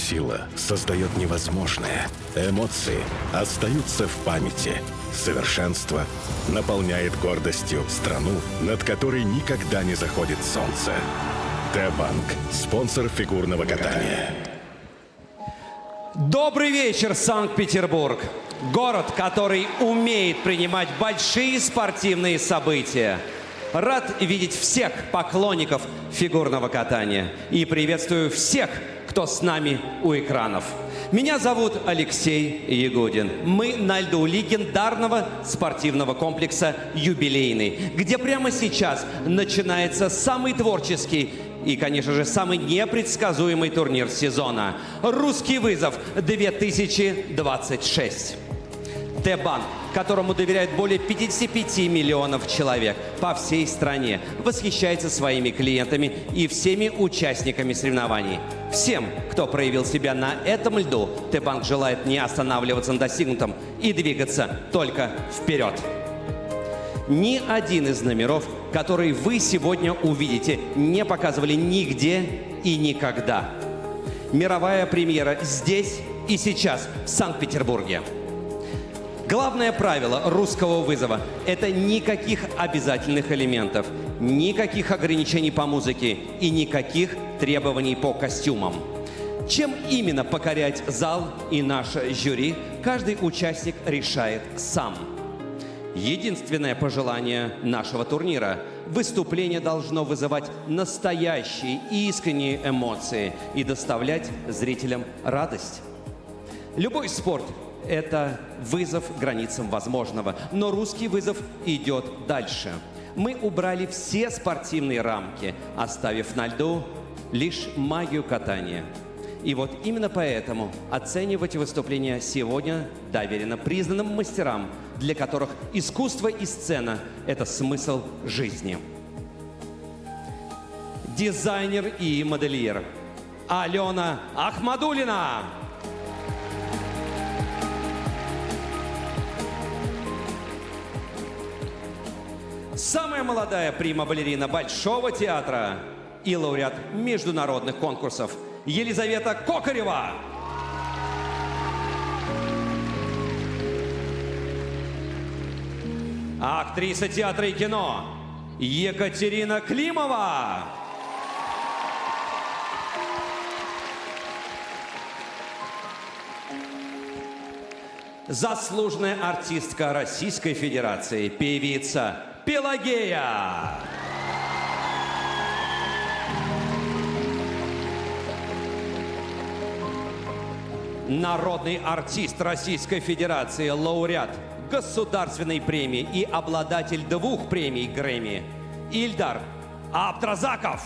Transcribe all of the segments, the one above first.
сила создает невозможное. Эмоции остаются в памяти. Совершенство наполняет гордостью страну, над которой никогда не заходит солнце. Т-банк – спонсор фигурного катания. Добрый вечер, Санкт-Петербург. Город, который умеет принимать большие спортивные события. Рад видеть всех поклонников фигурного катания. И приветствую всех, кто с нами у экранов. Меня зовут Алексей Ягудин. Мы на льду легендарного спортивного комплекса «Юбилейный», где прямо сейчас начинается самый творческий и, конечно же, самый непредсказуемый турнир сезона – «Русский вызов 2026». Т-банк, которому доверяют более 55 миллионов человек по всей стране, восхищается своими клиентами и всеми участниками соревнований. Всем, кто проявил себя на этом льду, Т-банк желает не останавливаться на достигнутом и двигаться только вперед. Ни один из номеров, которые вы сегодня увидите, не показывали нигде и никогда. Мировая премьера здесь и сейчас, в Санкт-Петербурге. Главное правило русского вызова – это никаких обязательных элементов, никаких ограничений по музыке и никаких требований по костюмам. Чем именно покорять зал и наше жюри, каждый участник решает сам. Единственное пожелание нашего турнира – выступление должно вызывать настоящие и искренние эмоции и доставлять зрителям радость. Любой спорт – это вызов границам возможного, но русский вызов идет дальше. Мы убрали все спортивные рамки, оставив на льду лишь магию катания. И вот именно поэтому оценивать выступления сегодня доверено признанным мастерам, для которых искусство и сцена – это смысл жизни. Дизайнер и модельер Алена Ахмадуллина. Самая молодая прима-балерина Большого театра и лауреат международных конкурсов Елизавета Кокарева. Актриса театра и кино Екатерина Климова. Заслуженная артистка Российской Федерации, певица Пелагея. Народный артист Российской Федерации, лауреат государственной премии и обладатель 2 премий Грэмми Ильдар Абдразаков.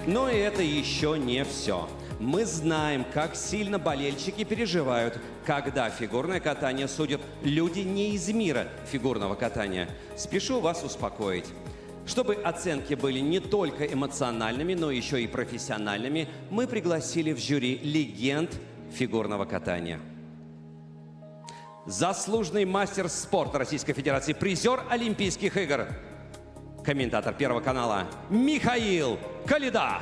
Но и это еще не все. Мы знаем, как сильно болельщики переживают, когда фигурное катание судят люди не из мира фигурного катания. Спешу вас успокоить. Чтобы оценки были не только эмоциональными, но еще и профессиональными, мы пригласили в жюри легенд фигурного катания. Заслуженный мастер спорта Российской Федерации, призер Олимпийских игр, комментатор Первого канала Михаил Калида.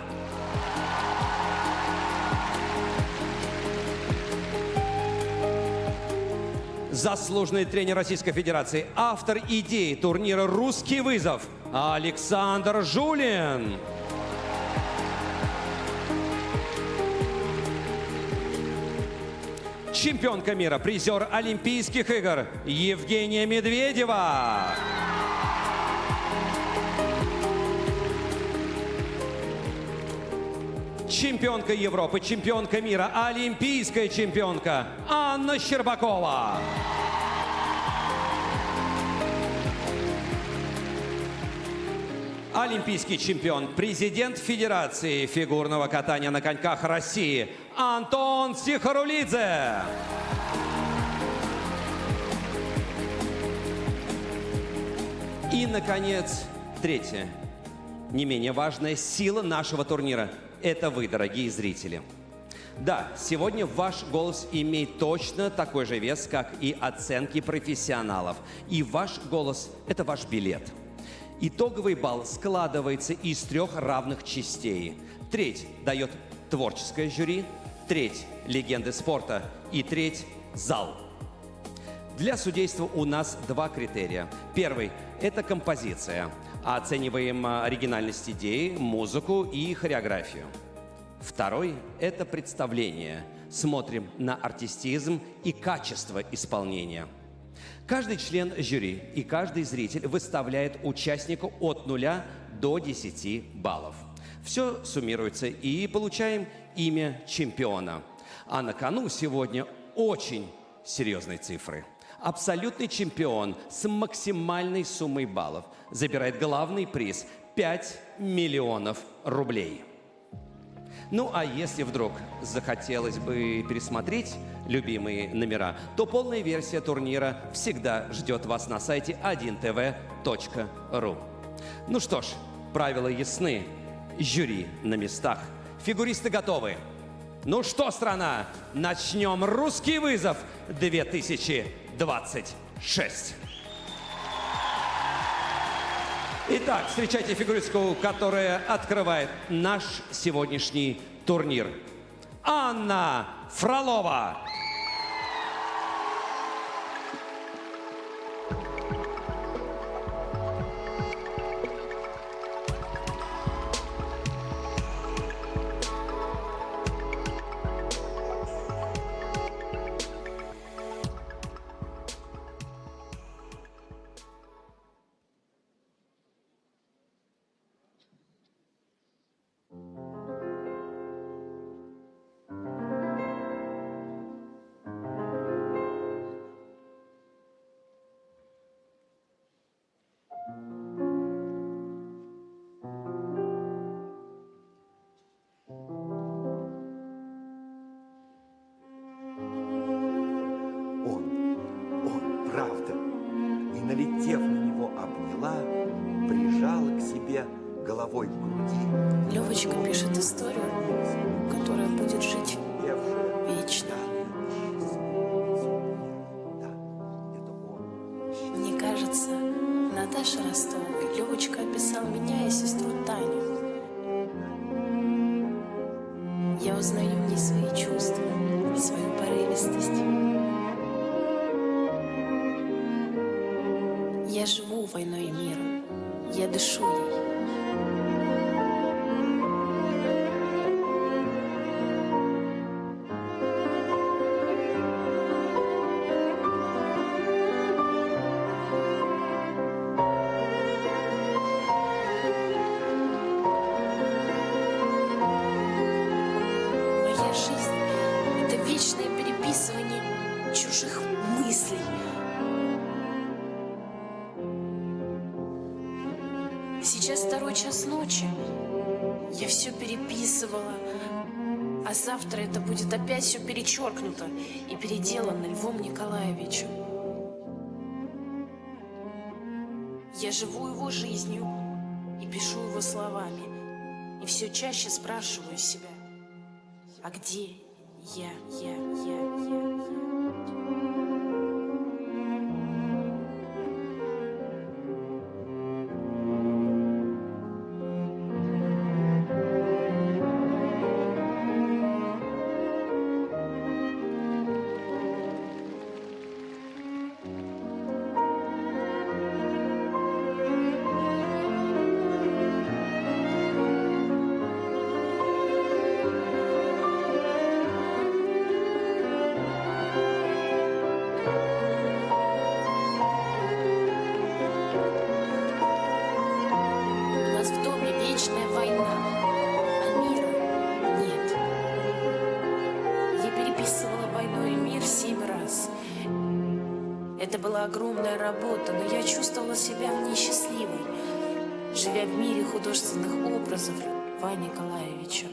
Заслуженный тренер Российской Федерации, автор идеи турнира «Русский вызов» Александр Жулин. Чемпионка мира, призер Олимпийских игр Евгения Медведева. Чемпионка Европы, чемпионка мира, олимпийская чемпионка Анна Щербакова. Олимпийский чемпион, президент Федерации фигурного катания на коньках России Антон Сихарулидзе. И, наконец, третье, не менее важная сила нашего турнира – это вы, дорогие зрители. Да, сегодня ваш голос имеет точно такой же вес, как и оценки профессионалов. И ваш голос – это ваш билет. Итоговый балл складывается из 3 равных частей. Треть дает творческое жюри, треть – легенды спорта и треть – зал. Для судейства у нас 2 критерия. Первый – это композиция. Оцениваем оригинальность идеи, музыку и хореографию. Второй – это представление. Смотрим на артистизм и качество исполнения. Каждый член жюри и каждый зритель выставляет участнику от 0 до 10 баллов. Все суммируется и получаем имя чемпиона. А на кону сегодня очень серьезные цифры. Абсолютный чемпион с максимальной суммой баллов забирает главный приз – 5 миллионов рублей. Ну а если вдруг захотелось бы пересмотреть любимые номера, то полная версия турнира всегда ждет вас на сайте 1tv.ru. Ну что ж, правила ясны, жюри на местах, фигуристы готовы. Ну что, страна, начнем русский вызов 2026. Итак, встречайте фигуристку, которая открывает наш сегодняшний турнир. Анна Фролова. Он, правда. И, налетев на него, обняла, прижала к себе головой к груди. Левочка пишет историю, которая будет жить вечно. Мне кажется, Наташа Ростовой Левочка описал меня и сестру Таню. Я узнаю в ней свои чувства, свою порывистость. Я живу войной и миром, я дышу ей. Моя жизнь — это вечное переписывание чужих мыслей. Сейчас 2 час ночи. Я все переписывала. А завтра это будет опять все перечеркнуто и переделано Львом Николаевичем. Я живу его жизнью и пишу его словами. И все чаще спрашиваю себя, а где я? У нас в доме вечная война, а мира нет. Я переписывала «Войну и мир» 7 раз. Это была огромная работа, но я чувствовала себя в ней счастливой, живя в мире художественных образов Льва Николаевича.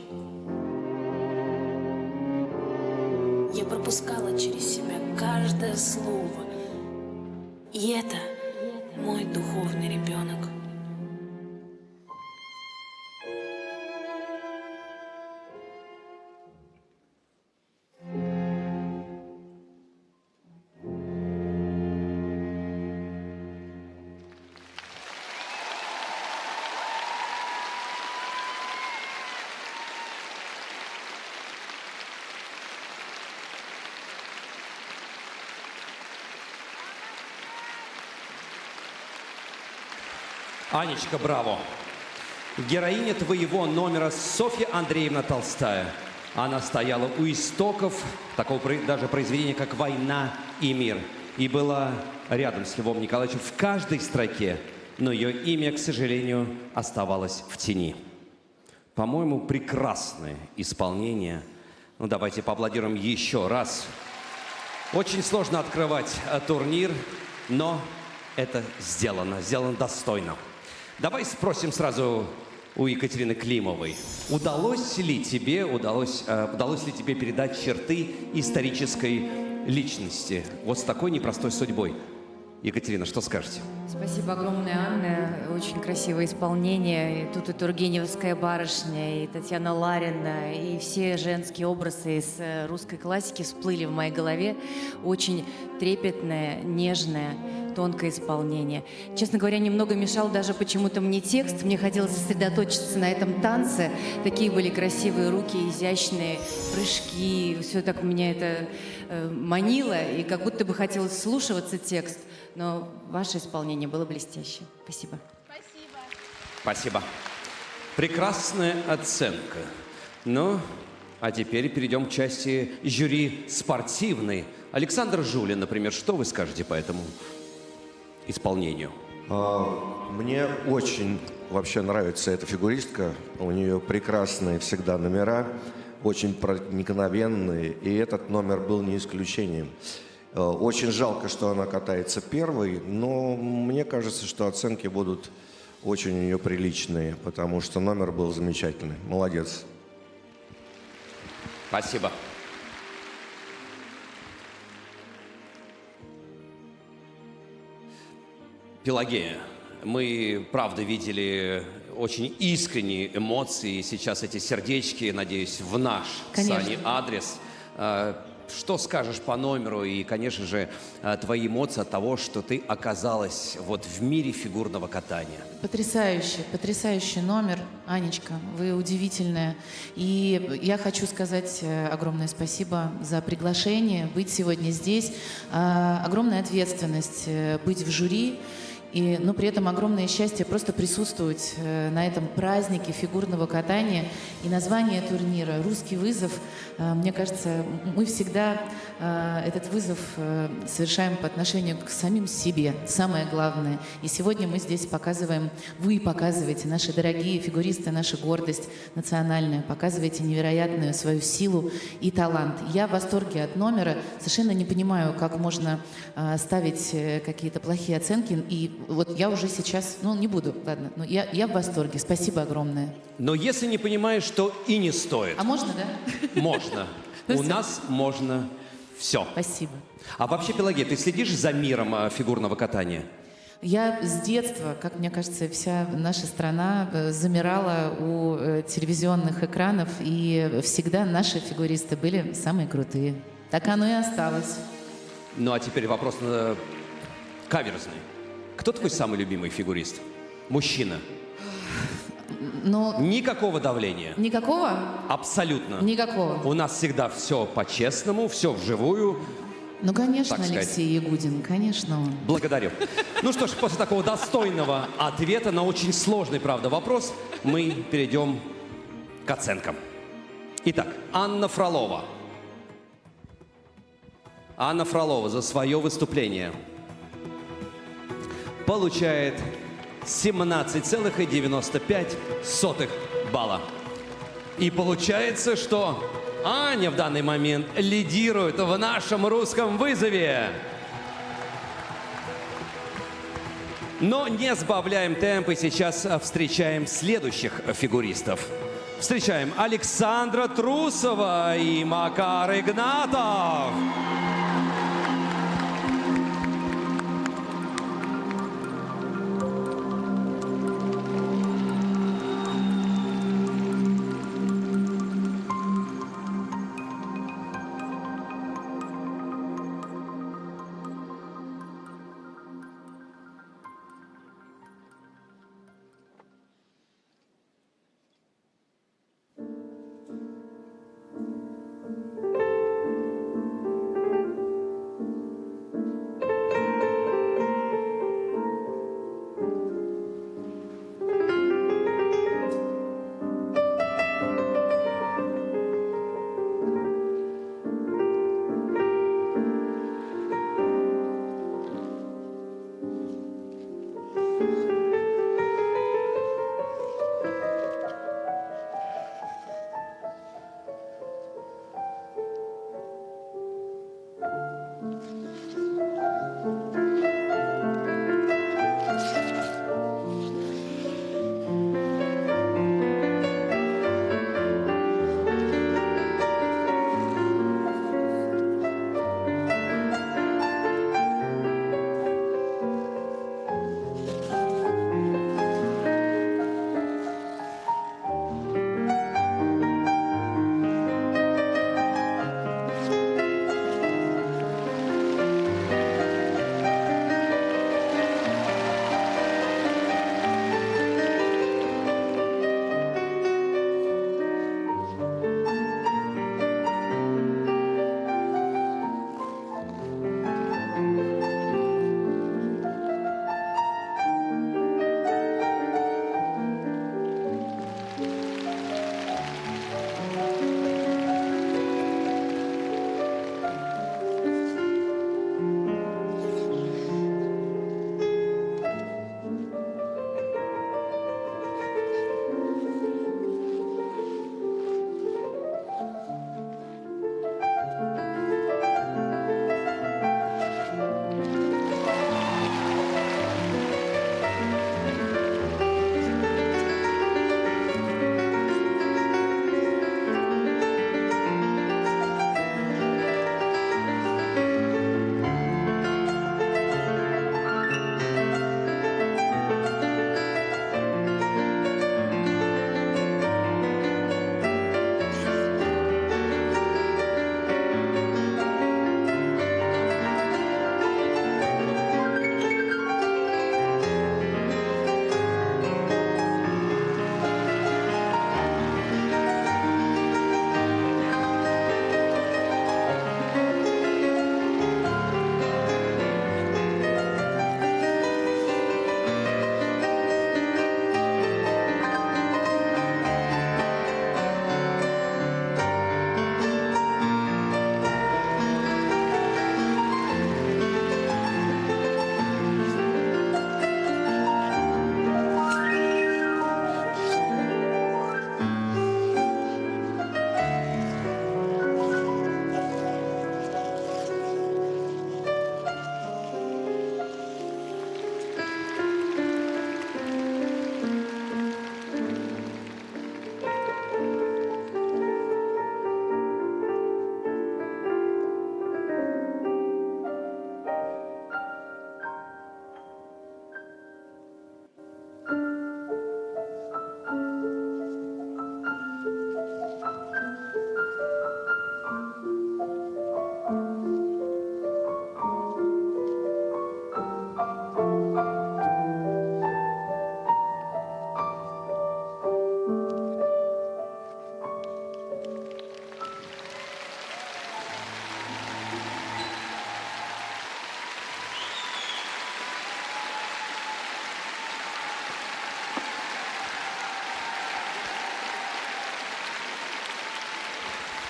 Я пропускала через себя каждое слово. И это мой духовный ребенок. Анечка, браво. Героиня твоего номера Софья Андреевна Толстая. Она стояла у истоков такого даже произведения, как «Война и мир». И была рядом с Львом Николаевичем в каждой строке. Но ее имя, к сожалению, оставалось в тени. По-моему, прекрасное исполнение. Ну, давайте поаплодируем еще раз. Очень сложно открывать турнир, но это сделано достойно. Давай спросим сразу у Екатерины Климовой. Удалось ли тебе передать черты исторической личности вот с такой непростой судьбой? Екатерина, что скажете? Спасибо огромное, Анна. Очень красивое исполнение. И тут и Тургеневская барышня, и Татьяна Ларина, и все женские образы из русской классики всплыли в моей голове. Очень трепетное, нежное, тонкое исполнение. Честно говоря, немного мешал даже почему-то мне текст. Мне хотелось сосредоточиться на этом танце. Такие были красивые руки, изящные прыжки. Все так меня это манило, и как будто бы хотелось вслушиваться текст. Но ваше исполнение было блестяще. Спасибо. Спасибо. Прекрасная оценка. Ну, а теперь перейдем к части жюри спортивной. Александр Жулин, например, что вы скажете по этому исполнению? Мне очень вообще нравится эта фигуристка. У нее прекрасные всегда номера, очень проникновенные, и этот номер был не исключением. Очень жалко, что она катается первой, но мне кажется, что оценки будут очень у нее приличные, потому что номер был замечательный. Молодец. Спасибо. Пелагея, мы, правда, видели очень искренние эмоции. Сейчас эти сердечки, надеюсь, в наш с Аней адрес. Что скажешь по номеру и, конечно же, твои эмоции от того, что ты оказалась вот в мире фигурного катания? Потрясающий номер, Анечка, вы удивительная. И я хочу сказать огромное спасибо за приглашение быть сегодня здесь. Огромная ответственность быть в жюри. Но при этом огромное счастье просто присутствовать на этом празднике фигурного катания. И название турнира «Русский вызов». Мне кажется, мы всегда этот вызов совершаем по отношению к самим себе. Самое главное. И сегодня мы здесь показываем, вы показываете, наши дорогие фигуристы, наша гордость национальная, показываете невероятную свою силу и талант. Я в восторге от номера. Совершенно не понимаю, как можно ставить какие-то плохие оценки. И вот я уже сейчас, не буду, ладно, но я в восторге. Спасибо огромное. Но если не понимаешь, то и не стоит. А можно, да? Можно. У нас можно все. Спасибо. А вообще, Пелагея, ты следишь за миром фигурного катания? Я с детства, как мне кажется, вся наша страна замирала у телевизионных экранов, и всегда наши фигуристы были самые крутые. Так оно и осталось. Ну, а теперь вопрос каверзный. Кто твой самый любимый фигурист? Мужчина. Но... Никакого давления. Никакого? Абсолютно. Никакого. У нас всегда все по-честному, все вживую. Ну, конечно, так сказать. Алексей Ягудин, конечно он. Благодарю. Ну что ж, после такого достойного ответа на очень сложный, правда, вопрос, мы перейдем к оценкам. Итак, Анна Фролова. Анна Фролова за свое выступление получает 17,95 балла. И получается, что Аня в данный момент лидирует в нашем русском вызове. Но не сбавляем темп и сейчас встречаем следующих фигуристов. Встречаем Александра Трусова и Макар Игнатов.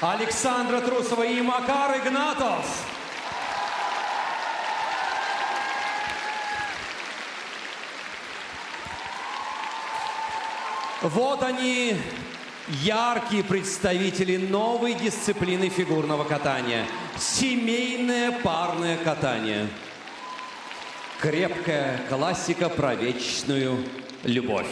Александра Трусова и Макар Игнатов. Вот они, яркие представители новой дисциплины фигурного катания. Семейное парное катание. Крепкая классика про вечную любовь.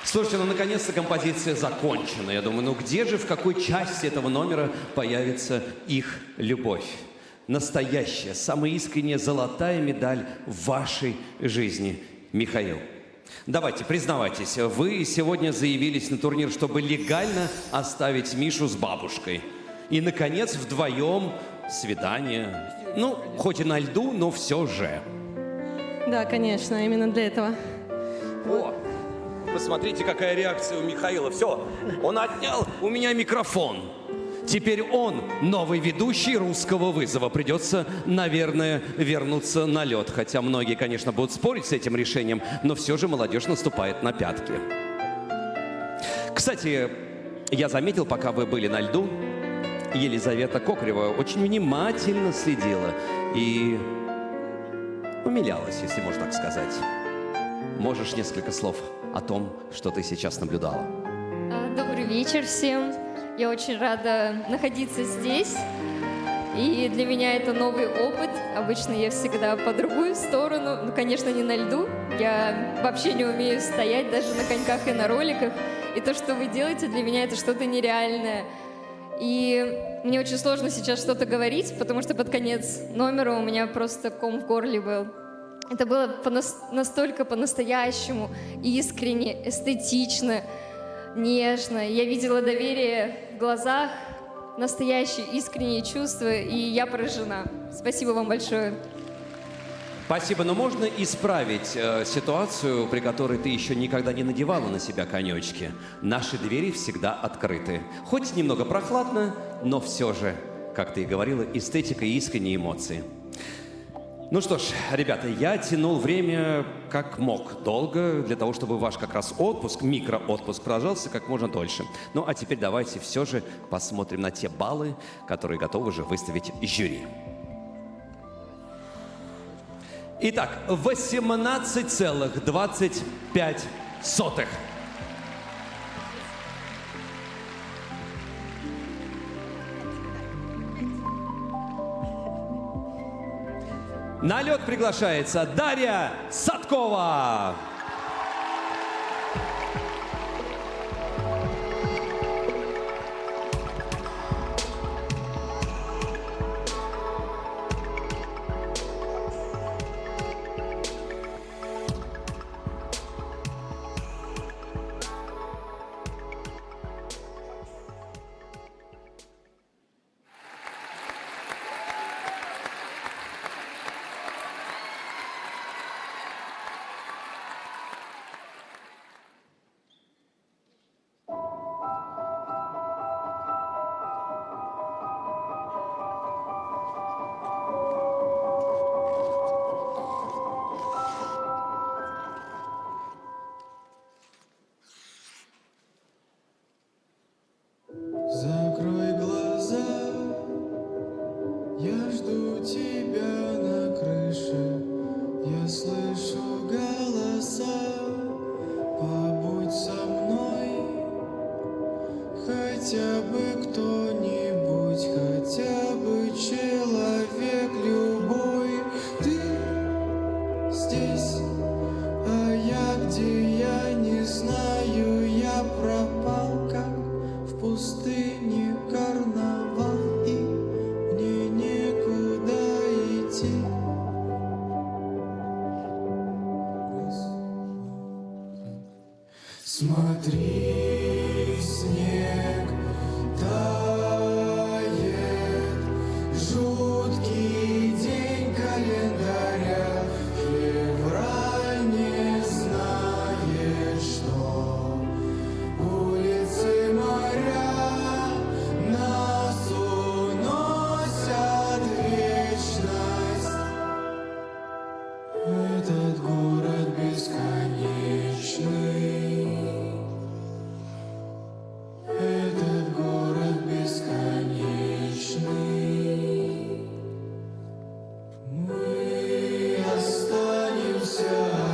Слушайте, ну наконец-то композиция закончена. Я думаю, ну где же, в какой части этого номера появится их любовь? Настоящая, самая искренняя золотая медаль в вашей жизни, Михаил. Давайте, признавайтесь, вы сегодня заявились на турнир, чтобы легально оставить Мишу с бабушкой. И, наконец, вдвоем свидание. Ну, хоть и на льду, но все же. Да, конечно, именно для этого. О, посмотрите, какая реакция у Михаила. Все, он отнял у меня микрофон. Теперь он новый ведущий «Русского вызова». Придется, наверное, вернуться на лед. Хотя многие, конечно, будут спорить с этим решением, но все же молодежь наступает на пятки. Кстати, я заметил, пока вы были на льду, Елизавета Кокарева очень внимательно следила и умилялась, если можно так сказать. Можешь несколько слов о том, что ты сейчас наблюдала? Добрый вечер всем. Я очень рада находиться здесь. И для меня это новый опыт. Обычно я всегда по другую сторону. Ну, конечно, не на льду. Я вообще не умею стоять даже на коньках и на роликах. И то, что вы делаете, для меня это что-то нереальное. И мне очень сложно сейчас что-то говорить, потому что под конец номера у меня просто ком в горле был. Это было настолько по-настоящему, искренне, эстетично, нежно. Я видела доверие в глазах, настоящие искренние чувства, и я поражена. Спасибо вам большое. Спасибо, но можно исправить ситуацию, при которой ты еще никогда не надевала на себя конечки. Наши двери всегда открыты. Хоть немного прохладно, но все же, как ты и говорила, эстетика и искренние эмоции. Ну что ж, ребята, я тянул время как мог долго, для того, чтобы ваш как раз отпуск, микроотпуск продолжался как можно дольше. Ну а теперь давайте все же посмотрим на те баллы, которые готовы же выставить жюри. Итак, 18,25. На лед приглашается Дарья Садкова. Закрой глаза, я жду тебя на крыше, я слышу голоса, побудь со мной, хотя бы кто-нибудь, хотя бы человек любой. Ты здесь, а я где, я не знаю, я пропал как в пустыне карнавал, и мне некуда идти. Смотри, снег тает, жуткий день календаря, февраль не знает, что улицы Мы останемся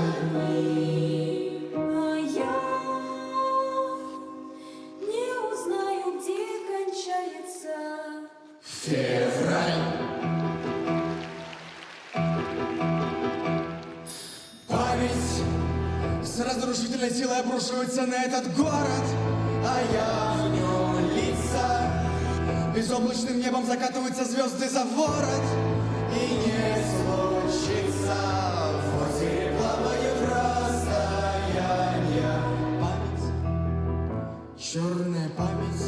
одни. А я не узнаю, где кончается Февраль. Память с разрушительной силой обрушивается на этот город, а я в нем лица. Безоблачным небом закатываются звезды за ворот, и не случится в озере плавают расстояния. Память, черная память,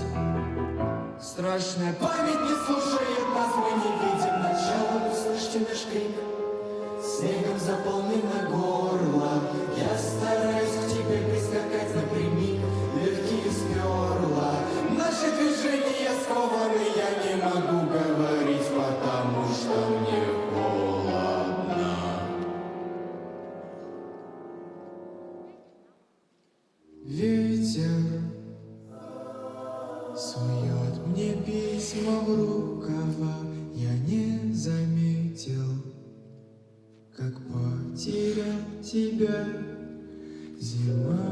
страшная память не слушает нас, мы не видим начала, услышьте наш крик. Снегом заполнено горло, я стараюсь к тебе прискакать напрямик, легкие сперла. Наши движения скованы, я не могу говорить, потому что мне холодно. Ветер сует мне письма в рукава, я не заметил, как потерял тебя, зима.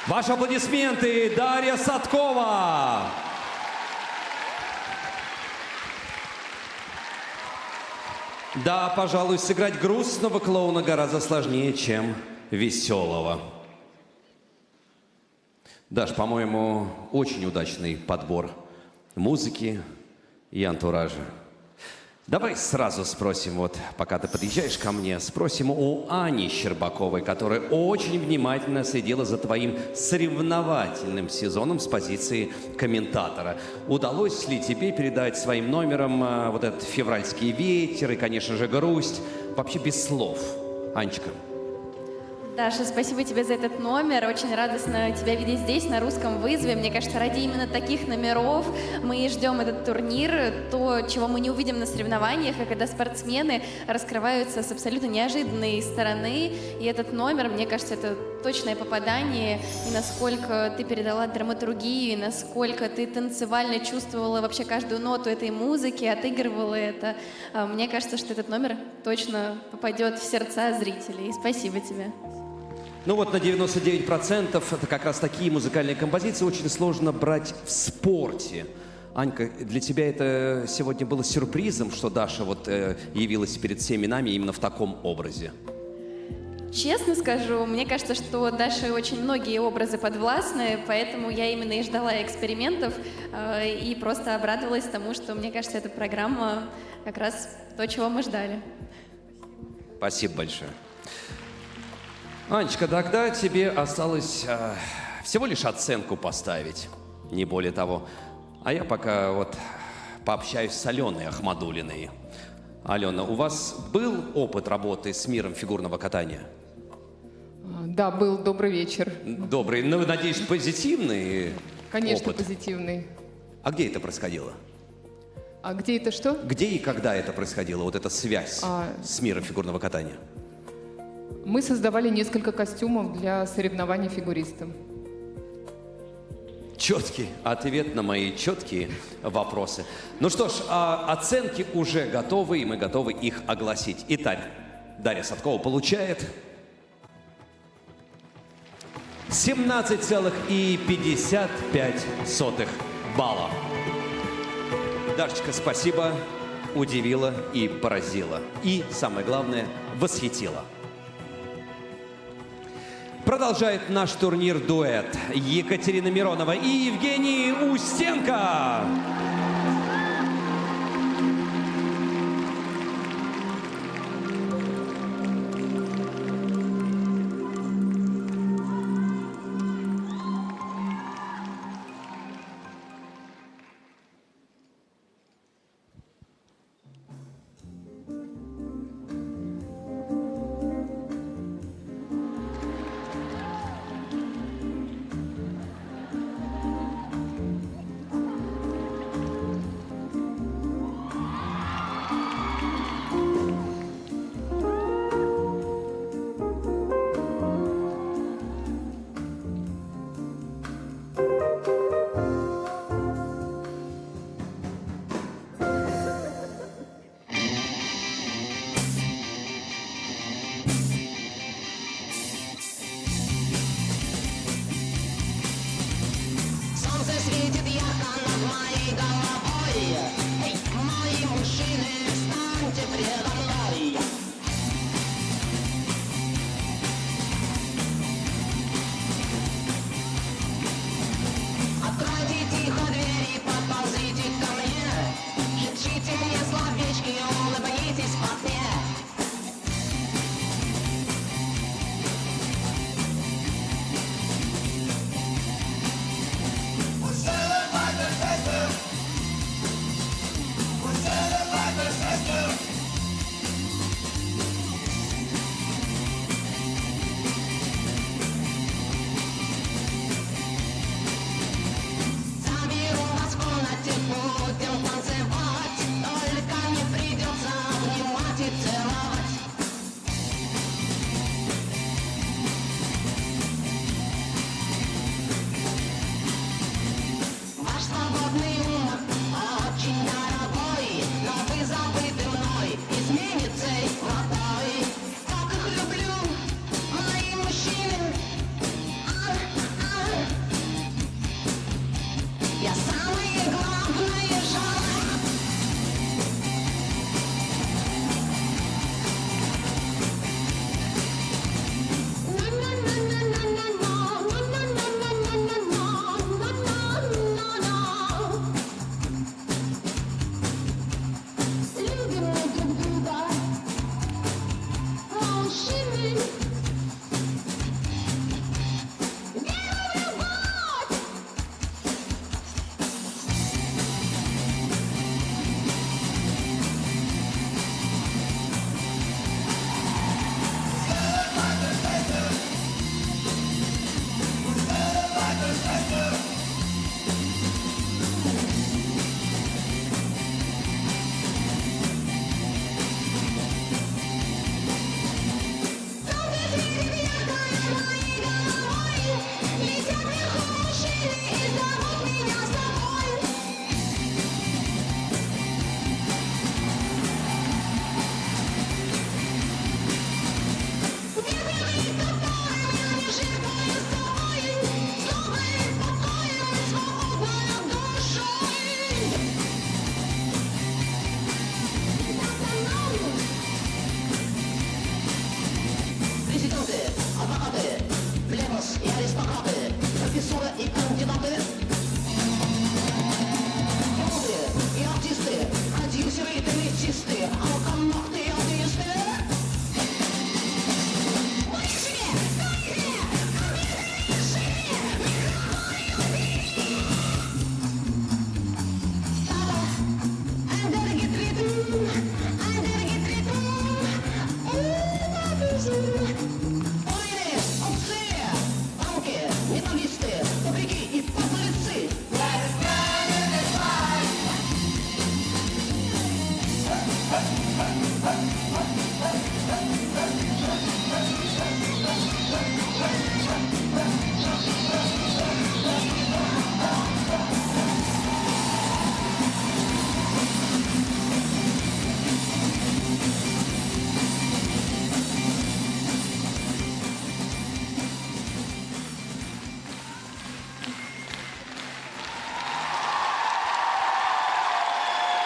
Ваши аплодисменты, Дарья Садкова. Да, пожалуй, сыграть грустного клоуна гораздо сложнее, чем веселого. Даш, по-моему, очень удачный подбор музыки и антуража. Давай сразу спросим, вот пока ты подъезжаешь ко мне, спросим у Ани Щербаковой, которая очень внимательно следила за твоим соревновательным сезоном с позиции комментатора. Удалось ли тебе передать своим номером вот этот февральский ветер и, конечно же, грусть? Вообще без слов. Анечка. Даша, спасибо тебе за этот номер. Очень радостно тебя видеть здесь, на русском вызове. Мне кажется, ради именно таких номеров мы ждем этот турнир. То, чего мы не увидим на соревнованиях, и когда спортсмены раскрываются с абсолютно неожиданной стороны. И этот номер, мне кажется, это точное попадание. И насколько ты передала драматургию, и насколько ты танцевально чувствовала вообще каждую ноту этой музыки, отыгрывала это. Мне кажется, что этот номер точно попадет в сердца зрителей. Спасибо тебе. Ну вот на 99% это как раз такие музыкальные композиции очень сложно брать в спорте. Анька, для тебя это сегодня было сюрпризом, что Даша вот явилась перед всеми нами именно в таком образе? Честно скажу, мне кажется, что Даше очень многие образы подвластны, поэтому я именно и ждала экспериментов и просто обрадовалась тому, что, мне кажется, эта программа как раз то, чего мы ждали. Спасибо большое. Анечка, тогда тебе осталось всего лишь оценку поставить, не более того. А я пока вот пообщаюсь с Аленой Ахмадулиной. Алена, у вас был опыт работы с миром фигурного катания? Да, был. Добрый вечер. Добрый. Ну, надеюсь, позитивный Конечно, опыт? позитивный. А где это происходило? А где это что? Где и когда это происходило, вот эта связь с миром фигурного катания? Мы создавали несколько костюмов для соревнований фигуристов. Четкий ответ на мои четкие вопросы. Ну что ж, оценки уже готовы, и мы готовы их огласить. Итак, Дарья Садкова получает 17,55 балла. Дашечка, спасибо. Удивила и поразила. И, самое главное, восхитила. Продолжает наш турнир дуэт Екатерина Миронова и Евгений Устенко.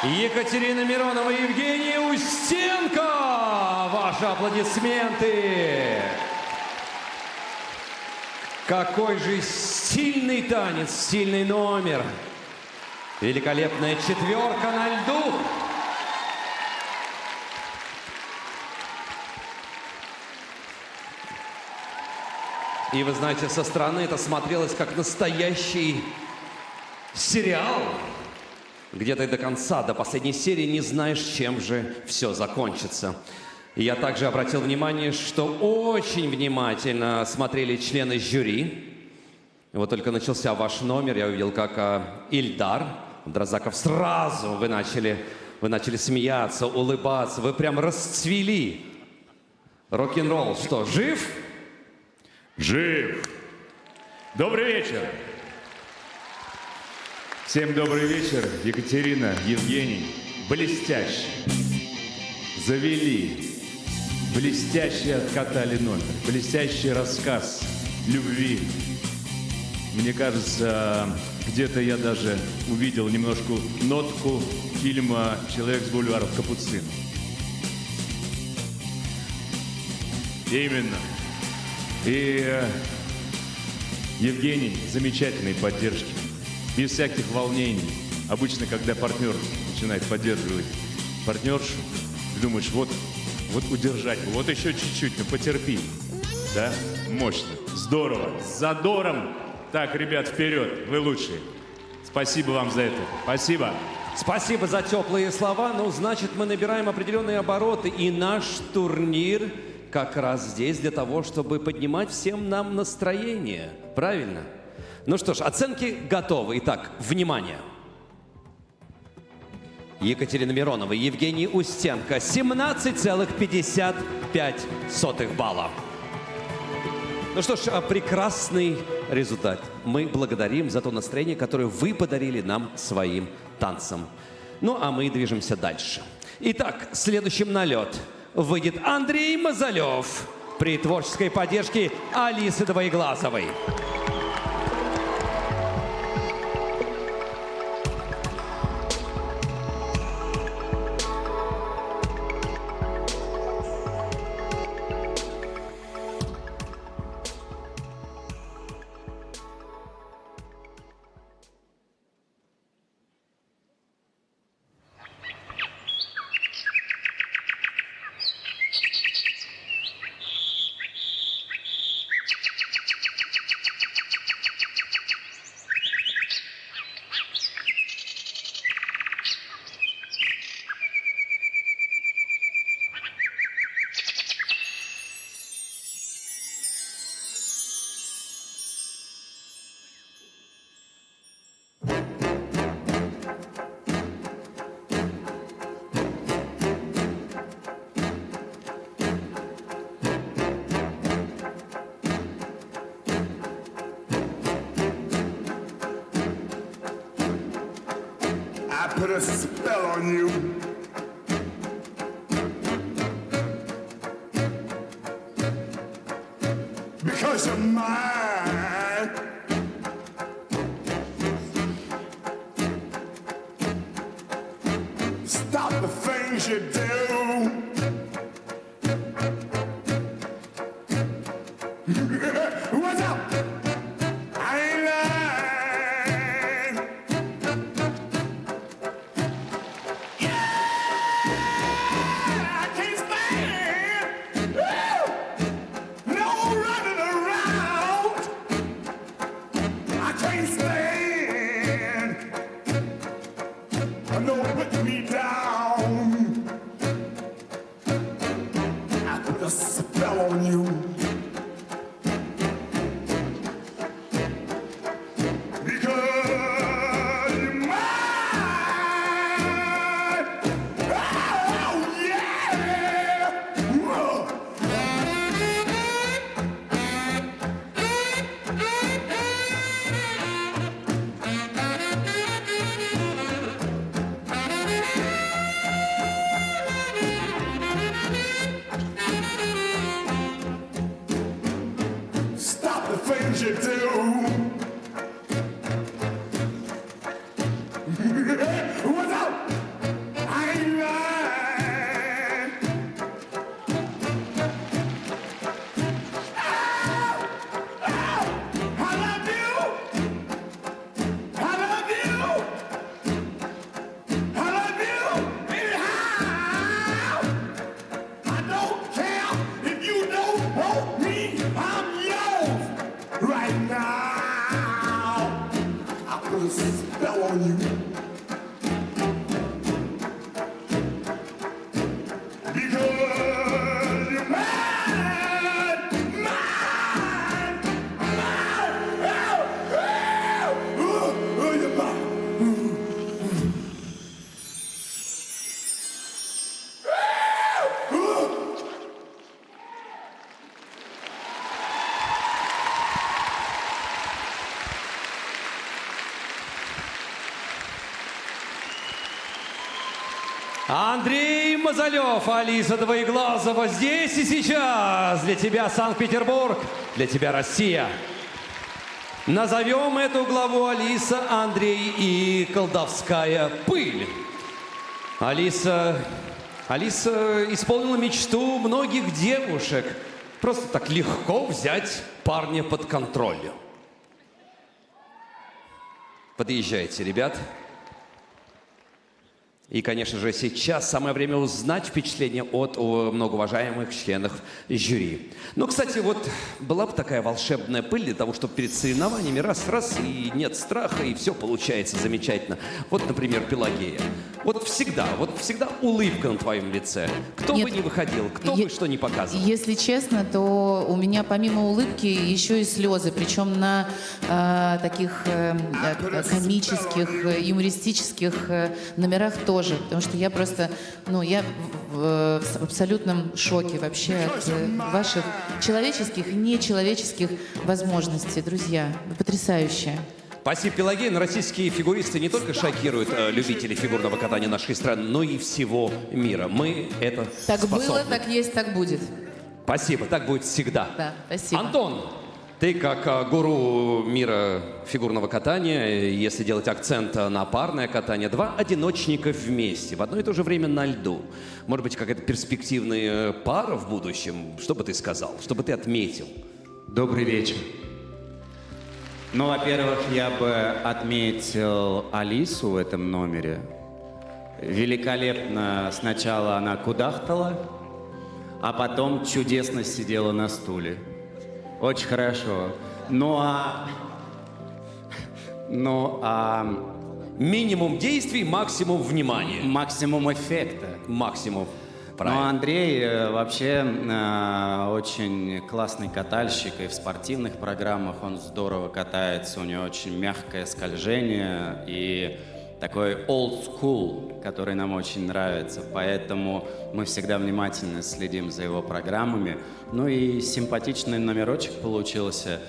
Екатерина Миронова и Евгений Устенко. Ваши аплодисменты. Какой же стильный танец, стильный номер. Великолепная четверка на льду. И вы знаете, со стороны это смотрелось как настоящий сериал, где ты до конца, до последней серии не знаешь, чем же все закончится. И я также обратил внимание, что очень внимательно смотрели члены жюри. И вот только начался ваш номер, я увидел, как Ильдар Дразаков, сразу вы начали смеяться, улыбаться, вы прям расцвели. Рок-н-ролл что, жив? Жив! Добрый вечер! Всем добрый вечер. Екатерина, Евгений. Блестяще. Завели. Блестяще откатали номер. Блестящий рассказ любви. Мне кажется, где-то я даже увидел немножко нотку фильма «Человек с бульваров Капуцинов». Именно. И Евгений замечательной поддержки. Без всяких волнений. Обычно, когда партнер начинает поддерживать партнершу, ты думаешь, вот удержать, вот еще чуть-чуть, ну потерпи. Да? Мощно. Здорово. С задором. Так, ребят, вперед. Вы лучшие. Спасибо вам за это. Спасибо. Спасибо за теплые слова. Ну, значит, мы набираем определенные обороты. И наш турнир как раз здесь для того, чтобы поднимать всем нам настроение. Правильно? Ну что ж, оценки готовы. Итак, внимание. Екатерина Миронова, Евгений Устенко. 17,55 балла. Ну что ж, прекрасный результат. Мы благодарим за то настроение, которое вы подарили нам своим танцем. Ну, а мы движемся дальше. Итак, следующим на лед выйдет Андрей Мазалев при творческой поддержке Алисы Двоеглазовой. Put a spell on you. Because you're mine. Stop the things you do. What's up? I ain't lying. I can't stand. No running around. I can't stand. No putting me down. I put a spell on you. Because you're mine. Oh, yeah. Whoa. Stop the things you do. What's up? right now. I put a spell on you. Because you're mine, mine, mine. You're mine. Андрей Мазалев, Алиса Двоеглазова здесь и сейчас. Для тебя Санкт-Петербург, для тебя Россия. Назовем эту главу Алиса, Андрей и колдовская пыль. Алиса исполнила мечту многих девушек. Просто так легко взять парня под контроль. Подъезжайте, ребят. И, конечно же, сейчас самое время узнать впечатления от многоуважаемых членов жюри. Ну, кстати, вот была бы такая волшебная пыль для того, чтобы перед соревнованиями раз-раз, и нет страха, и все получается замечательно. Вот, например, Пелагея. Вот всегда улыбка на твоем лице. Кто бы ни выходил, кто бы что ни показывал. Если честно, то у меня помимо улыбки еще и слезы, причем на таких комических, юмористических номерах тоже. Потому что я просто, я в абсолютном шоке вообще от ваших человеческих и нечеловеческих возможностей, друзья. Вы потрясающие. Спасибо, Пелагея. Но российские фигуристы не только шокируют любителей фигурного катания нашей страны, но и всего мира. Мы это Так способны. было, так есть, так будет. Спасибо, так будет всегда. Да, спасибо. Антон, ты как гуру мира фигурного катания, если делать акцент на парное катание, два одиночника вместе, в одно и то же время на льду. Может быть, какая-то перспективная пара в будущем? Что бы ты сказал? Что бы ты отметил? Добрый вечер. Ну, во-первых, я бы отметил Алису в этом номере. Великолепно сначала она кудахтала, а потом чудесно сидела на стуле. Очень хорошо. Ну а минимум действий, максимум внимания. Максимум эффекта. Максимум. Правильно. Ну, Андрей вообще очень классный катальщик, и в спортивных программах он здорово катается, у него очень мягкое скольжение и такой old school, который нам очень нравится, поэтому мы всегда внимательно следим за его программами. Ну и симпатичный номерочек получился.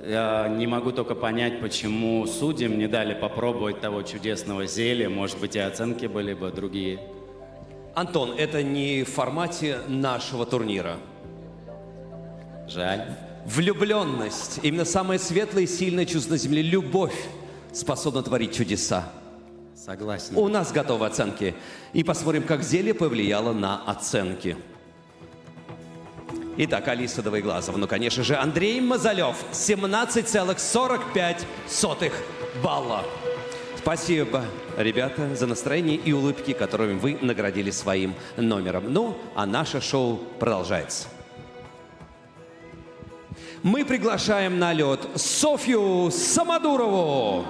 Я не могу только понять, почему судьям не дали попробовать того чудесного зелья, может быть, и оценки были бы другие. Антон, это не в формате нашего турнира. Жаль. Влюбленность, именно самое светлое и сильное чувство на земле, любовь способна творить чудеса. Согласен. У нас готовы оценки. И посмотрим, как зелье повлияло на оценки. Итак, Алиса Двоеглазова. Ну, конечно же, Андрей Мазалев. 17,45 балла. Спасибо, ребята, за настроение и улыбки, которыми вы наградили своим номером. Ну, а наше шоу продолжается. Мы приглашаем на лед Софью Самодурову.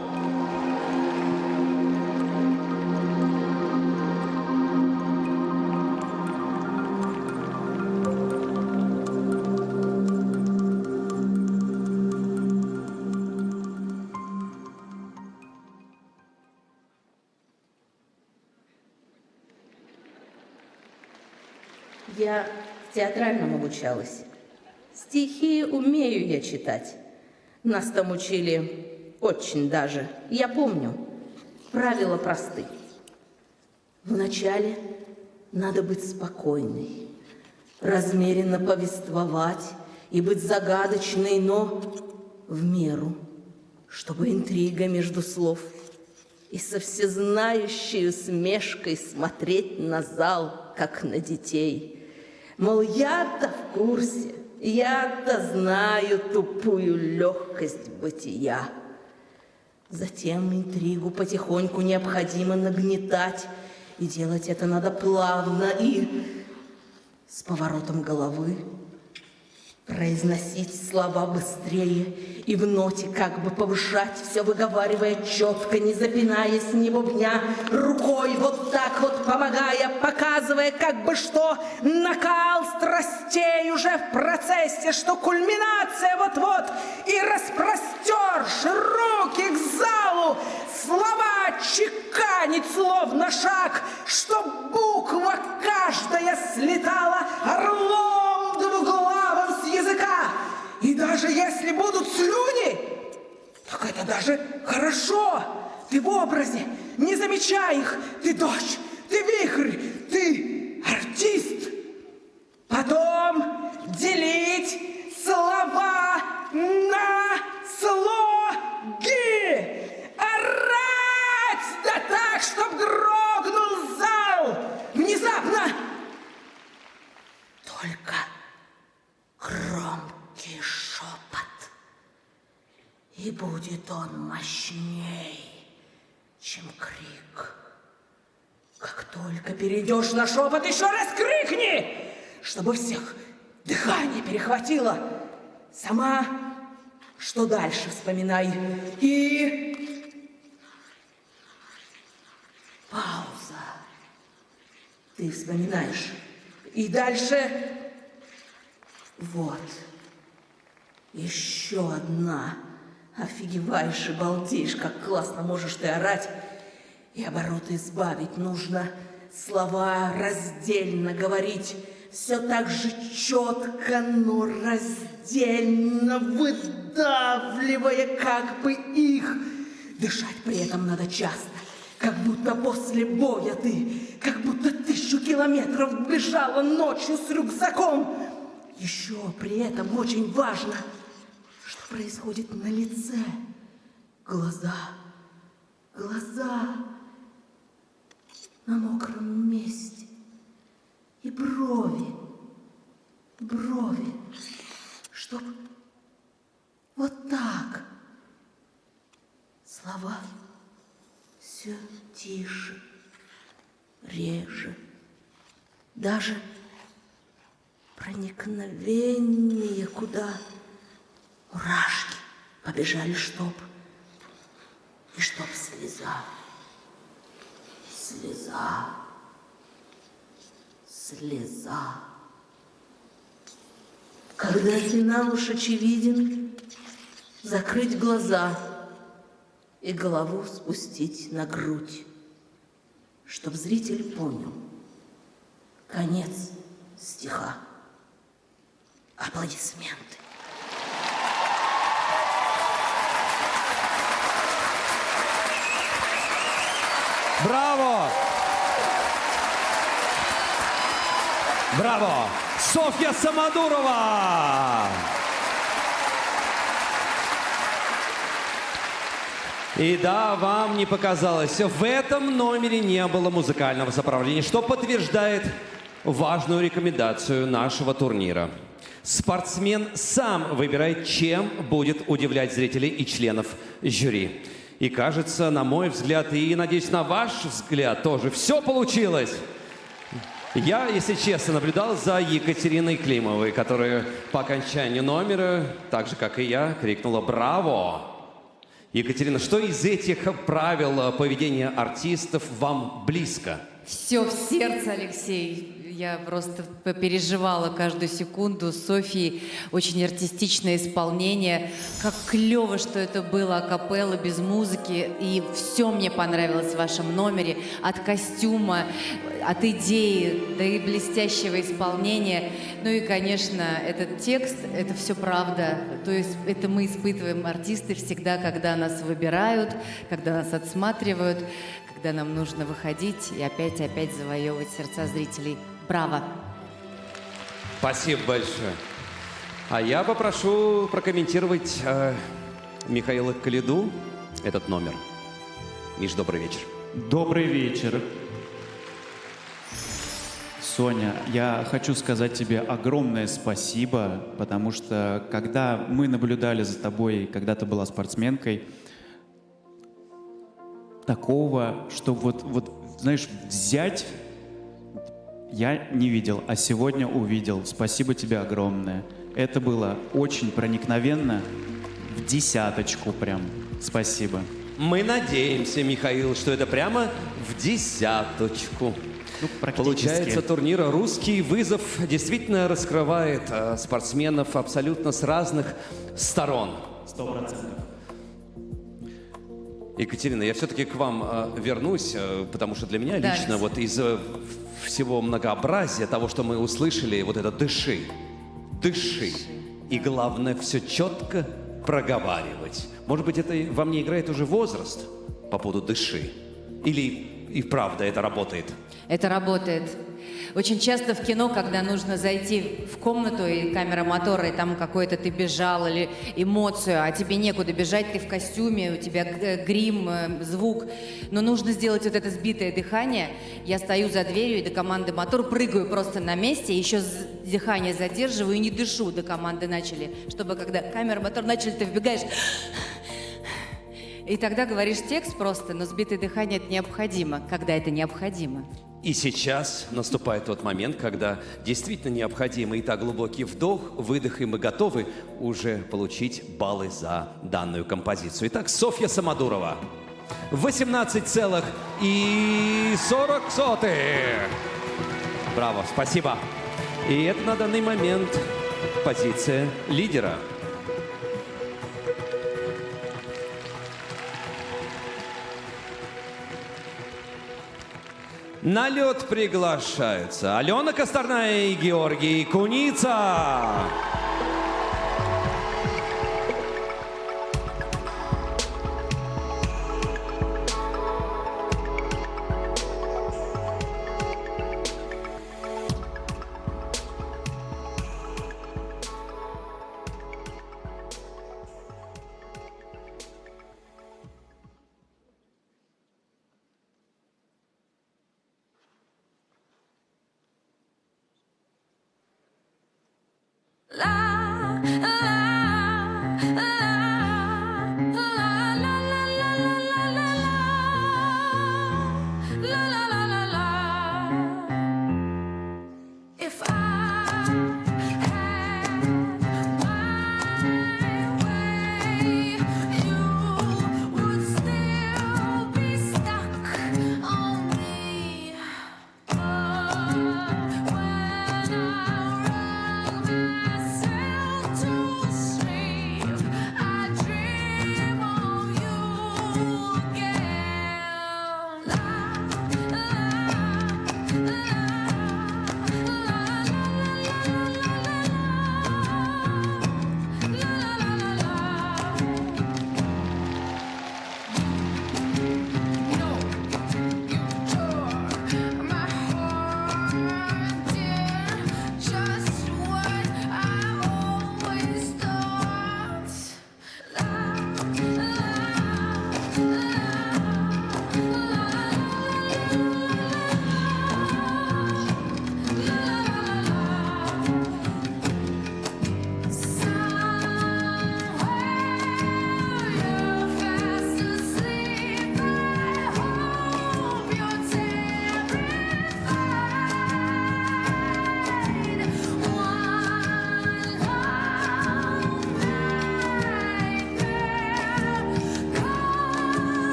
Я в театральном обучалась. Стихи умею я читать. Нас там учили очень даже. Я помню, правила просты. Вначале надо быть спокойной, размеренно повествовать и быть загадочной, но в меру, чтобы интрига между слов и со всезнающей усмешкой смотреть на зал, как на детей. Мол, я-то в курсе, я-то знаю тупую легкость бытия. Затем интригу потихоньку необходимо нагнетать, и делать это надо плавно и с поворотом головы. Произносить слова быстрее и в ноте как бы повышать, все выговаривая четко, не запинаясь, не бубня, рукой вот так вот помогая, показывая как бы что накал страстей уже в процессе, что кульминация вот-вот, и распростерши руки к залу, слова чеканить словно шаг, чтоб буква каждая слетала орлом двуглавым с языка. И даже если будут слюни, так это даже хорошо. Ты в образе, не замечай их. Ты дождь, ты вихрь, ты артист. Потом делить слова на слоги. Орать! Да так, чтоб дрогнул зал. Внезапно. Только громкий шепот, и будет он мощней, чем крик. Как только перейдешь на шепот, еще раз крикни, чтобы всех дыхание перехватило. Сама что дальше вспоминай. И пауза. Ты вспоминаешь. И дальше вот. Еще одна. Офигеваешь и балдеешь, как классно можешь ты орать. И обороты избавить нужно. Слова раздельно говорить. Все так же четко, но раздельно, выдавливая как бы их. Дышать при этом надо часто. Как будто после боя ты, как будто 1000 километров бежала ночью с рюкзаком. Еще при этом очень важно, что происходит на лице. Глаза, глаза на мокром месте. И брови, брови, чтоб вот так. Слова все тише, реже, даже проникновение куда мурашки побежали, чтоб слеза, слеза, слеза. Когда финал уж очевиден, закрыть глаза и голову спустить на грудь, чтоб зритель понял конец стиха. Аплодисменты. Браво! Браво! Софья Самодурова! И да, вам не показалось, в этом номере не было музыкального сопровождения, что подтверждает важную рекомендацию нашего турнира. Спортсмен сам выбирает, чем будет удивлять зрителей и членов жюри. И кажется, на мой взгляд, и, надеюсь, на ваш взгляд тоже, все получилось. Я, если честно, наблюдал за Екатериной Климовой, которая по окончанию номера, так же, как и я, крикнула «Браво!». Екатерина, что из этих правил поведения артистов вам близко? Все в сердце, Алексей. Я просто переживала каждую секунду. Софьи очень артистичное исполнение. Как клево, что это было акапелла, без музыки. И все мне понравилось в вашем номере. От костюма, от идеи, до и блестящего исполнения. Ну и, конечно, этот текст, это все правда. То есть это мы испытываем, артисты, всегда, когда нас выбирают, когда нас отсматривают, когда нам нужно выходить и опять завоевывать сердца зрителей. Браво! Спасибо большое. А я попрошу прокомментировать Михаила Коляду этот номер. Миш, добрый вечер. Добрый вечер. Соня, я хочу сказать тебе огромное спасибо, потому что когда мы наблюдали за тобой, когда ты была спортсменкой, такого, что знаешь, взять я не видел, а сегодня увидел. Спасибо тебе огромное. Это было очень проникновенно, в десяточку прям. Спасибо. Мы надеемся, Михаил, что это прямо в десяточку. Получается, турнир «Русский вызов» действительно раскрывает спортсменов абсолютно с разных сторон. 100%. Екатерина, я все-таки к вам вернусь, потому что для меня Да, лично вот из всего многообразия того, что мы услышали, вот это «дыши», «дыши». И главное, все четко проговаривать. Может быть, это во мне играет уже возраст по поводу «дыши»? Или и правда это работает? Это работает. Очень часто в кино, когда нужно зайти в комнату, и камера мотора, и там какой-то ты бежал, или эмоцию, а тебе некуда бежать, ты в костюме, у тебя грим, звук, но нужно сделать вот это сбитое дыхание. Я стою за дверью, и до команды мотор прыгаю просто на месте, еще дыхание задерживаю и не дышу, до команды начали, чтобы когда камера, мотор начали, ты вбегаешь, и тогда говоришь текст просто, но сбитое дыхание это необходимо, когда это необходимо. И сейчас наступает тот момент, когда действительно необходимый итак глубокий вдох, выдох, и мы готовы уже получить баллы за данную композицию. Итак, Софья Самодурова. 18,40. Браво, спасибо. И это на данный момент позиция лидера. На лед приглашаются Алена Косторная и Георгий Куница. La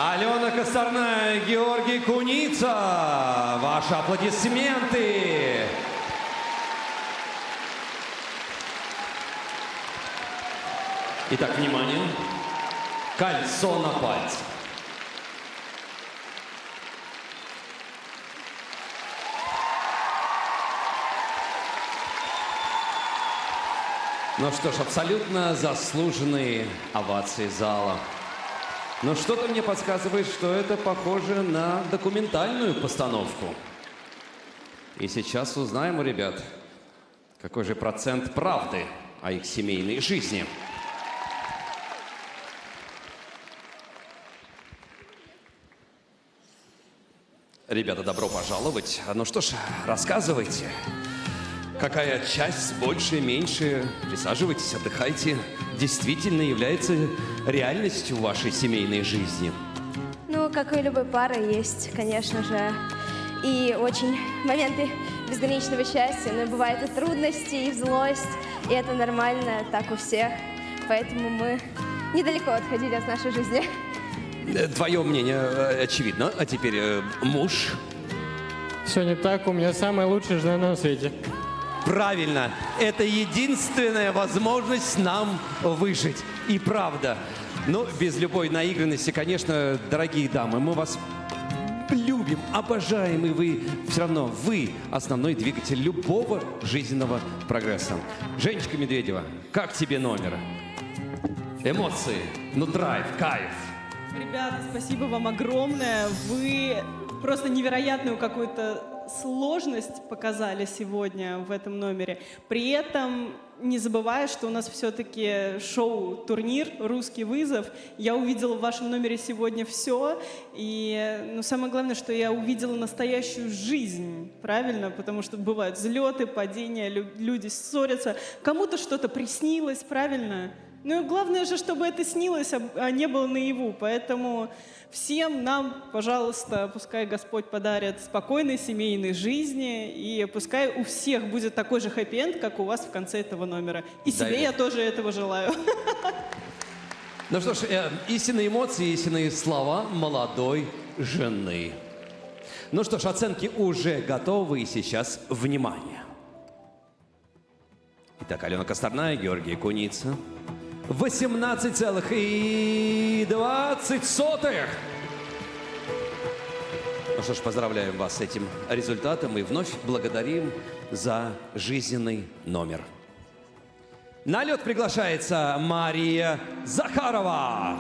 Алена Косторная, Георгий Куница. Ваши аплодисменты. Итак, внимание. Кольцо на пальце. Ну что ж, абсолютно заслуженные овации зала. Но что-то мне подсказывает, что это похоже на документальную постановку. И сейчас узнаем у ребят, какой же процент правды о их семейной жизни. Ребята, добро пожаловать. Ну что ж, рассказывайте. Какая часть, больше, меньше? Присаживайтесь, отдыхайте. Действительно является реальностью вашей семейной жизни? Ну, как и у любой пары, есть, конечно же, и очень моменты безграничного счастья, но бывают и трудности, и злость, и это нормально, так у всех. Поэтому мы недалеко отходили от нашей жизни. Твое мнение очевидно. А теперь муж? Все не так, у меня самая лучшая жена на свете. Правильно. Это единственная возможность нам выжить. И правда. Но без любой наигранности, конечно, дорогие дамы, мы вас любим, обожаем, и вы все равно, вы основной двигатель любого жизненного прогресса. Женечка Медведева, как тебе номер? Эмоции, ну драйв, кайф. Ребята, спасибо вам огромное. Вы просто невероятную какую-то сложность показали сегодня в этом номере. При этом не забывая, что у нас все-таки шоу-турнир «Русский вызов». Я увидела в вашем номере сегодня все. И самое главное, что я увидела настоящую жизнь, правильно? Потому что бывают взлеты, падения, люди ссорятся. Кому-то что-то приснилось, правильно? Ну и главное же, чтобы это снилось, а не было наяву. Поэтому всем нам, пожалуйста, пускай Господь подарит спокойной семейной жизни, и пускай у всех будет такой же хэппи-энд, как у вас в конце этого номера. И себе я тоже этого желаю. Ну что ж, истинные эмоции, истинные слова молодой жены. Ну что ж, оценки уже готовы, и сейчас внимание. Итак, Алена Косторная, Георгий Куница. 18,20. Ну что ж, поздравляем вас с этим результатом и вновь благодарим за жизненный номер. На лед приглашается Мария Захарова.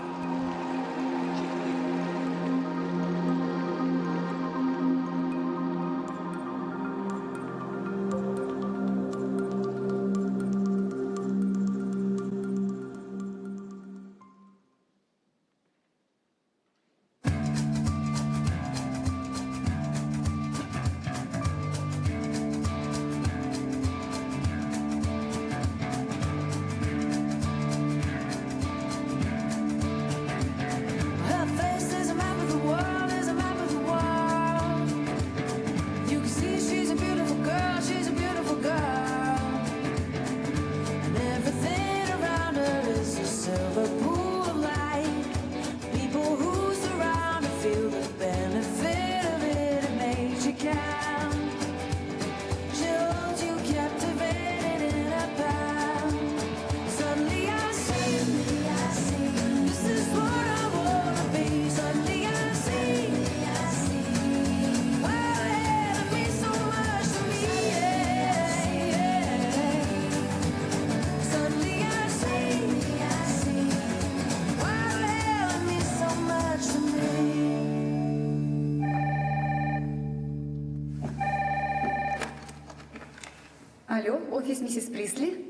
Алло, офис миссис Присли?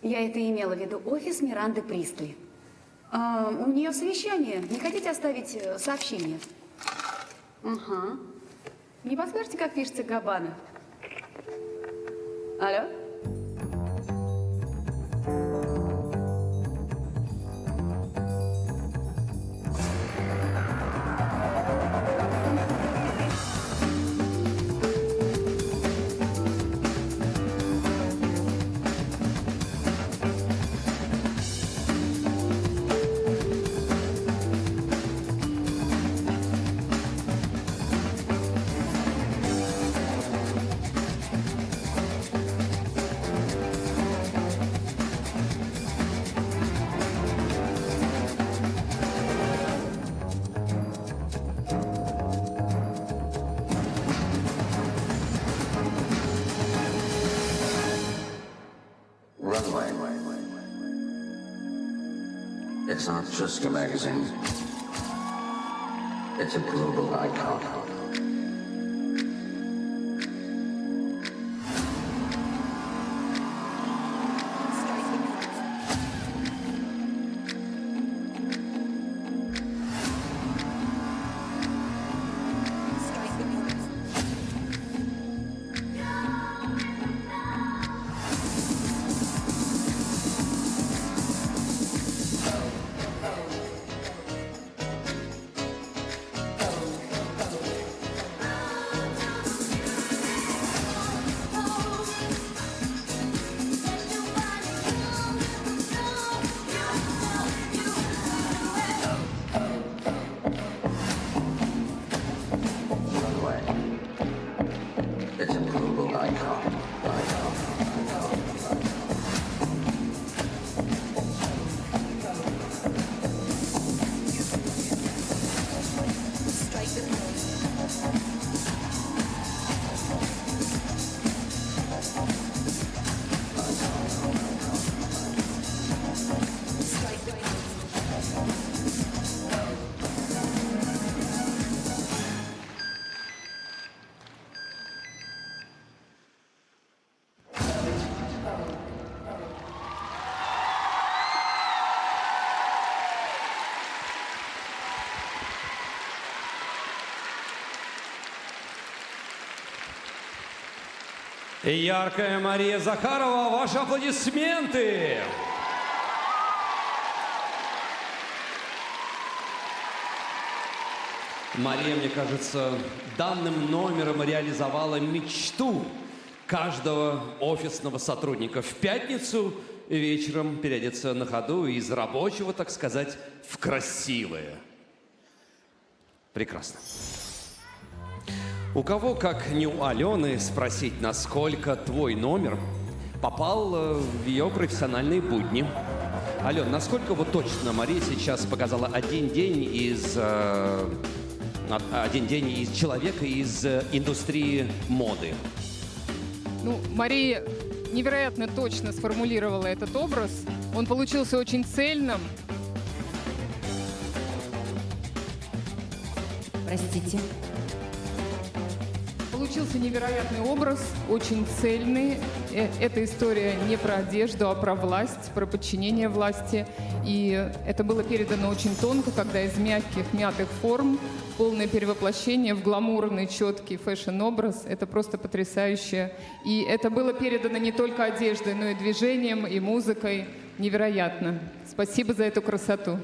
Я это имела в виду. Офис Миранды Присли. У нее совещание. Не хотите оставить сообщение? Ага. Не подскажете, как пишется Габбана? Алло? It's not just a magazine. It's a global icon. It's a global icon. Яркая Мария Захарова, ваши аплодисменты! Мария, мне кажется, данным номером реализовала мечту каждого офисного сотрудника. В пятницу вечером переодеться на ходу из рабочего, так сказать, в красивое. Прекрасно. У кого, как не у Алены, спросить, насколько твой номер попал в ее профессиональные будни? Ален, насколько вот точно Мария сейчас показала один день из человека из индустрии моды? Ну, Мария невероятно точно сформулировала этот образ. Он получился очень цельным. Простите. Получился невероятный образ, очень цельный. Эта история не про одежду, а про власть, про подчинение власти. И это было передано очень тонко, когда из мягких, мятых форм полное перевоплощение в гламурный, четкий фэшн-образ. Это просто потрясающе. И это было передано не только одеждой, но и движением, и музыкой. Невероятно. Спасибо за эту красоту.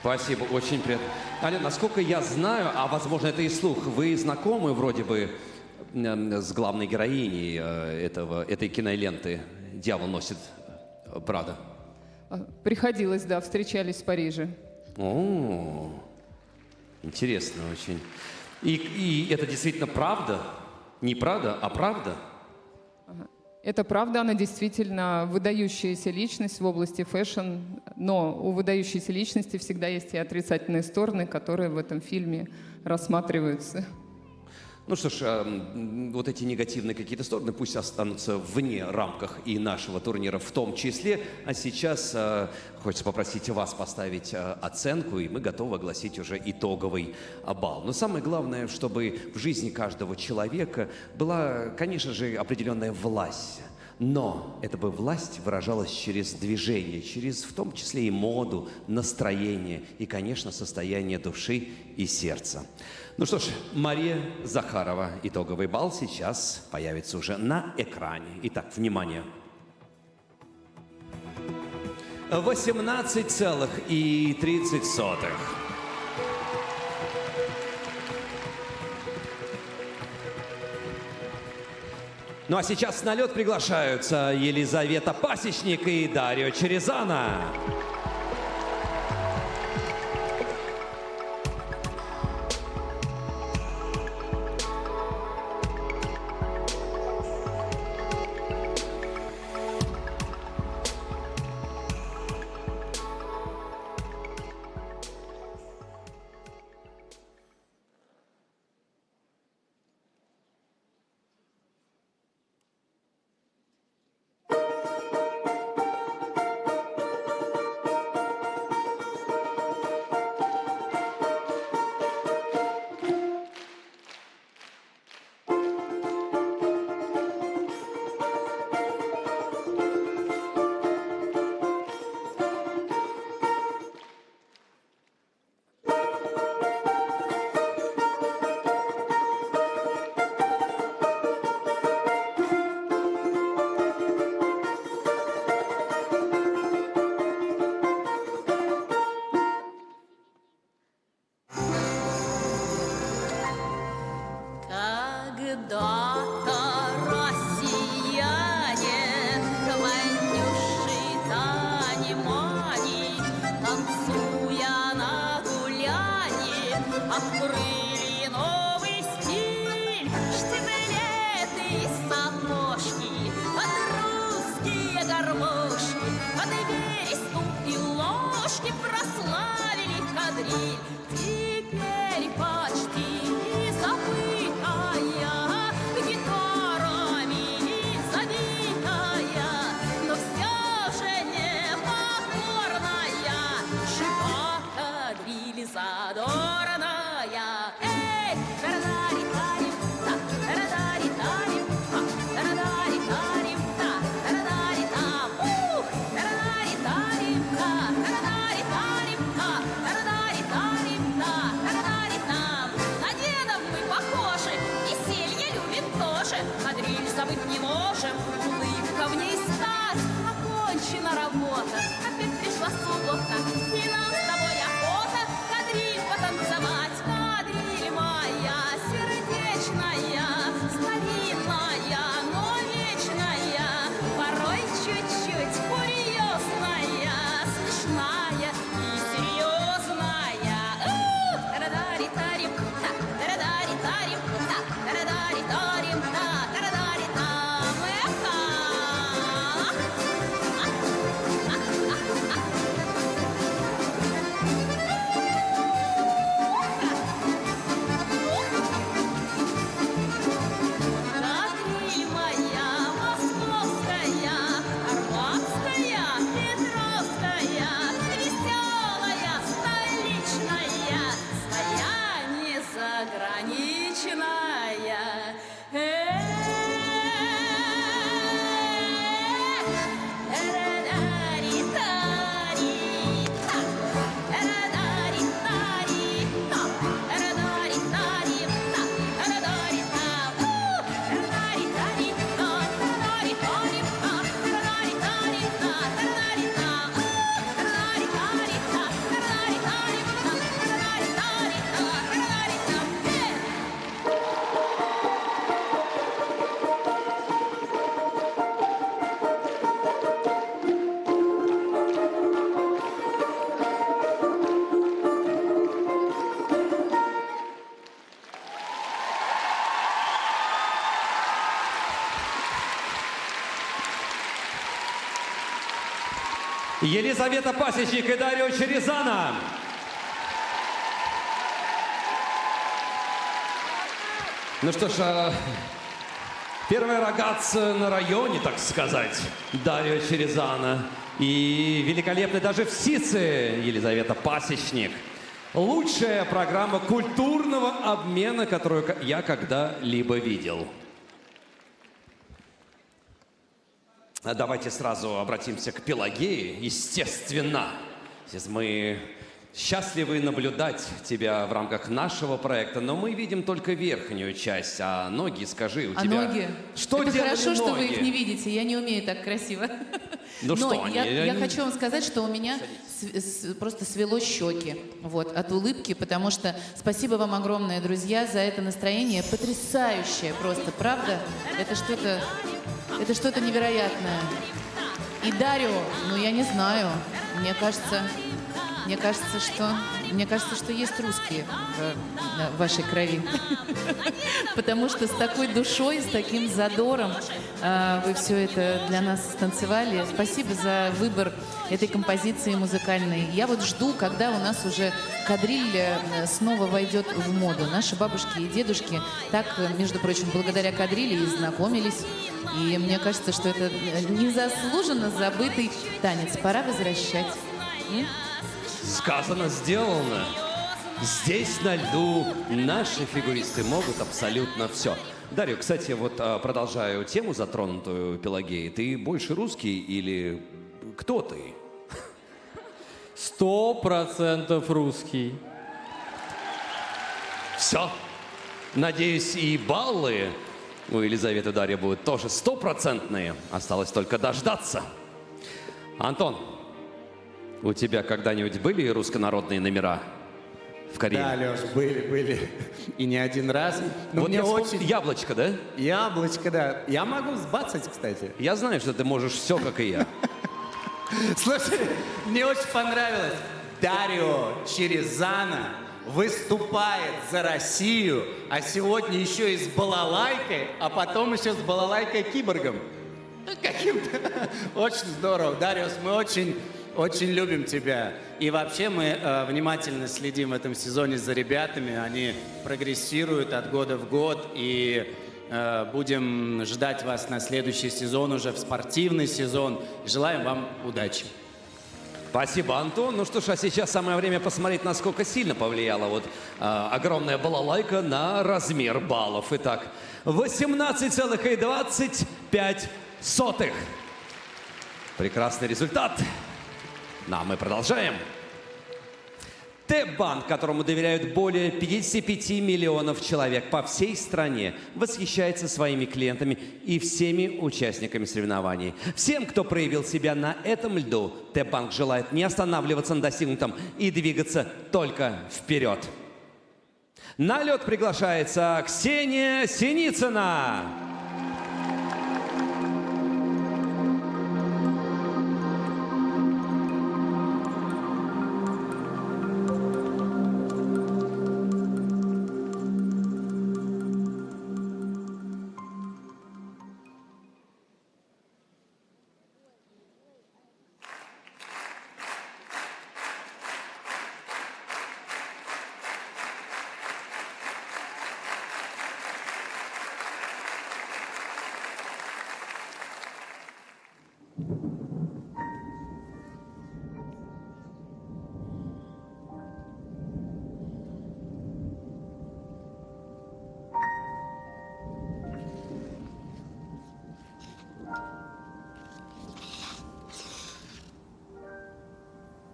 Спасибо, очень приятно. Аля, насколько я знаю, а возможно это и слух, вы знакомы вроде бы с главной героиней этой киноленты «Дьявол носит Прада»? Приходилось, да, встречались в Париже. О, интересно очень. И это действительно правда? Не правда, а правда? Это правда, она действительно выдающаяся личность в области фэшн, но у выдающейся личности всегда есть и отрицательные стороны, которые в этом фильме рассматриваются. Ну что ж, вот эти негативные какие-то стороны пусть останутся вне рамках и нашего турнира в том числе. А сейчас хочется попросить вас поставить оценку, и мы готовы огласить уже итоговый балл. Но самое главное, чтобы в жизни каждого человека была, конечно же, определенная власть. Но эта бы власть выражалась через движение, через в том числе и моду, настроение и, конечно, состояние души и сердца. Ну что ж, Мария Захарова. Итоговый балл сейчас появится уже на экране. Итак, внимание. 18,30. Ну а сейчас на лед приглашаются Елизавета Пасечник и Дарио Черезана. когда-то россияне Ванюши Тани-Мани, танцуя на гуляне, открыли новый стиль. Штиблеты и сапожки, под русские гармошки, под бересту и ложки прославили кадриль. Теперь почти забытая, гитарами забитая, но все же непокорная, жива кадриль задорная. Эй, тарадари-тарим, та, тарадари-тарим, та, тарадари-тарим, та, тарадари-там. Ух, тарадари-тарим, та, тарадари-тарим, та, тарадари-тарим, та, тарадари-там. На дедов мы похожи, веселье любим тоже, кадриль забыть не можем, улыбка в ней стать. Окончена работа, опять пришла суббота, и нам с тобой охота кадриль потанцевать. Кадриль моя сердечная, старинная, но вечная, порой чуть-чуть курьезная, смешная и серьезная. Тарадари-тарим, та, тарадари-тарим, та, тарадари-тарим, та, тарадари-там. Эхо! Кадриль моя московская, арбатская, петровская, веселая, столичная, своя не заграничная. Елизавета Пасечник и Дарио Черезана. Ну что ж, первая рогатца на районе, так сказать, Дарио Черезана. И великолепный даже в Сице Елизавета Пасечник. Лучшая программа культурного обмена, которую я когда-либо видел. Давайте сразу обратимся к Пелагее, естественно. Мы счастливы наблюдать тебя в рамках нашего проекта, но мы видим только верхнюю часть, а ноги, скажи, у тебя... ноги? Что Это делали хорошо, что вы их ноги? не видите, я не умею так красиво. Ну Но что я они? хочу вам сказать, что у меня просто свело щеки от улыбки, потому что спасибо вам огромное, друзья, за это настроение потрясающее просто, правда? Это что-то невероятное. И Дарио, ну я не знаю, мне кажется, что есть русские в вашей крови. Потому что с такой душой, с таким задором вы все это для нас станцевали. Спасибо за выбор этой композиции музыкальной. Я вот жду, когда у нас уже кадриль снова войдет в моду. Наши бабушки и дедушки так, между прочим, благодаря кадрили и знакомились. И мне кажется, что это незаслуженно забытый танец. Пора возвращать. Сказано, сделано. Здесь на льду наши фигуристы могут абсолютно все. Дарью, кстати, вот продолжаю тему, затронутую Пелагеей. Ты больше русский или кто ты? 100% русский. Все. Надеюсь, и баллы у Елизаветы и Дарьи будут тоже 100%. Осталось только дождаться. Антон, у тебя когда-нибудь были руссконародные номера в карьере? Да, Леш, были. И не один раз. Но Вот мне я очень... Яблочко, да? Яблочко, да. Я могу сбацать, кстати. Я знаю, что ты можешь все, как и я. Слушай, мне очень понравилось. Дарио Черезана выступает за Россию, а сегодня еще и с балалайкой, а потом еще с балалайкой-киборгом. Каким-то. Очень здорово. Дариус, мы очень любим тебя. И вообще мы внимательно следим в этом сезоне за ребятами. Они прогрессируют от года в год. И будем ждать вас на следующий сезон, уже в спортивный сезон. Желаем вам удачи. Спасибо, Антон. Ну что ж, а сейчас самое время посмотреть, насколько сильно повлияла вот огромная балалайка на размер баллов. Итак, 18,25. Прекрасный результат. Ну, а мы продолжаем. Т-банк, которому доверяют более 55 миллионов человек по всей стране, восхищается своими клиентами и всеми участниками соревнований. Всем, кто проявил себя на этом льду, Т-банк желает не останавливаться на достигнутом и двигаться только вперед. На лед приглашается Ксения Синицына.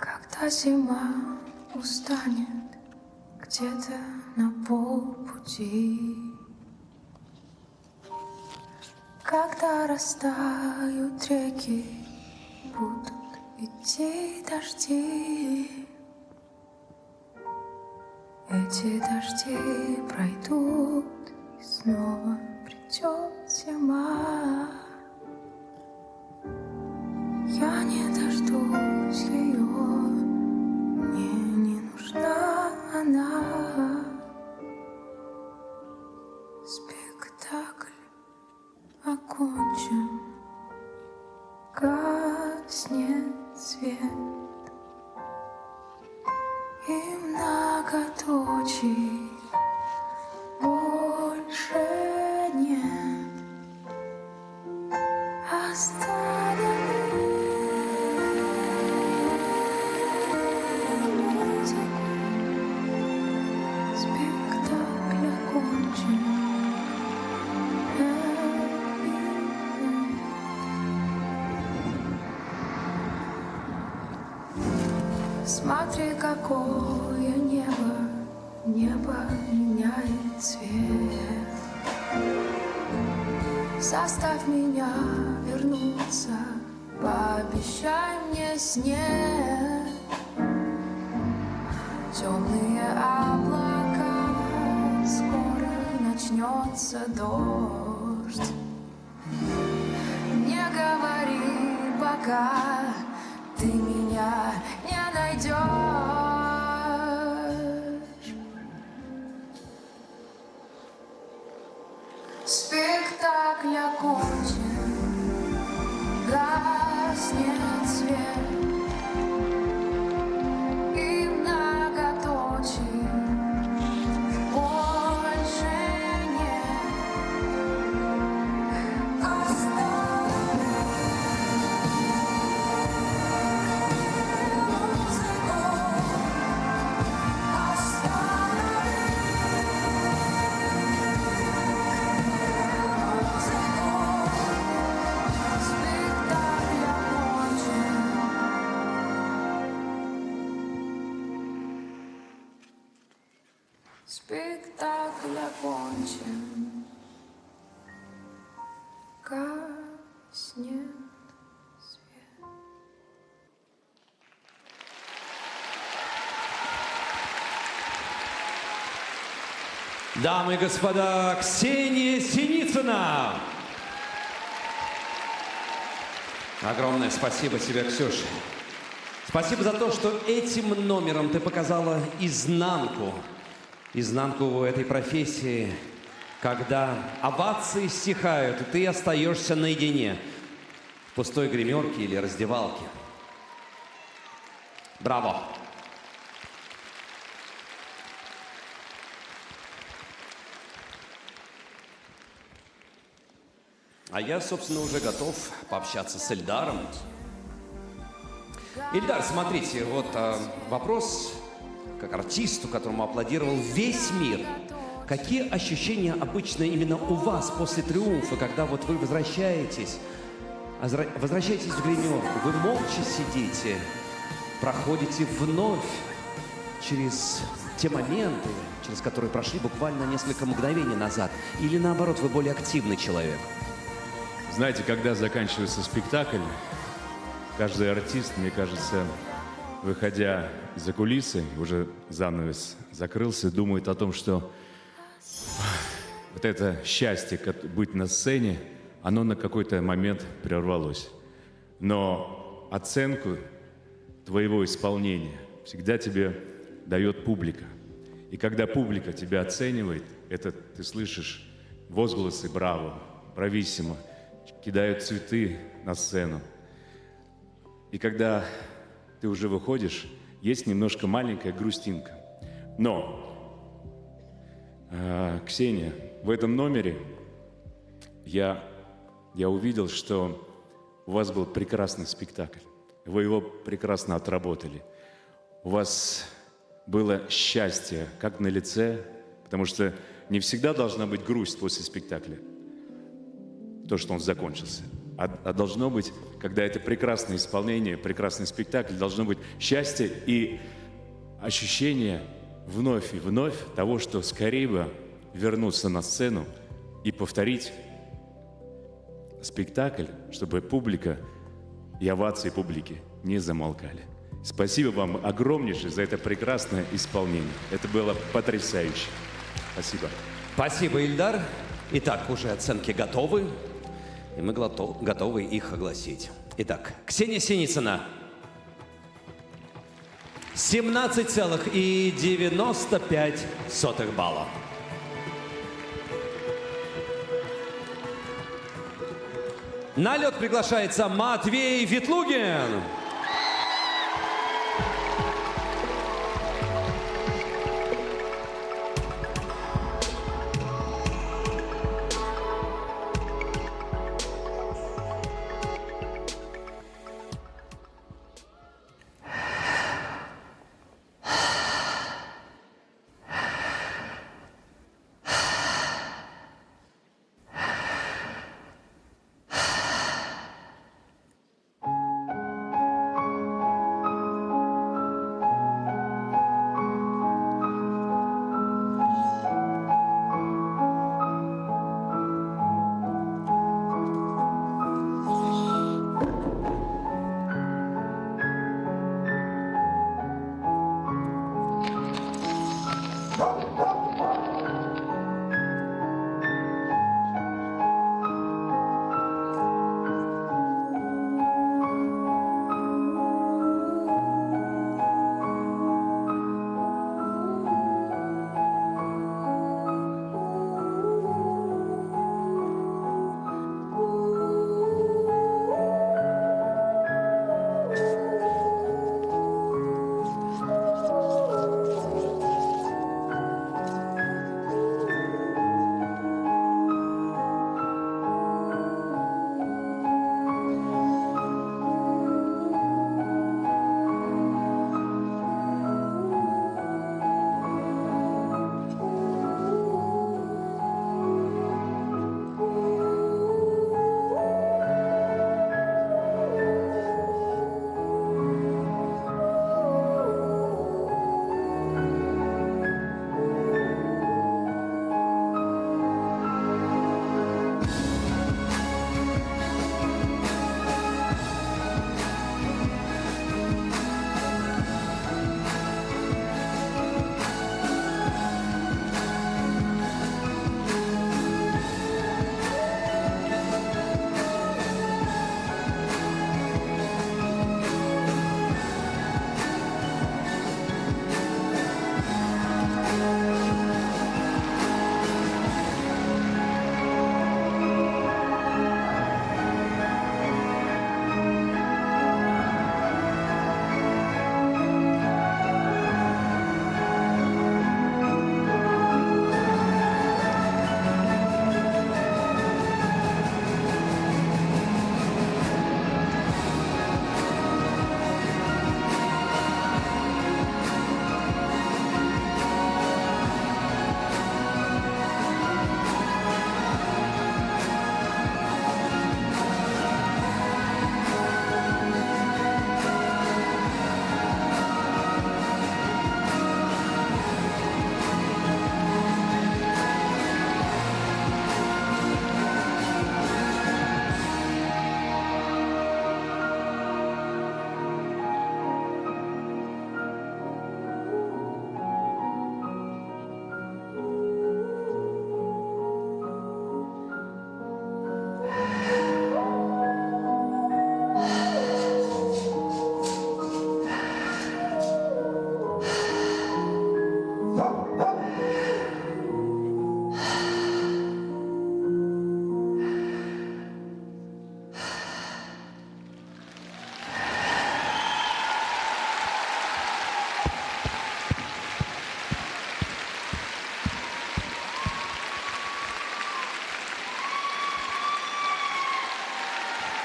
Когда зима устанет где-то на полпути, когда растают реки, будут идти дожди. Эти дожди пройдут, и снова придет зима. Я не дождусь ее, мне не нужна она. Спектакль окончен, гаснет свет, и многоточий больше нет. Останови музыку, спектакль окончен. Смотри, какое небо, небо меняет цвет. Заставь меня вернуться, пообещай мне снег. Темные облака, скоро начнется дождь. Не говори пока, ты меня не найдешь. Спектакль окончен, гаснет свет, и многоточий больше нет. Спектакль окончен, гаснет свет. Дамы и господа, Ксения Синицына. Огромное спасибо тебе, Ксюша. Спасибо за то, что этим номером ты показала изнанку этой профессии, когда овации стихают, и ты остаешься наедине в пустой гримерке или раздевалке. Браво! А я, собственно, уже готов пообщаться с Эльдаром. Эльдар, смотрите, вот вопрос как артисту, которому аплодировал весь мир. Какие ощущения обычно именно у вас после триумфа, когда вот вы возвращаетесь в гримерку, вы молча сидите, проходите вновь через те моменты, через которые прошли буквально несколько мгновений назад, или наоборот, вы более активный человек? Знаете, когда заканчивается спектакль, каждый артист, мне кажется, выходя за кулисы, уже занавес закрылся, думает о том, что вот это счастье быть на сцене, оно на какой-то момент прервалось. Но оценку твоего исполнения всегда тебе дает публика. И когда публика тебя оценивает, это ты слышишь возгласы «Браво», «Брависсимо», кидают цветы на сцену. И когда ты уже выходишь, есть немножко маленькая грустинка. Но, Ксения, в этом номере я увидел, что у вас был прекрасный спектакль. Вы его прекрасно отработали. У вас было счастье как на лице, потому что не всегда должна быть грусть после спектакля, то, что он закончился. А должно быть, когда это прекрасное исполнение, прекрасный спектакль, должно быть счастье и ощущение вновь и вновь того, что скорее бы вернуться на сцену и повторить спектакль, чтобы публика и овации публики не замолкали. Спасибо вам огромнейшее за это прекрасное исполнение. Это было потрясающе. Спасибо. Спасибо, Ильдар. Итак, уже оценки готовы, и мы готовы их огласить. Итак, Ксения Синицына. 17,95 балла. На лед приглашается Матвей Ветлугин.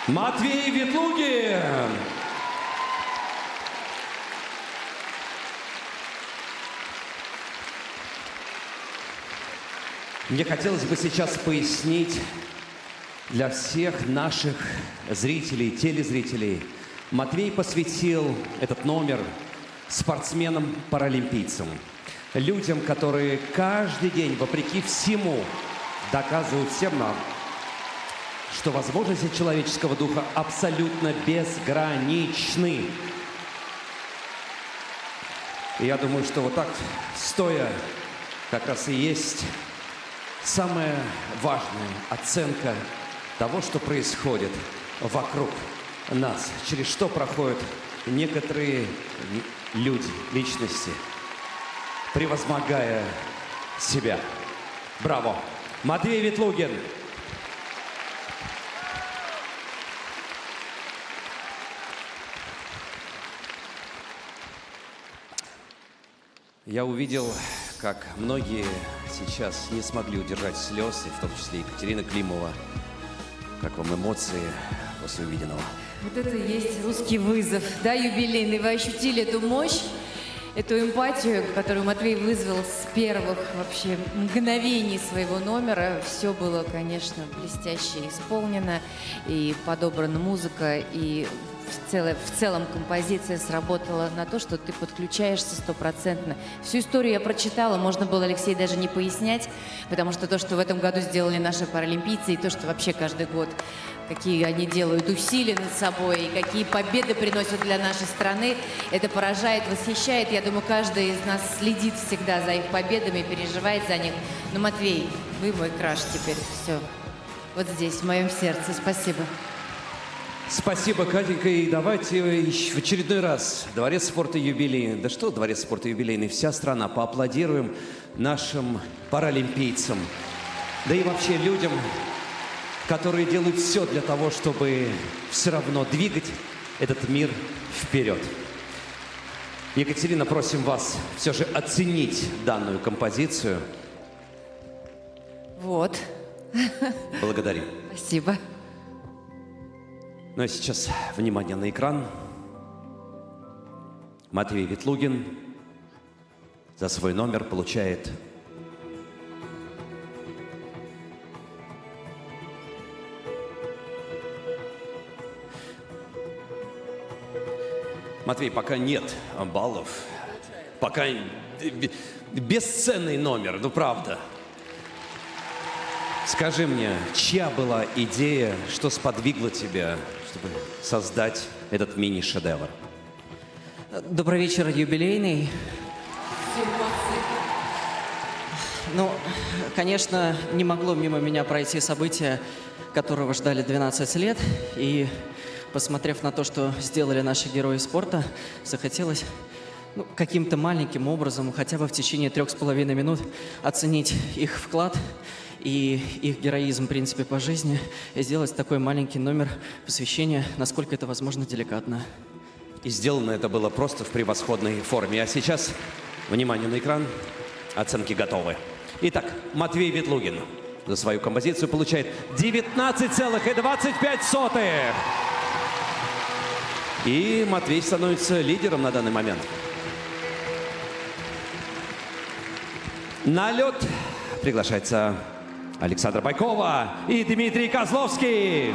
Матвей Ветлугин. Мне хотелось бы сейчас пояснить для всех наших зрителей, телезрителей. Матвей посвятил этот номер спортсменам-паралимпийцам. Людям, которые каждый день, вопреки всему, доказывают всем нам, что возможности человеческого духа абсолютно безграничны. И я думаю, что вот так, стоя, как раз и есть самая важная оценка того, что происходит вокруг нас, через что проходят некоторые люди, личности, превозмогая себя. Браво! Матвей Ветлугин. Я увидел, как многие сейчас не смогли удержать слез, и в том числе Екатерина Климова. Как вам эмоции после увиденного? Вот это и есть русский вызов, да, юбилейный. Вы ощутили эту мощь, эту эмпатию, которую Матвей вызвал с первых вообще мгновений своего номера. Все было, конечно, блестяще исполнено, и подобрана музыка, и в целом композиция сработала на то, что ты подключаешься стопроцентно. Всю историю я прочитала, можно было, Алексей, даже не пояснять, потому что то, что в этом году сделали наши паралимпийцы, и то, что вообще каждый год, какие они делают усилия над собой, и какие победы приносят для нашей страны, это поражает, восхищает. Я думаю, каждый из нас следит всегда за их победами, переживает за них. Но, Матвей, вы мой краш теперь. Все. Вот здесь, в моем сердце. Спасибо. Спасибо, Катенька. И давайте в очередной раз Дворец спорта юбилейный. Да что Дворец спорта юбилейный? Вся страна. Поаплодируем нашим паралимпийцам. Да и вообще людям, которые делают все для того, чтобы все равно двигать этот мир вперед. Екатерина, просим вас все же оценить данную композицию. Вот. Благодарим. Спасибо. Ну а сейчас внимание на экран. Матвей Ветлугин за свой номер получает Матвей, пока нет баллов, пока бесценный номер, ну правда. Скажи мне, чья была идея, что сподвигло тебя, чтобы создать этот мини-шедевр? Добрый вечер, юбилейный. Ну, конечно, не могло мимо меня пройти событие, которого ждали 12 лет. И, посмотрев на то, что сделали наши герои спорта, захотелось каким-то маленьким образом, хотя бы в течение 3,5 минут, оценить их вклад и их героизм, в принципе, по жизни, и сделать такой маленький номер посвящения, насколько это возможно, деликатно. И сделано это было просто в превосходной форме. А сейчас, внимание на экран, оценки готовы. Итак, Матвей Ветлугин за свою композицию получает 19,25. И Матвей становится лидером на данный момент. На лед приглашается Александра Байкова и Дмитрий Козловский.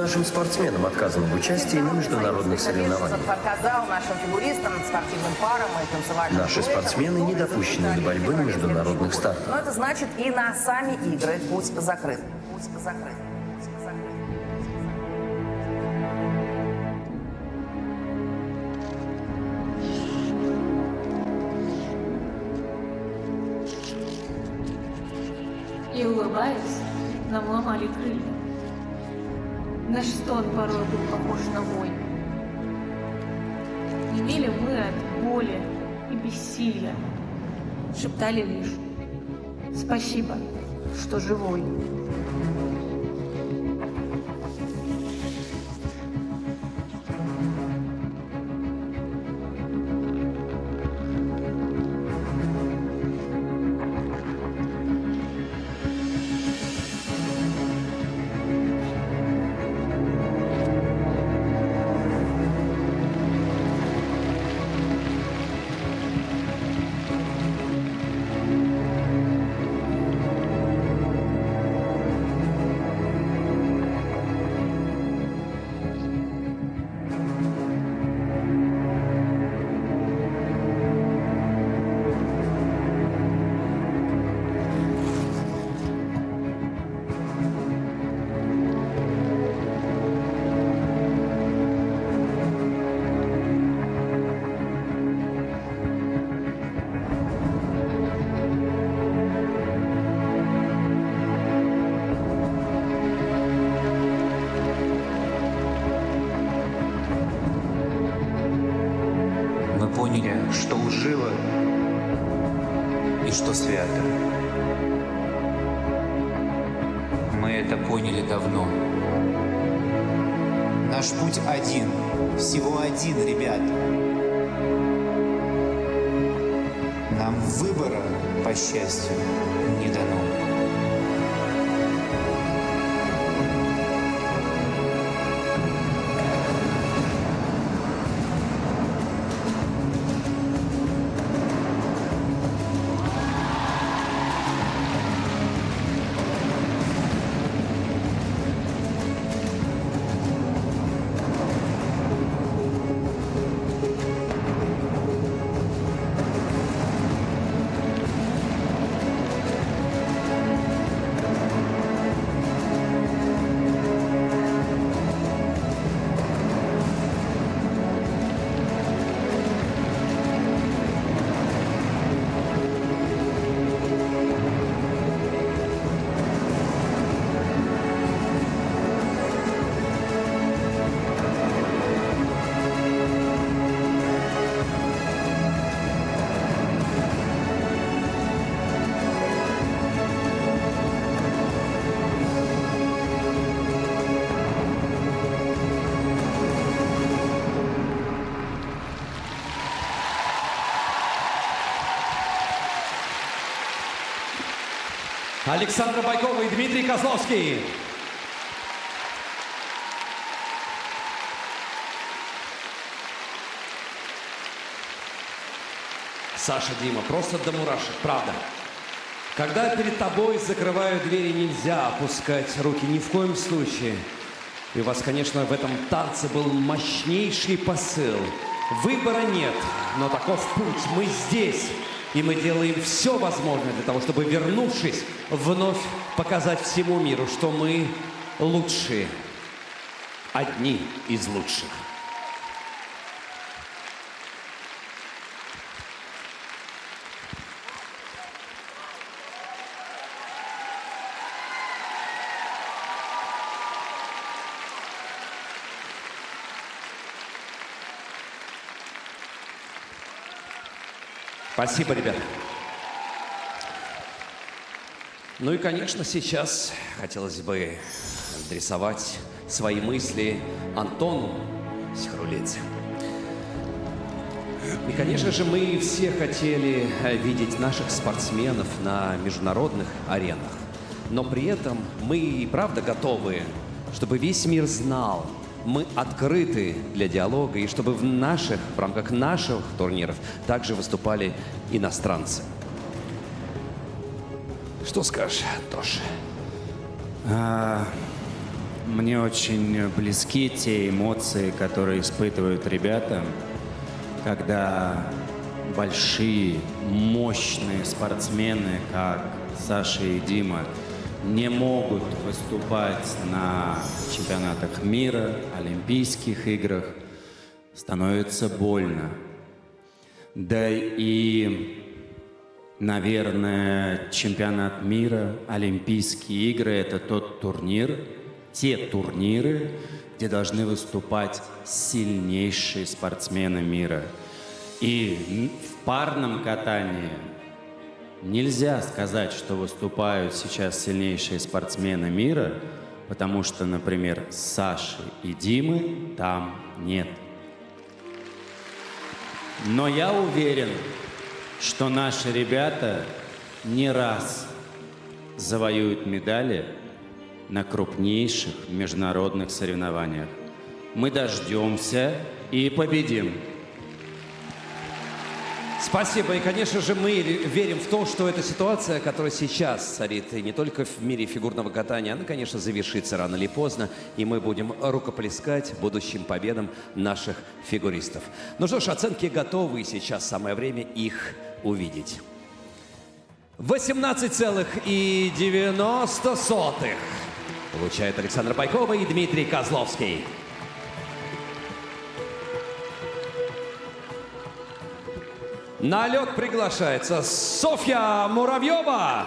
нашим спортсменам отказано в участии на международных соревнованиях. Показал нашим фигуристам, спортивным парам и танцевальным Наши дуэтам. спортсмены не допущены до борьбы на международных Но стартах. это значит и на сами игры путь закрыт. Путь закрыт. И улыбаясь, нам ломали крылья. Наш стон порой был похож на вой. Немели мы от боли и бессилия. Шептали лишь «Спасибо, что живой». Мы поняли, что лживо и что свято. Мы это поняли давно. Наш путь один, всего один, ребят. Нам выбора, по счастью, не дано. Александра Байкова и Дмитрий Козловский. Саша, Дима, просто до мурашек, правда. Когда перед тобой закрывают двери, нельзя опускать руки ни в коем случае. И у вас, конечно, в этом танце был мощнейший посыл. Выбора нет, но таков путь. Мы здесь. И мы делаем все возможное для того, чтобы, вернувшись, вновь показать всему миру, что мы лучшие. Одни из лучших. Спасибо, ребята. Ну и, конечно, сейчас хотелось бы адресовать свои мысли Антону Сихрулидзе. И, конечно же, мы все хотели видеть наших спортсменов на международных аренах. Но при этом мы и правда готовы, чтобы весь мир знал, мы открыты для диалога, и чтобы в рамках наших турниров также выступали иностранцы. Что скажешь, Антош? Мне очень близки те эмоции, которые испытывают ребята, когда большие, мощные спортсмены, как Саша и Дима, не могут выступать на чемпионатах мира, Олимпийских играх. Становится больно. Да и, наверное, чемпионат мира, Олимпийские игры – это тот турнир, те турниры, где должны выступать сильнейшие спортсмены мира. И в парном катании нельзя сказать, что выступают сейчас сильнейшие спортсмены мира, потому что, например, Саши и Димы там нет. Но я уверен, что наши ребята не раз завоюют медали на крупнейших международных соревнованиях. Мы дождемся и победим. Спасибо. И, конечно же, мы верим в то, что эта ситуация, которая сейчас царит и не только в мире фигурного катания, она, конечно, завершится рано или поздно, и мы будем рукоплескать будущим победам наших фигуристов. Ну что ж, оценки готовы, и сейчас самое время их увидеть. 18,90 получают Александра Байкова и Дмитрий Козловский. На лед приглашается Софья Муравьева.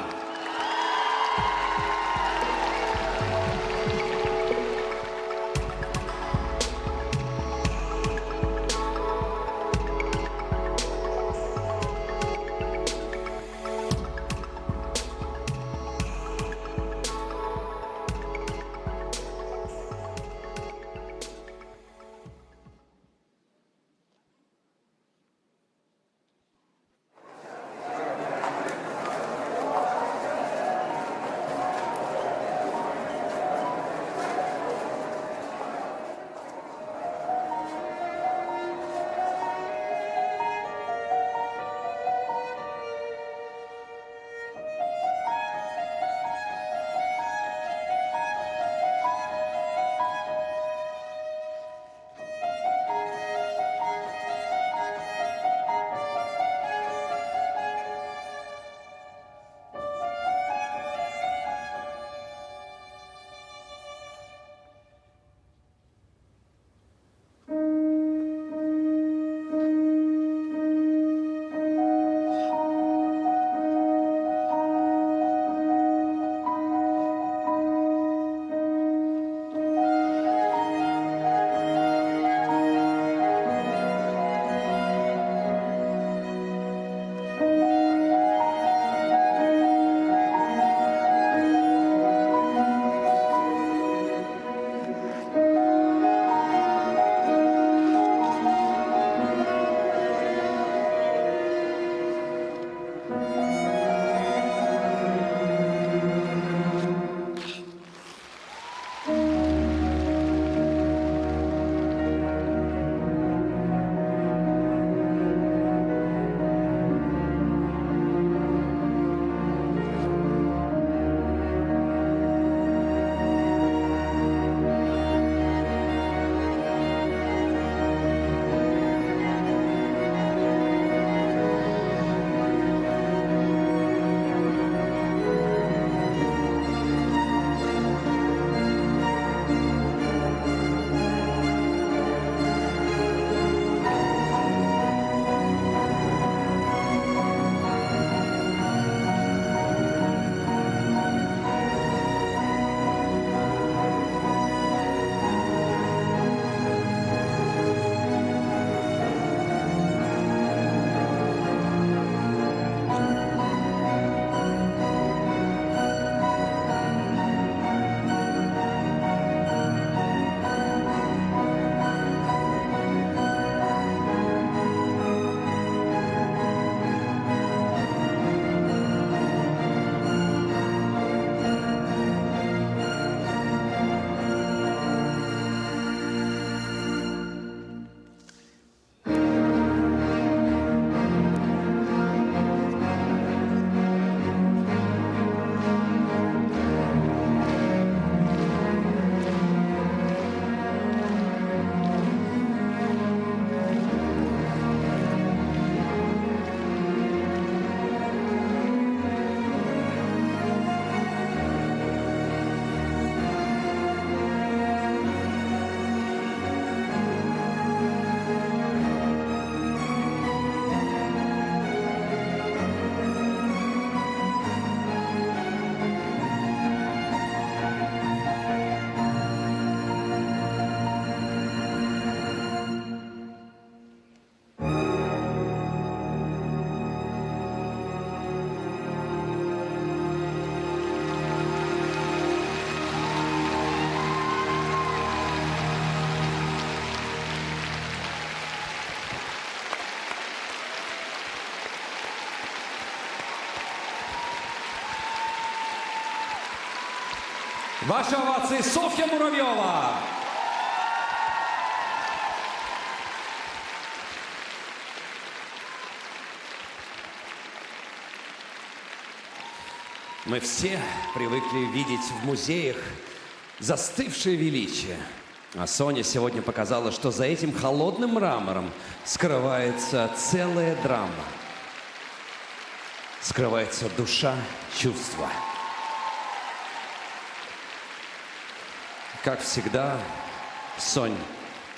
Ваши овации, Софья Муравьева! Мы все привыкли видеть в музеях застывшее величие. А Соня сегодня показала, что за этим холодным мрамором скрывается целая драма. Скрывается душа, чувства. Как всегда, Сонь,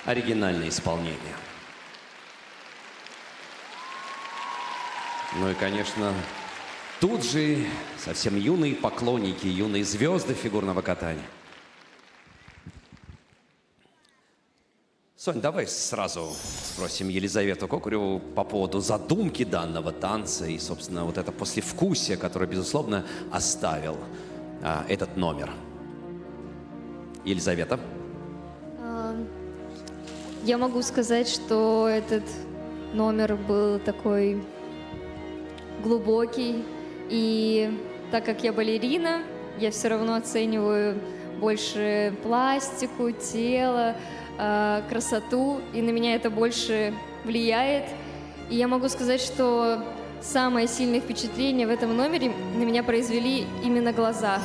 оригинальное исполнение. Ну и, конечно, тут же совсем юные поклонники, юные звезды фигурного катания. Сонь, давай сразу спросим Елизавету Кокареву по поводу задумки данного танца и, собственно, вот это послевкусие, которое, безусловно, оставил этот номер. Елизавета. Я могу сказать, что этот номер был такой глубокий. И так как я балерина, я все равно оцениваю больше пластику, тело, красоту, и на меня это больше влияет. И я могу сказать, что самое сильное впечатление в этом номере на меня произвели именно глаза.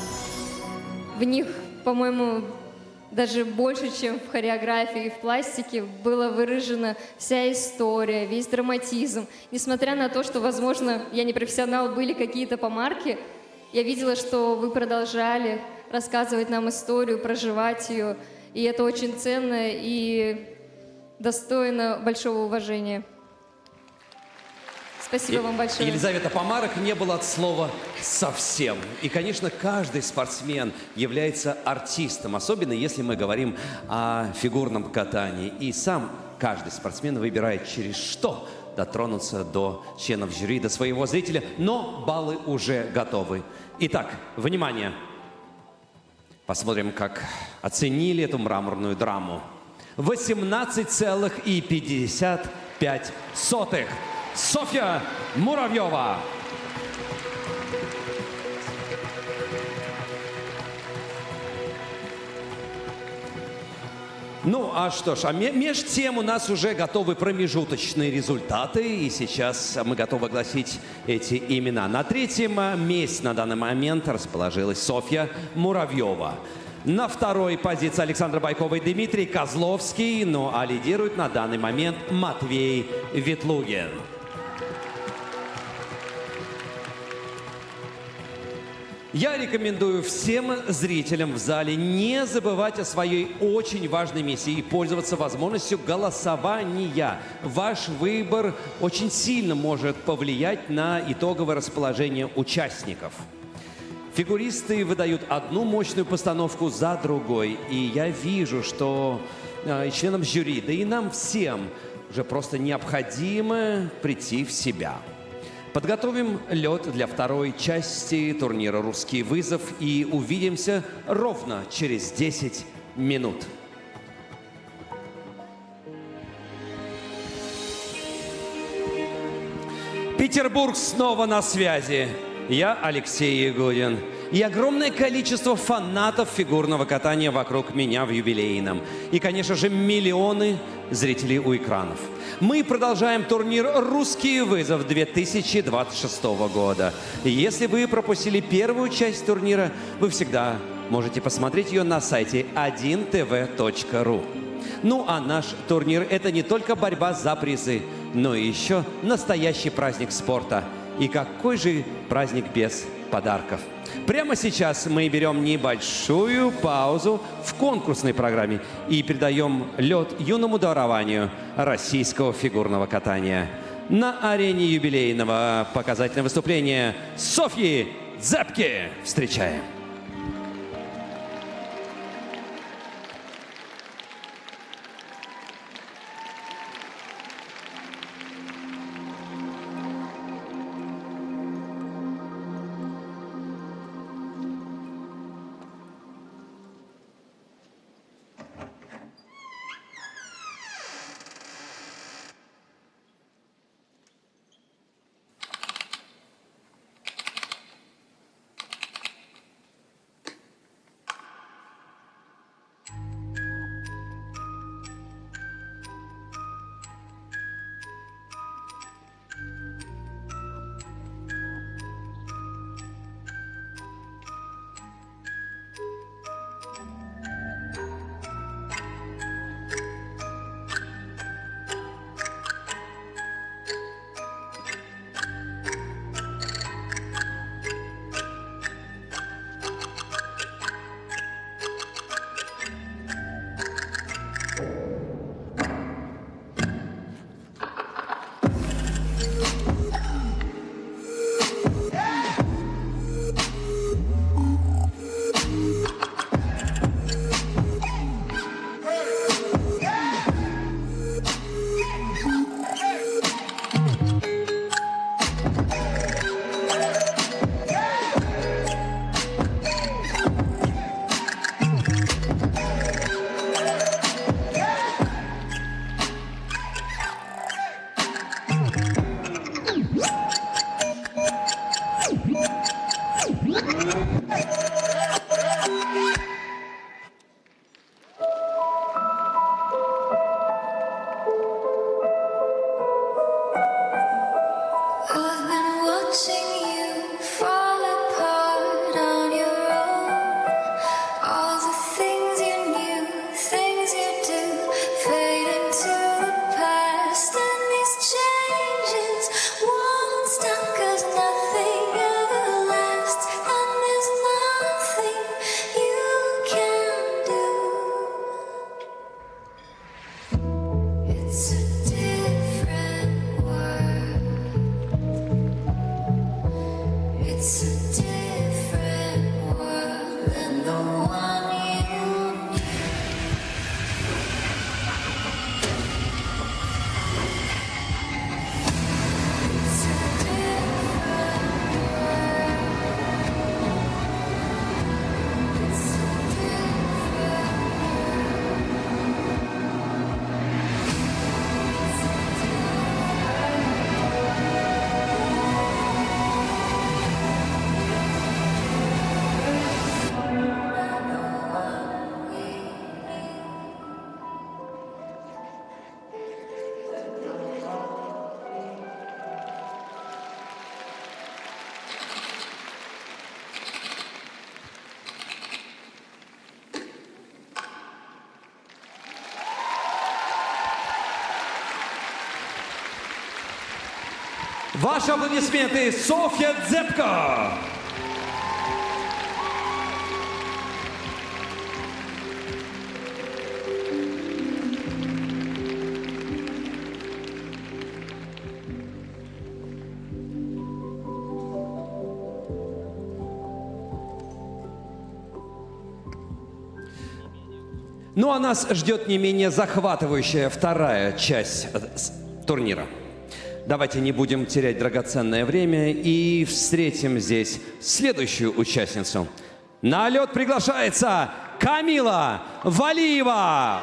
В них, по-моему, даже больше, чем в хореографии и в пластике, была выражена вся история, весь драматизм. Несмотря на то, что, возможно, я не профессионал, были какие-то помарки, я видела, что вы продолжали рассказывать нам историю, проживать ее, и это очень ценно и достойно большого уважения. Спасибо вам большое. Елизавета, помарок не было от слова совсем. И, конечно, каждый спортсмен является артистом, особенно если мы говорим о фигурном катании. И сам каждый спортсмен выбирает, через что дотронуться до членов жюри, до своего зрителя. Но баллы уже готовы. Итак, внимание! Посмотрим, как оценили эту мраморную драму. 18,55. Софья Муравьева. Ну, а что ж, меж тем у нас уже готовы промежуточные результаты, и сейчас мы готовы огласить эти имена. На третьем месте на данный момент расположилась Софья Муравьева. На второй позиции Александр Байкова и Дмитрий Козловский, ну а лидирует на данный момент Матвей Ветлугин. Я рекомендую всем зрителям в зале не забывать о своей очень важной миссии и пользоваться возможностью голосования. Ваш выбор очень сильно может повлиять на итоговое расположение участников. Фигуристы выдают одну мощную постановку за другой, и я вижу, что и членам жюри, да и нам всем уже просто необходимо прийти в себя. Подготовим лед для второй части турнира «Русский вызов» и увидимся ровно через 10 минут. Петербург снова на связи. Я Алексей Ягудин. И огромное количество фанатов фигурного катания вокруг меня в юбилейном. И, конечно же, миллионы зрителей у экранов. Мы продолжаем турнир «Русский вызов» 2026 года. И если вы пропустили первую часть турнира, вы всегда можете посмотреть ее на сайте 1tv.ru. Ну а наш турнир – это не только борьба за призы, но и еще настоящий праздник спорта. И какой же праздник без подарков? Прямо сейчас мы берем небольшую паузу в конкурсной программе и передаем лед юному дарованию российского фигурного катания. На арене юбилейного показательного выступления Софьи Дзепки встречаем. I've been watching you fall apart on your own. All the things you knew, things you do, fade into the past. And these changes won't stop, 'cause nothing ever lasts. And there's nothing you can do. It's a different world. It's a different world than the one you knew. It's a different world. It's a Ваши аплодисменты, Софья Дзепко. Ну а нас ждет не менее захватывающая вторая часть турнира. Давайте не будем терять драгоценное время и встретим здесь следующую участницу. На лед приглашается Камила Валиева.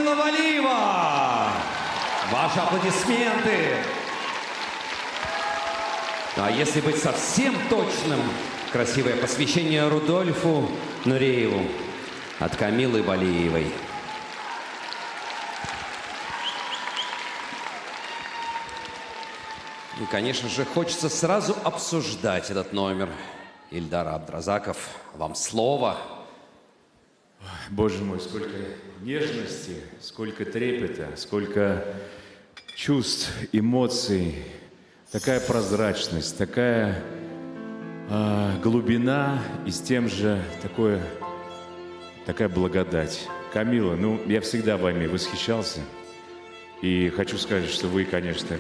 Камила Валиева! Ваши аплодисменты! А если быть совсем точным, красивое посвящение Рудольфу Нурееву от Камилы Валиевой. И, конечно же, хочется сразу обсуждать этот номер. Ильдар Абдразаков, вам слово. Боже мой, сколько нежности, сколько трепета, сколько чувств, эмоций, такая прозрачность, такая глубина и с тем же такая благодать. Камила, ну, я всегда вами восхищался. И хочу сказать, что вы, конечно,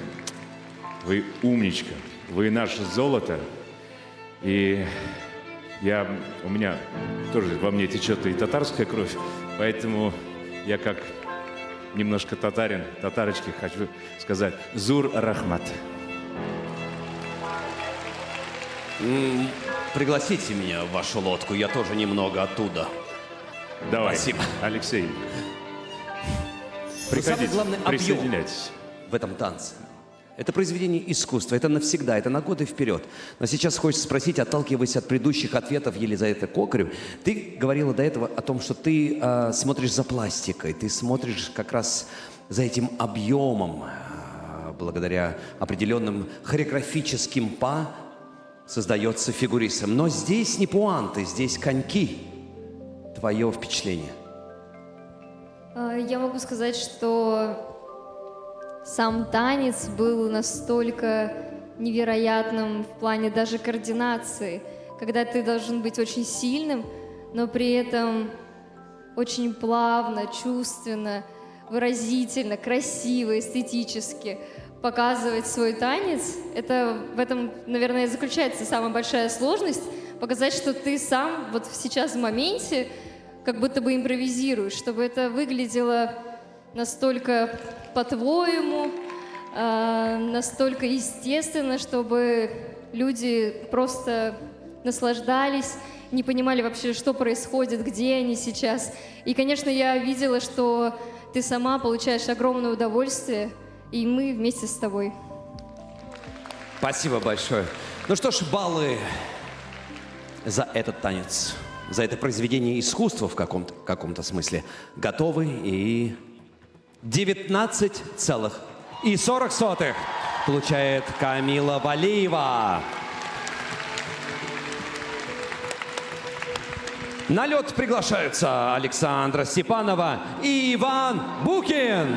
вы умничка, вы наше золото. И у меня тоже во мне течет и татарская кровь, поэтому я как немножко татарин, татарочки, хочу сказать Зур Рахмат. Пригласите меня в вашу лодку, я тоже немного оттуда. Давай, спасибо. Алексей. Но самый главный объем присоединяйтесь. в этом танце. Это произведение искусства, это навсегда, это на годы вперед. Но сейчас хочется спросить, отталкиваясь от предыдущих ответов Елизаветы Кокарев, ты говорила до этого о том, что ты смотришь за пластикой, ты смотришь как раз за этим объемом, благодаря определенным хореографическим па создается фигуристом. Но здесь не пуанты, здесь коньки. Твое впечатление? Я могу сказать, что сам танец был настолько невероятным в плане даже координации, когда ты должен быть очень сильным, но при этом очень плавно, чувственно, выразительно, красиво, эстетически показывать свой танец. В этом, наверное, и заключается самая большая сложность — показать, что ты сам вот сейчас в моменте как будто бы импровизируешь, чтобы это выглядело настолько по-твоему, настолько естественно, чтобы люди просто наслаждались, не понимали вообще, что происходит, где они сейчас. И, конечно, я видела, что ты сама получаешь огромное удовольствие, и мы вместе с тобой. Спасибо большое. Ну что ж, баллы за этот танец, за это произведение искусства в каком-то смысле готовы. И 19,40 получает Камила Валиева. На лед приглашаются Александра Степанова и Иван Букин.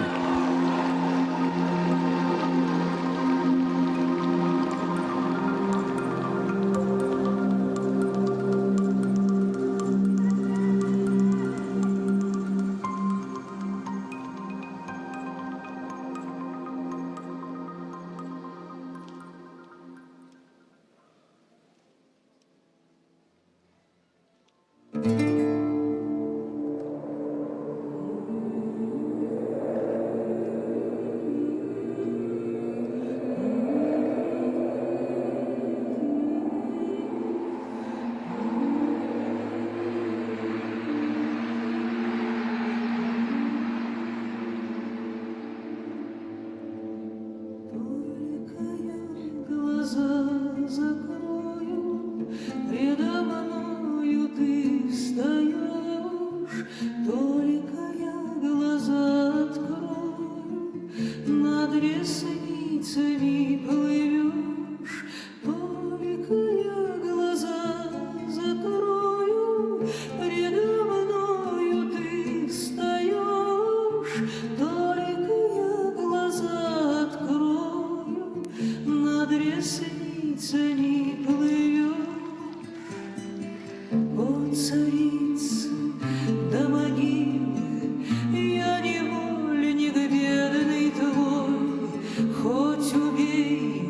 Хоть убей,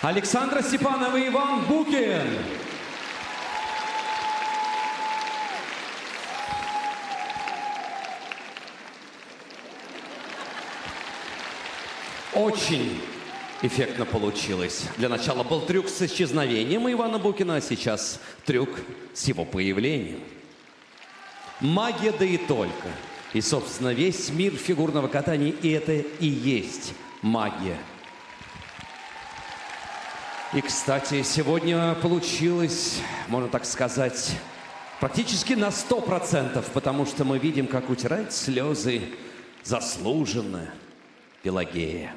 Александра Степанова и Иван Букин. Очень эффектно получилось. Для начала был трюк с исчезновением Ивана Букина, а сейчас трюк с его появлением. Магия, да и только. И, собственно, весь мир фигурного катания, и это и есть магия. И, кстати, сегодня получилось, можно так сказать, практически на 100%, потому что мы видим, как утирает слезы заслуженная Пелагея.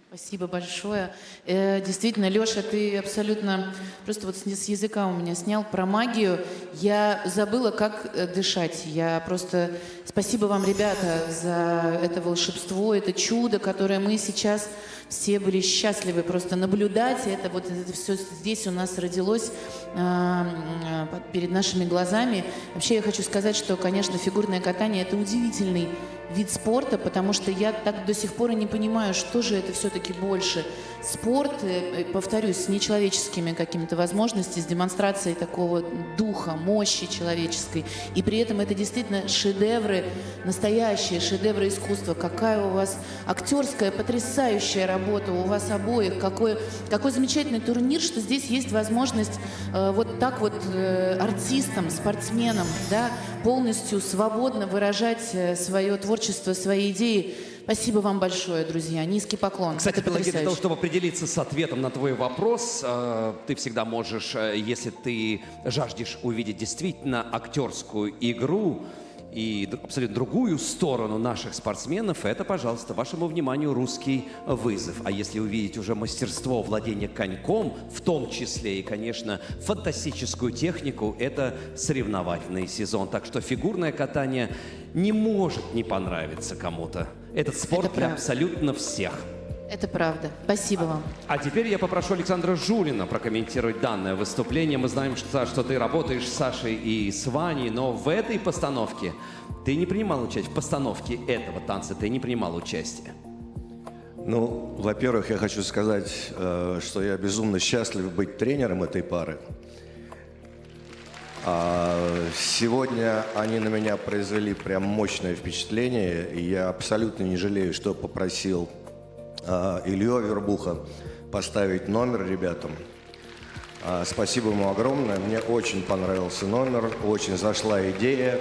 Спасибо большое. Действительно, Леша, ты абсолютно просто вот с языка у меня снял про магию. Я забыла, как дышать. Я просто... Спасибо вам, ребята, за это волшебство, это чудо, которое мы сейчас все были счастливы просто наблюдать. Это вот это все здесь у нас родилось перед нашими глазами. Вообще я хочу сказать, что, конечно, фигурное катание – это удивительный вид спорта, потому что я так до сих пор и не понимаю, что же это все-таки больше. Спорт, повторюсь, с нечеловеческими какими-то возможностями, с демонстрацией такого духа, мощи человеческой. И при этом это действительно шедевры, настоящие шедевры искусства. Какая у вас актерская, потрясающая работа у вас обоих. Какой замечательный турнир, что здесь есть возможность вот так вот артистам, спортсменам, да, полностью свободно выражать свое творчество, свои идеи. Спасибо вам большое, друзья. Низкий поклон. Кстати, Это Пелагея, для того, потрясающе. чтобы определиться с ответом на твой вопрос, ты всегда можешь, если ты жаждешь увидеть действительно актерскую игру и абсолютно другую сторону наших спортсменов, это, пожалуйста, вашему вниманию «Русский вызов». А если увидеть уже мастерство владения коньком, в том числе и, конечно, фантастическую технику, это соревновательный сезон. Так что фигурное катание не может не понравиться кому-то. Этот спорт для абсолютно всех. Это правда. Спасибо вам. А теперь я попрошу Александра Жулина прокомментировать данное выступление. Мы знаем, что ты работаешь с Сашей и с Ваней, но в этой постановке ты не принимал участие. В постановке этого танца ты не принимал участие. Ну, во-первых, я хочу сказать, что я безумно счастлив быть тренером этой пары. Сегодня они на меня произвели прям мощное впечатление, и я абсолютно не жалею, что попросил Илью Авербуха поставить номер ребятам. Спасибо ему огромное. Мне очень понравился номер, очень зашла идея.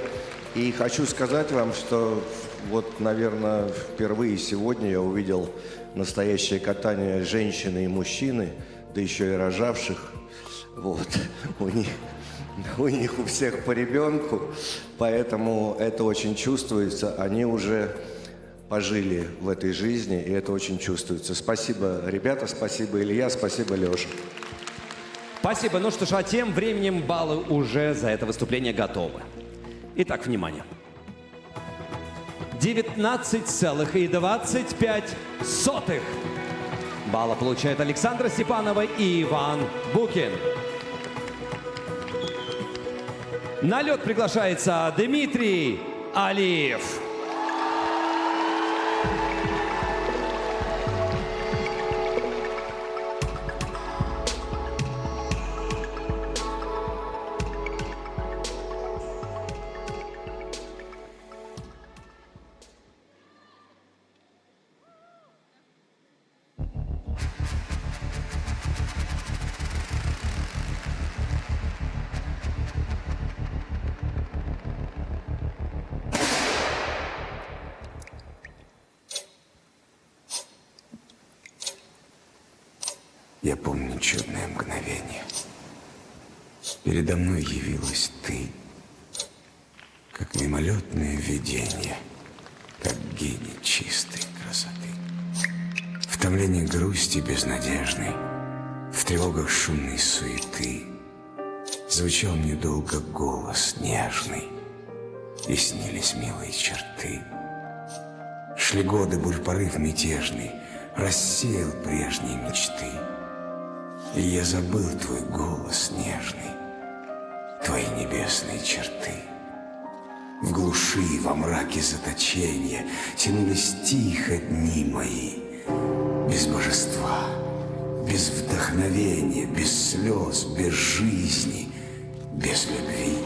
И хочу сказать вам, что вот, наверное, впервые сегодня я увидел настоящее катание женщины и мужчины, да еще и рожавших. Вот. У них у всех по ребенку, поэтому это очень чувствуется. Они уже пожили в этой жизни, и это очень чувствуется. Спасибо, ребята, спасибо, Илья, спасибо, Леша. Спасибо. Ну что ж, а тем временем баллы уже за это выступление готовы. Итак, внимание. 19,25 балла получают Александра Степанова и Иван Букин. На лед приглашается Дмитрий Алиев. Я помню чудное мгновение. Передо мной явилась ты, как мимолетное видение, как гений чистой красоты. В томлении грусти безнадежной, в тревогах шумной суеты звучал мне долго голос нежный, и снились милые черты. Шли годы, бурь порыв мятежный рассеял прежние мечты. И я забыл твой голос нежный, твои небесные черты. В глуши, во мраке заточения тянулись тихо дни мои, без божества, без вдохновения, без слез, без жизни, без любви.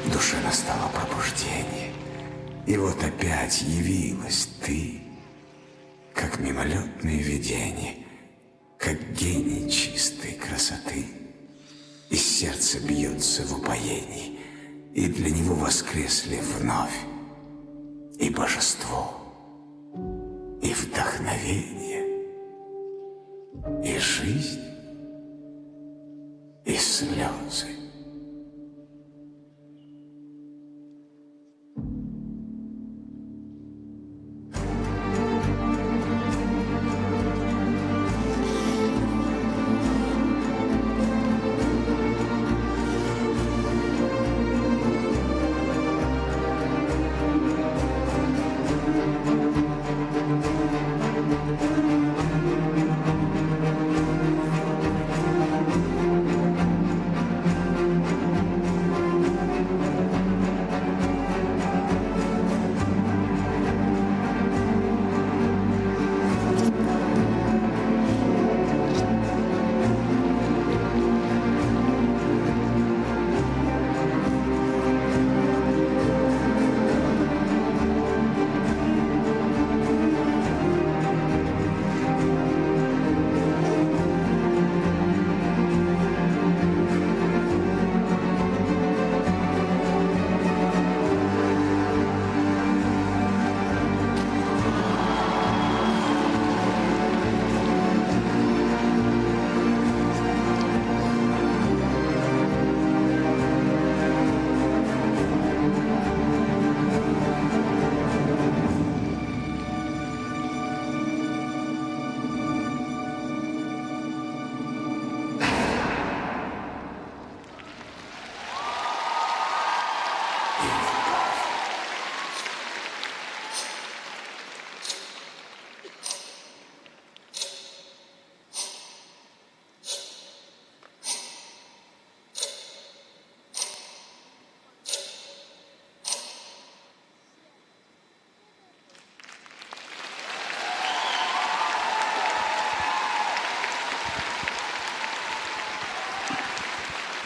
В душе настало пробуждение. И вот опять явилась ты, как мимолетное видение, как гений чистой красоты. И сердце бьется в упоении, и для него воскресли вновь и божество, и вдохновение, и жизнь, и слезы.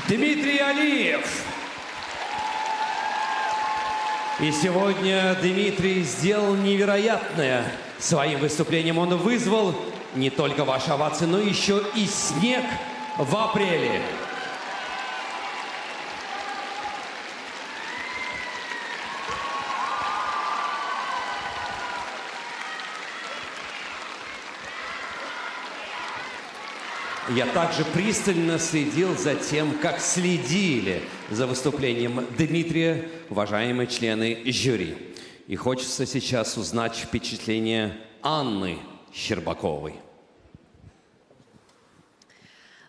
Дмитрий Алиев. И сегодня Дмитрий сделал невероятное. Своим выступлением он вызвал не только ваши овации, но еще и снег в апреле. Я также пристально следил за тем, как следили за выступлением Дмитрия уважаемые члены жюри. И хочется сейчас узнать впечатление Анны Щербаковой.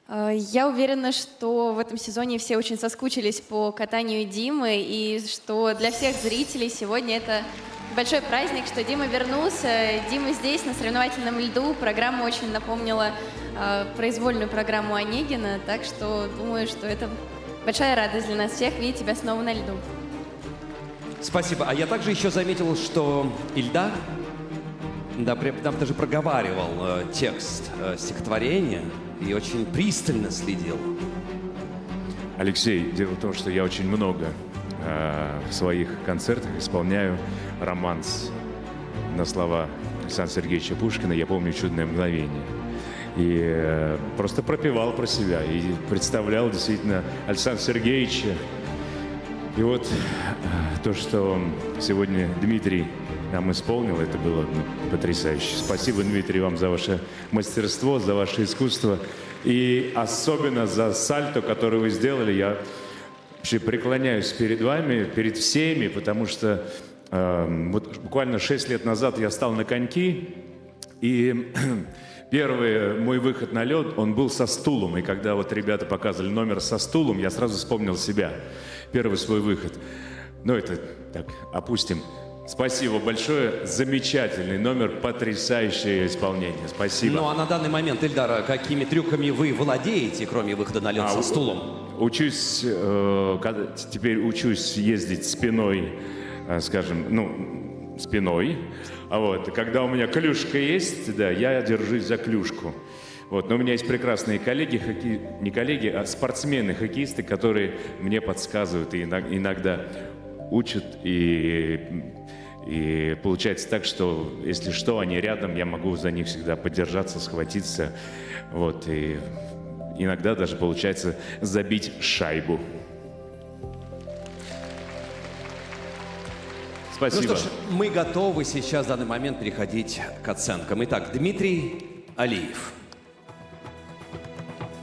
Я уверена, что в этом сезоне все очень соскучились по катанию Димы, и что для всех зрителей сегодня это большой праздник, что Дима вернулся. Дима здесь, на соревновательном льду. Программа очень напомнила произвольную программу Онегина, так что думаю, что это большая радость для нас всех видеть тебя снова на льду. Спасибо. А я также еще заметил, что Ильдар там даже проговаривал текст стихотворения и очень пристально следил. Алексей, дело в том, что я очень много в своих концертах исполняю романс на слова Александра Сергеевича Пушкина «Я помню чудное мгновение». И просто пропевал про себя и представлял действительно Александра Сергеевича. И вот то, что сегодня Дмитрий нам исполнил, это было потрясающе. Спасибо, Дмитрий, вам за ваше мастерство, за ваше искусство. И особенно за сальто, которое вы сделали. Я вообще преклоняюсь перед вами, перед всеми, потому что вот буквально 6 лет назад я стал на коньки, и первый мой выход на лед, он был со стулом. И когда вот ребята показывали номер со стулом, я сразу вспомнил себя. Первый свой выход. Ну, это так, опустим. Спасибо большое. Замечательный номер, потрясающее исполнение. Спасибо. Ну, а на данный момент, Ильдар, какими трюками вы владеете, кроме выхода на лед со стулом? Учусь, теперь учусь ездить спиной, скажем, спиной. А вот, когда у меня клюшка есть, да, я держусь за клюшку. Вот. Но у меня есть прекрасные коллеги, не коллеги, а спортсмены-хоккеисты, которые мне подсказывают и иногда учат. И получается так, что если что, они рядом, я могу за них всегда поддержаться, схватиться. Вот. И иногда даже получается забить шайбу. Спасибо. Ну что ж, мы готовы сейчас в данный момент переходить к оценкам. Итак, Дмитрий Алиев.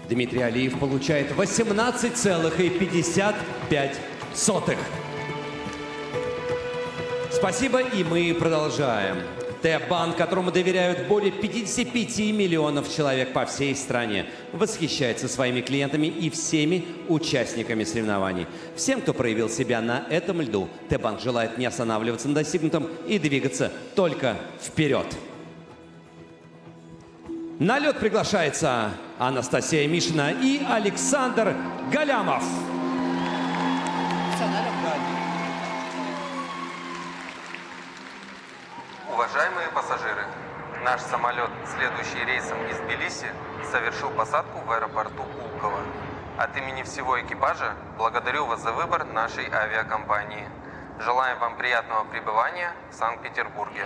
Дмитрий Алиев получает 18,55. Спасибо, и мы продолжаем. Т-банк, которому доверяют более 55 миллионов человек по всей стране, восхищается своими клиентами и всеми участниками соревнований. Всем, кто проявил себя на этом льду, Т-банк желает не останавливаться на достигнутом и двигаться только вперед. На лед приглашается Анастасия Мишина и Александр Галямов. Уважаемые пассажиры, наш самолет, следующий рейсом из Тбилиси, совершил посадку в аэропорту Пулково. От имени всего экипажа благодарю вас за выбор нашей авиакомпании. Желаем вам приятного пребывания в Санкт-Петербурге.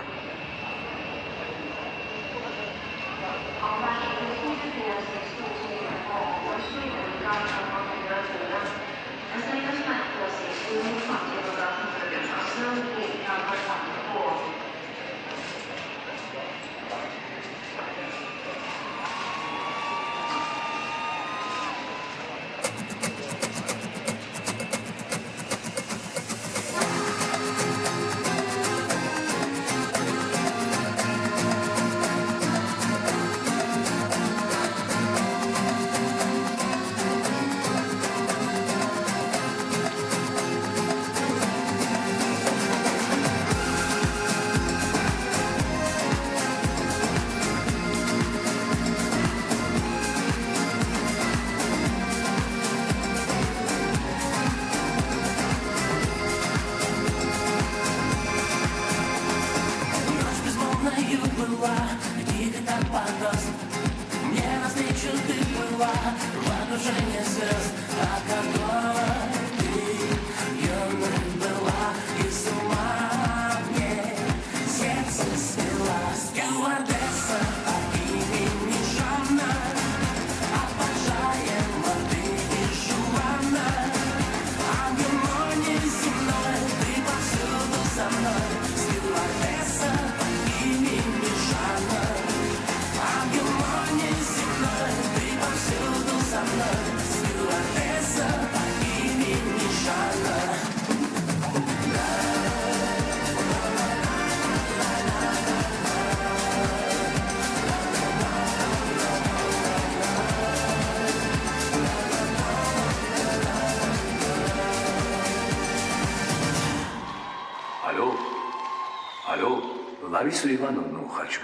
Алло, Ларису Ивановну хочу.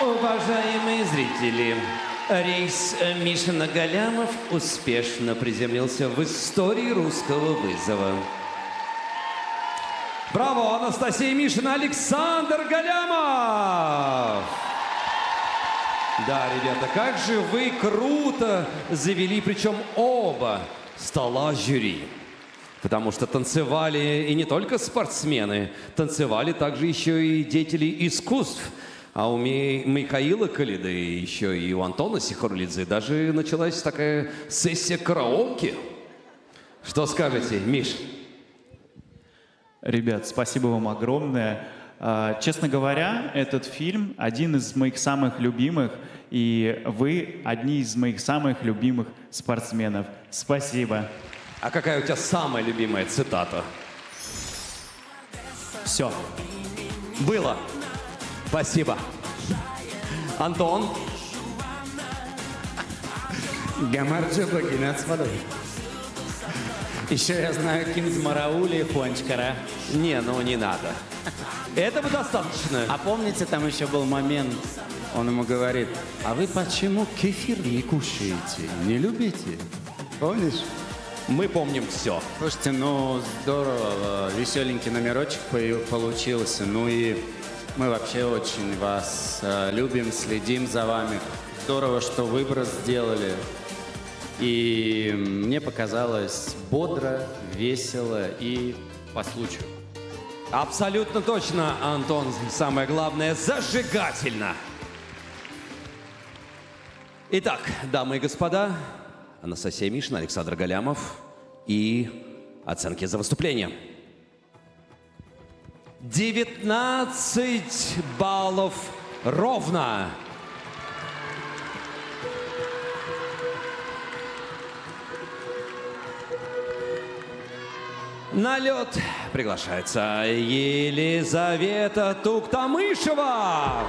Уважаемые зрители, рейс Мишина Галямов успешно приземлился в истории русского вызова. Браво, Анастасия Мишина, Александр Галямов! Да, ребята, как же вы круто завели, причем оба стола жюри. Потому что танцевали и не только спортсмены, танцевали также еще и деятели искусств. А у Михаила Калиды, еще и у Антона Сихорлидзе даже началась такая сессия караоке. Что скажете, Миш? Ребят, спасибо вам огромное. Честно говоря, этот фильм один из моих самых любимых, и вы одни из моих самых любимых спортсменов. Спасибо. А какая у тебя самая любимая цитата? Все. Было. Спасибо. Антон? Гамарджо Багинат с водой. Еще я знаю Кинз Мараули и Фончкара. Не, ну не надо. Этого достаточно. А помните, там еще был момент, он ему говорит, а вы почему кефир не кушаете, не любите? Помнишь? Мы помним все. Слушайте, ну здорово, веселенький номерочек получился. Ну и мы вообще очень вас любим, следим за вами. Здорово, что выбор сделали. И мне показалось бодро, весело и по случаю. Абсолютно точно, Антон. Самое главное, зажигательно. Итак, дамы и господа, Анастасия Мишина, Александр Галямов и оценки за выступление. 19 баллов ровно. На лед приглашается Елизавета Туктамышева.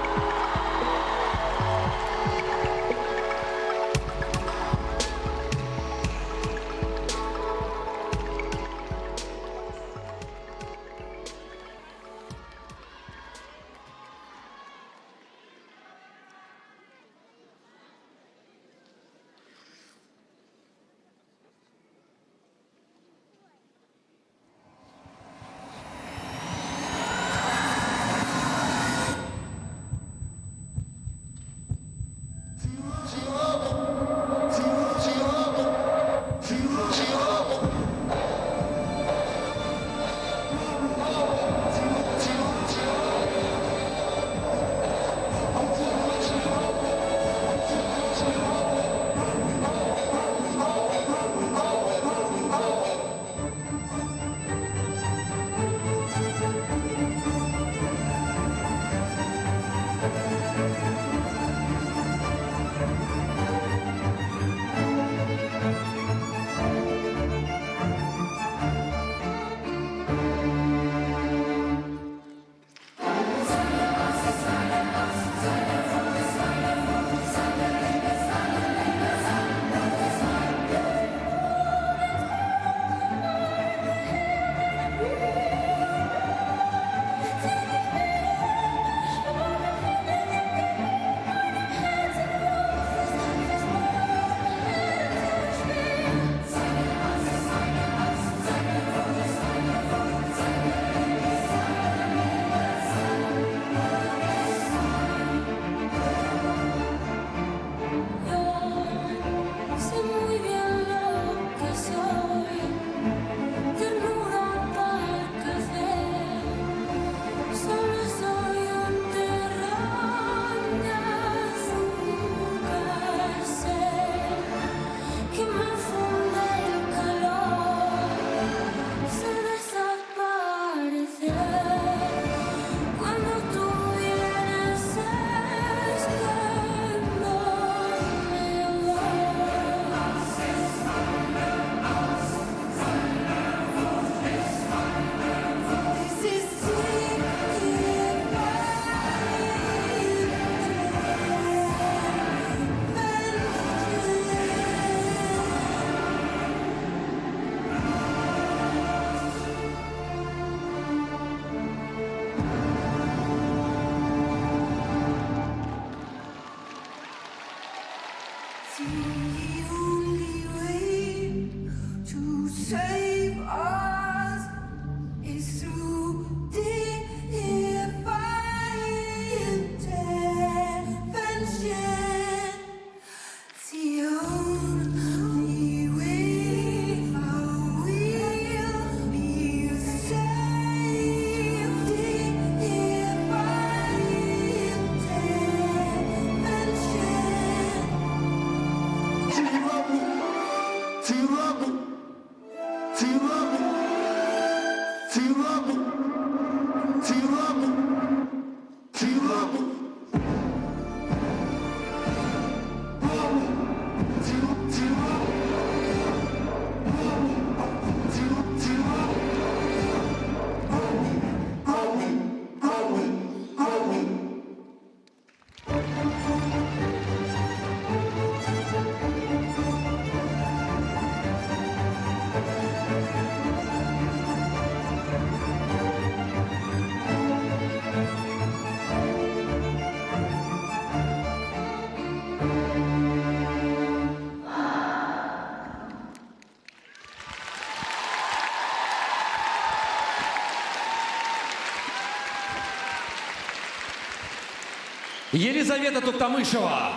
Елизавета Туктамышева.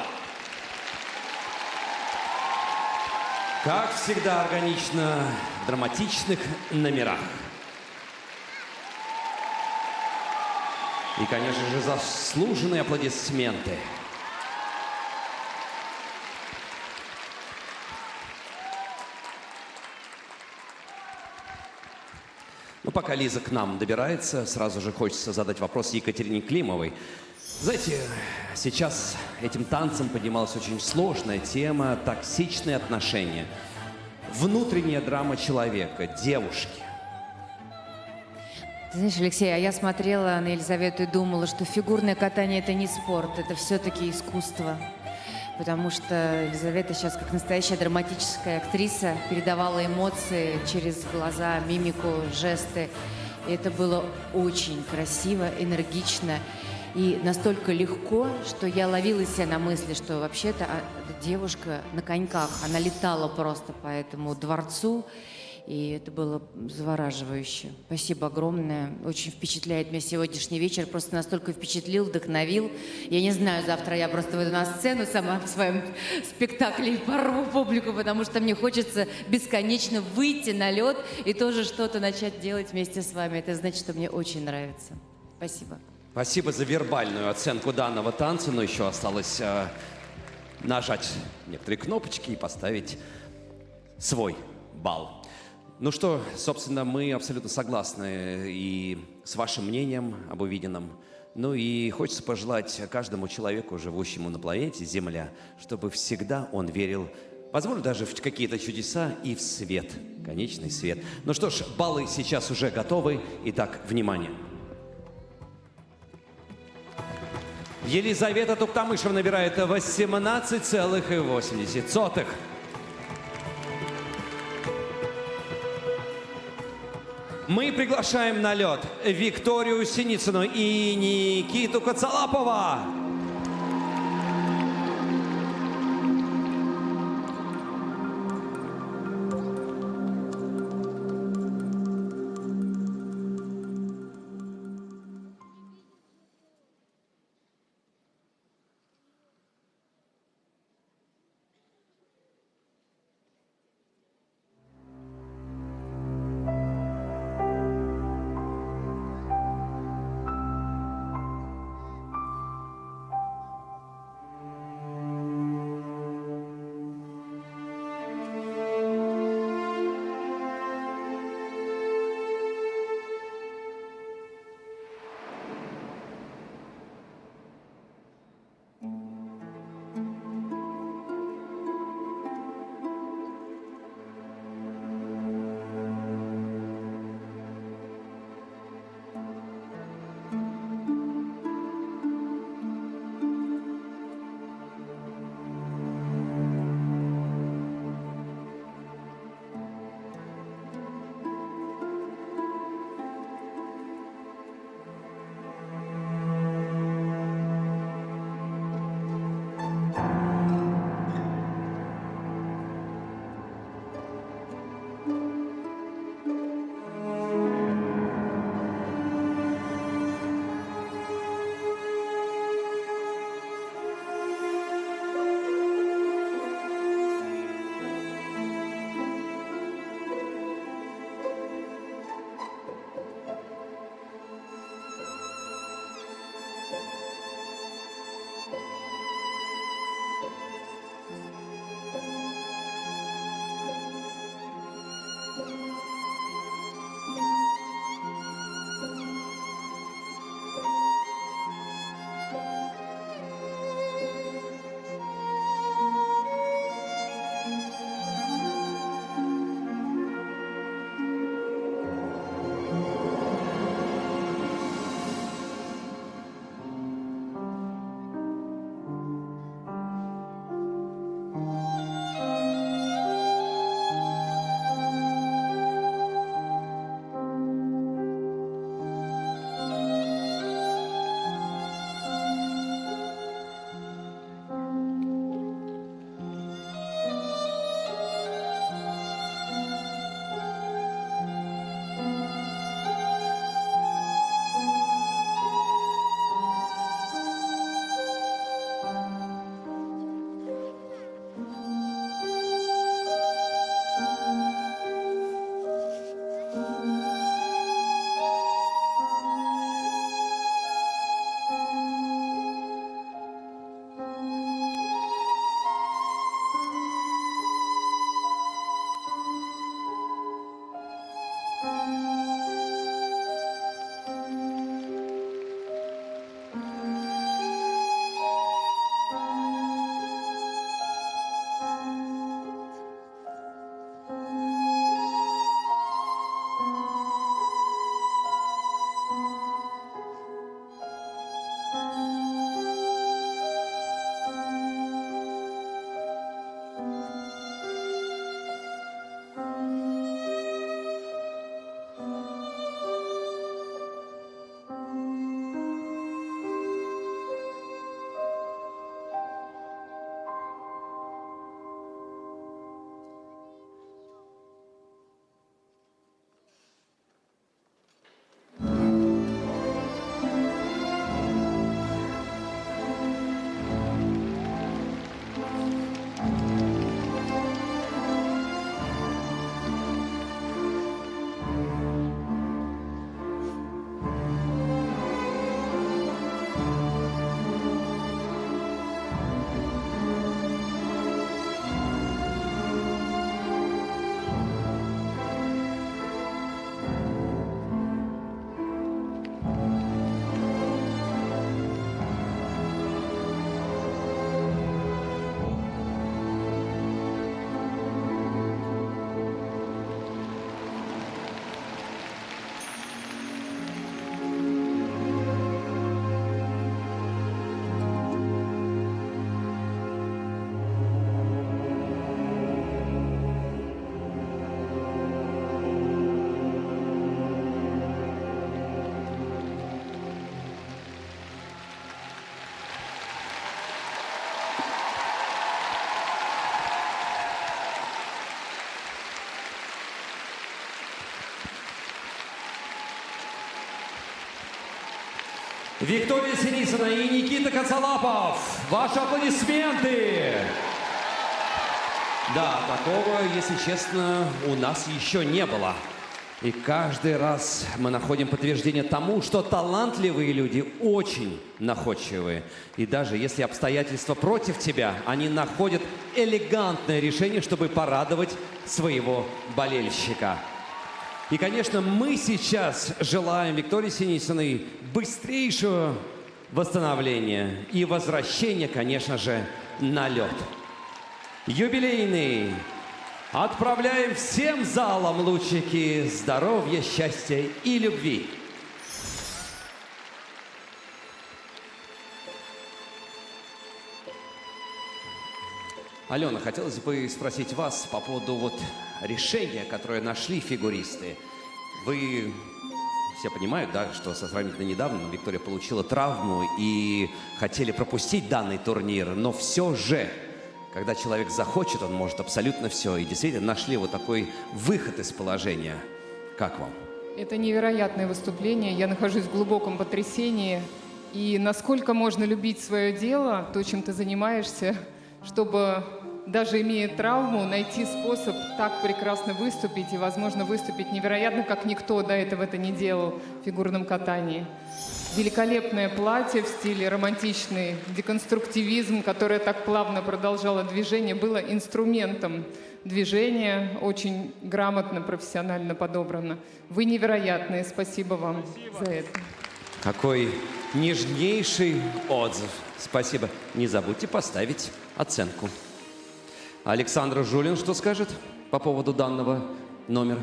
Как всегда, органично в драматичных номерах. И, конечно же, заслуженные аплодисменты. Ну, пока Лиза к нам добирается, сразу же хочется задать вопрос Екатерине Климовой. Знаете, сейчас этим танцем поднималась очень сложная тема — токсичные отношения. Внутренняя драма человека, девушки. Ты знаешь, Алексей, а я смотрела на Елизавету и думала, что фигурное катание — это не спорт, это все-таки искусство. Потому что Елизавета сейчас, как настоящая драматическая актриса, передавала эмоции через глаза, мимику, жесты. И это было очень красиво, энергично и настолько легко, что я ловила себя на мысли, что вообще-то девушка на коньках, она летала просто по этому дворцу. И это было завораживающе. Спасибо огромное. Очень впечатляет меня сегодняшний вечер. Просто настолько впечатлил, вдохновил. Я не знаю, завтра я просто выйду на сцену сама в своем спектакле и порву публику, потому что мне хочется бесконечно выйти на лед и тоже что-то начать делать вместе с вами. Это значит, что мне очень нравится. Спасибо. Спасибо за вербальную оценку данного танца, но еще осталось нажать некоторые кнопочки и поставить свой балл. Ну что, собственно, мы абсолютно согласны и с вашим мнением об увиденном. Ну и хочется пожелать каждому человеку, живущему на планете Земля, чтобы всегда он верил, возможно, даже в какие-то чудеса и в свет, конечный свет. Ну что ж, баллы сейчас уже готовы. Итак, внимание. Елизавета Туктамышева набирает 18,80. Мы приглашаем на лед Викторию Синицыну и Никиту Коцалапова. Виктория Синицына и Никита Коцалапов. Ваши аплодисменты! Да, такого, если честно, у нас еще не было. И каждый раз мы находим подтверждение тому, что талантливые люди очень находчивые. И даже если обстоятельства против тебя, они находят элегантное решение, чтобы порадовать своего болельщика. И, конечно, мы сейчас желаем Виктории Синицыной быстрейшего восстановления и возвращения, конечно же, на лед. Юбилейный. Отправляем всем залом лучики здоровья, счастья и любви. Алена, хотелось бы спросить вас по поводу решения, которое нашли фигуристы. Вы все понимают, да, что сравнительно недавно Виктория получила травму и хотели пропустить данный турнир, но все же, когда человек захочет, он может абсолютно все. И действительно нашли такой выход из положения. Как вам? Это невероятное выступление. Я нахожусь в глубоком потрясении. И насколько можно любить свое дело, то, чем ты занимаешься, чтобы, даже имея травму, найти способ так прекрасно выступить и, возможно, выступить невероятно, как никто до этого это не делал в фигурном катании. Великолепное платье в стиле романтичный деконструктивизм, которое так плавно продолжало движение, было инструментом движения, очень грамотно, профессионально подобрано. Вы невероятные, спасибо вам за это. Какой нежнейший отзыв. Спасибо. Не забудьте поставить оценку. Александр Жулин что скажет по поводу данного номера?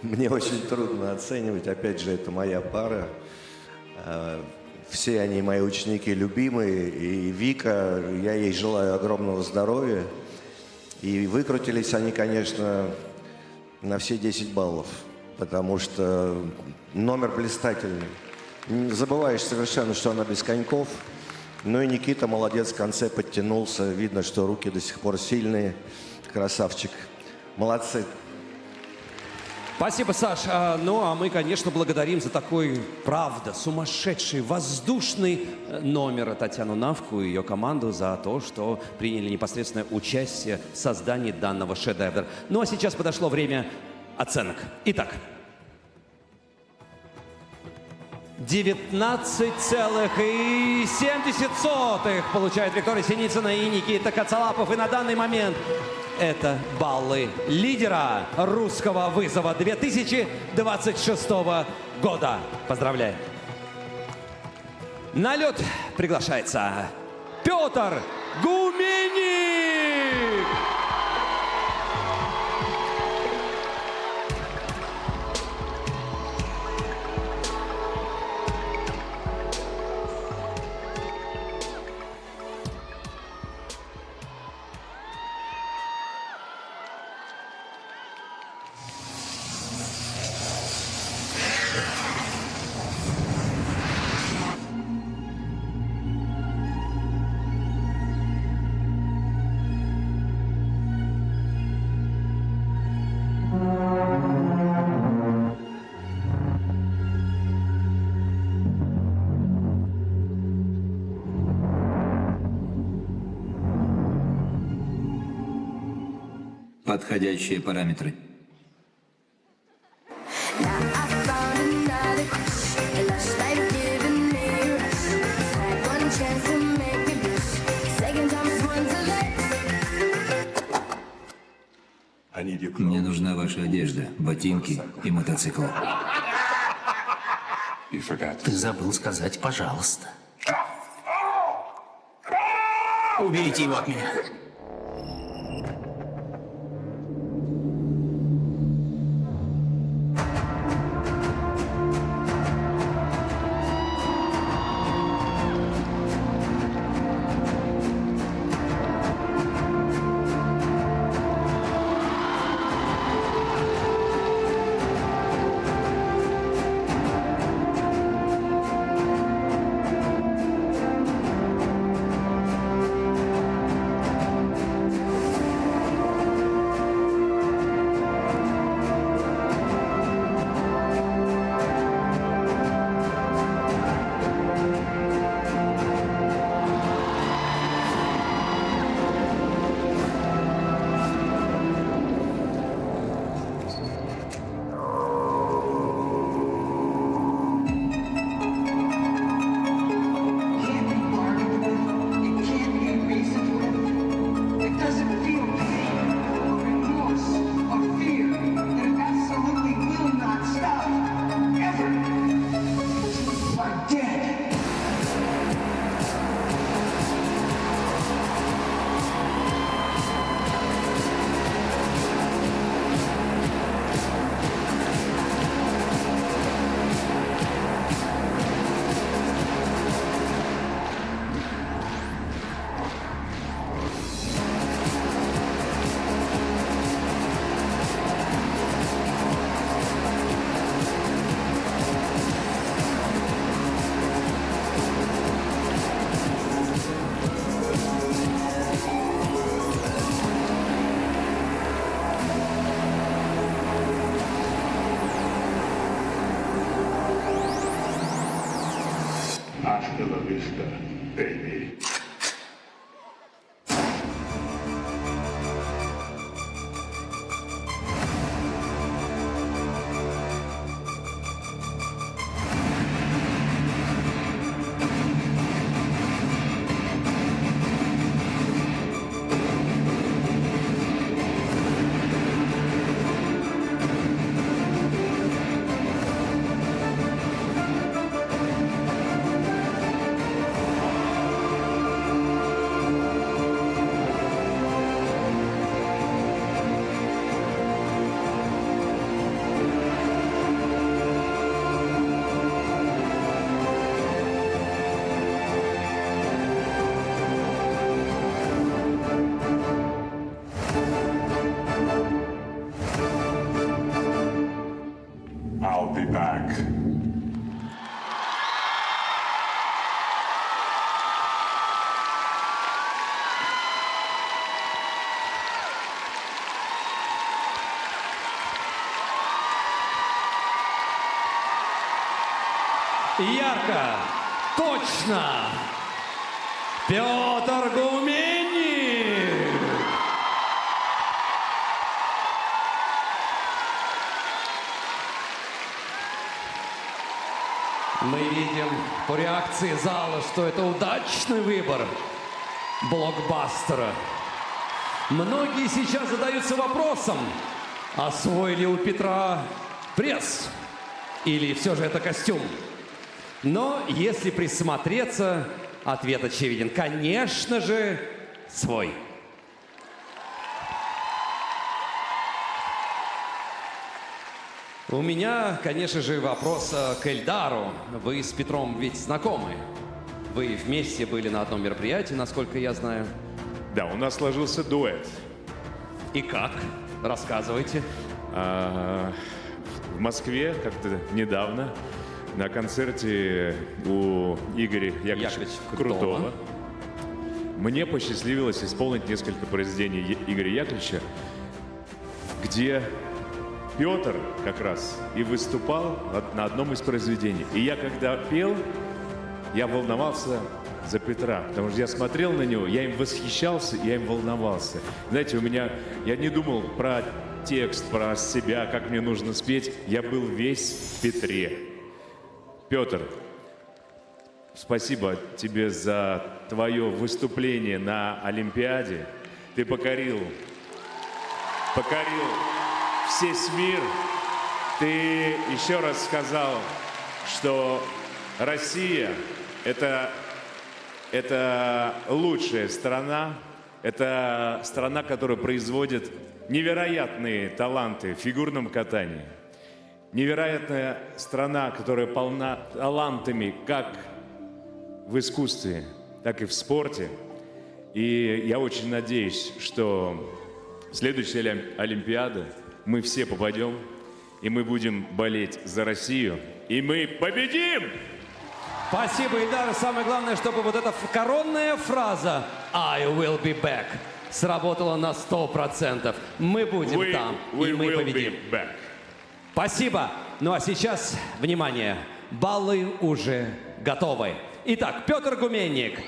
Мне очень трудно оценивать. Опять же, это моя пара. Все они мои ученики любимые. И Вика, я ей желаю огромного здоровья. И выкрутились они, конечно, на все 10 баллов. Потому что номер блистательный. Не забываешь совершенно, что она без коньков. Ну и Никита молодец, в конце подтянулся. Видно, что руки до сих пор сильные. Красавчик. Молодцы. Спасибо, Саш. Ну, а мы, конечно, благодарим за такой, правда, сумасшедший, воздушный номер Татьяну Навку и ее команду за то, что приняли непосредственное участие в создании данного шедевра. Ну, а сейчас подошло время оценок. Итак, 19,7 получает Виктория Синицына и Никита Коцалапов. И на данный момент это баллы лидера русского вызова 2026 года. Поздравляю. На лед приглашается Петр Гуменник. Подходящие параметры. Мне нужна ваша одежда, ботинки и мотоцикл. Ты забыл сказать «пожалуйста». Уберите его от меня. Hasta la vista, baby. I'll be back. Ярко, точно, Петр Гуменник. Мы видим по реакции зала, что это удачный выбор блокбастера. Многие сейчас задаются вопросом, освоили ли у Петра пресс или все же это костюм. Но если присмотреться, ответ очевиден. Конечно же, свой. У меня, конечно же, вопрос к Эльдару. Вы с Петром ведь знакомы? Вы вместе были на одном мероприятии, насколько я знаю. Да, у нас сложился дуэт. И как? Рассказывайте. В Москве как-то недавно на концерте у Игоря Яковлевича Крутого мне посчастливилось исполнить несколько произведений Игоря Яковлевича, где Петр как раз и выступал на одном из произведений. И я когда пел, я волновался за Петра, потому что я смотрел на него, я им восхищался, я им волновался. Знаете, я не думал про текст, про себя, как мне нужно спеть. Я был весь в Петре. Петр, спасибо тебе за твое выступление на Олимпиаде. Ты покорил весь мир. Ты еще раз сказал, что Россия – это лучшая страна. Это страна, которая производит невероятные таланты в фигурном катании. Невероятная страна, которая полна талантами как в искусстве, так и в спорте. И я очень надеюсь, что в следующей Олимпиаде мы все попадем, и мы будем болеть за Россию, и мы победим! Спасибо, Эльдар. Самое главное, чтобы вот эта коронная фраза «I will be back» сработала на 100%. Мы будем там, и мы победим. Спасибо. Ну а сейчас, внимание, баллы уже готовы. Итак, Петр Гуменник,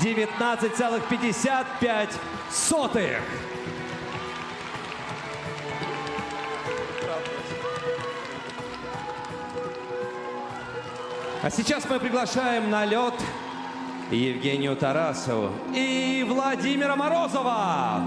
19,55. А сейчас мы приглашаем на лед Евгению Тарасову и Владимира Морозова.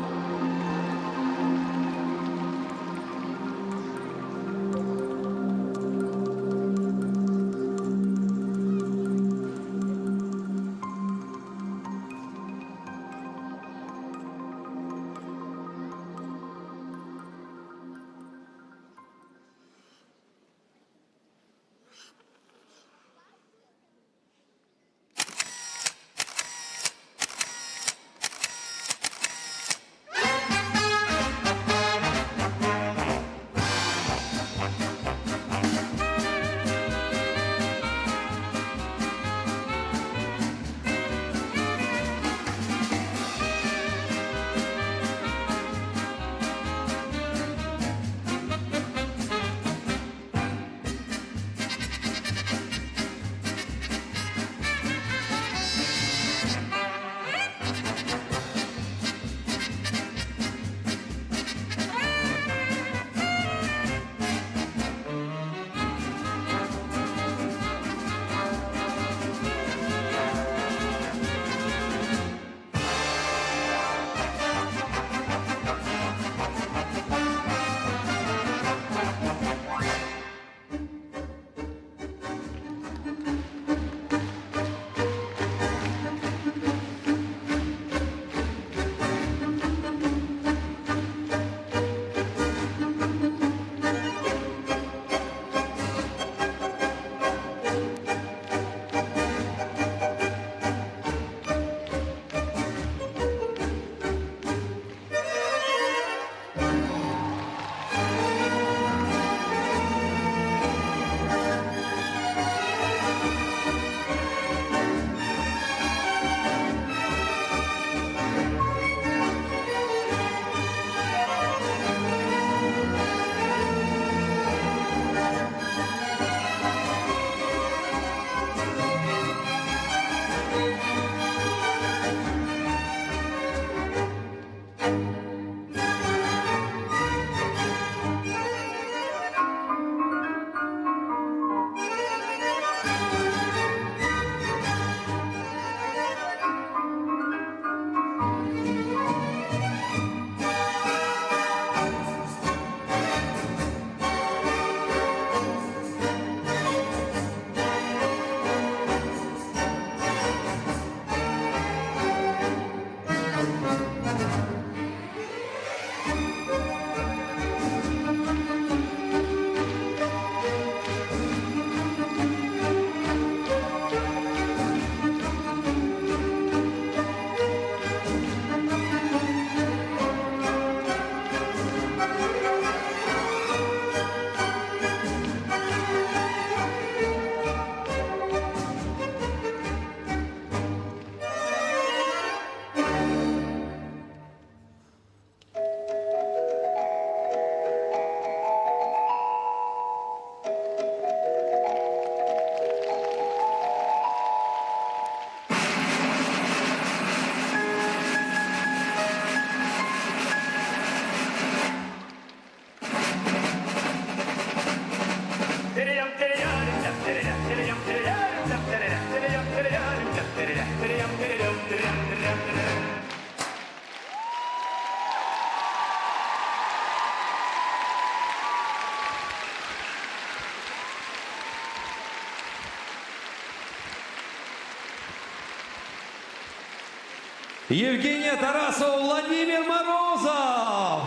Евгения Тарасова, Владимир Морозов.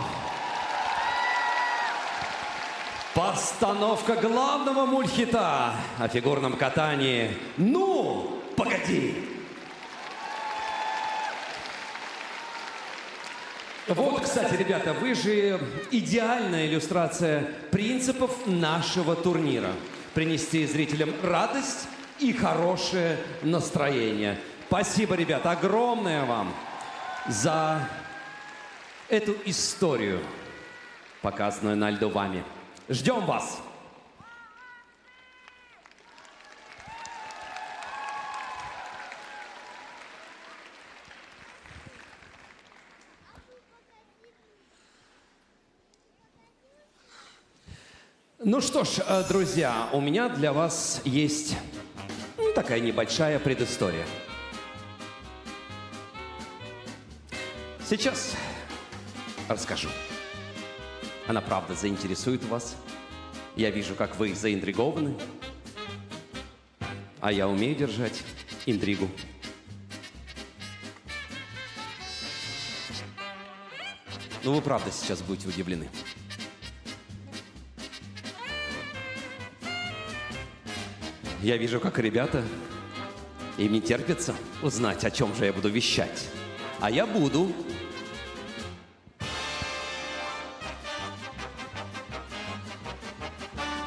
Постановка главного мультхита о фигурном катании «Ну, погоди!». Вот, кстати, ребята, вы же идеальная иллюстрация принципов нашего турнира. Принести зрителям радость и хорошее настроение. Спасибо, ребята, огромное вам за эту историю, показанную на льду вами. Ждем вас! Ну что ж, друзья, у меня для вас есть такая небольшая предыстория. Сейчас расскажу. Она правда заинтересует вас. Я вижу, как вы заинтригованы. А я умею держать интригу. Ну, вы правда сейчас будете удивлены. Я вижу, как ребята, им не терпится узнать, о чем же я буду вещать. А я буду.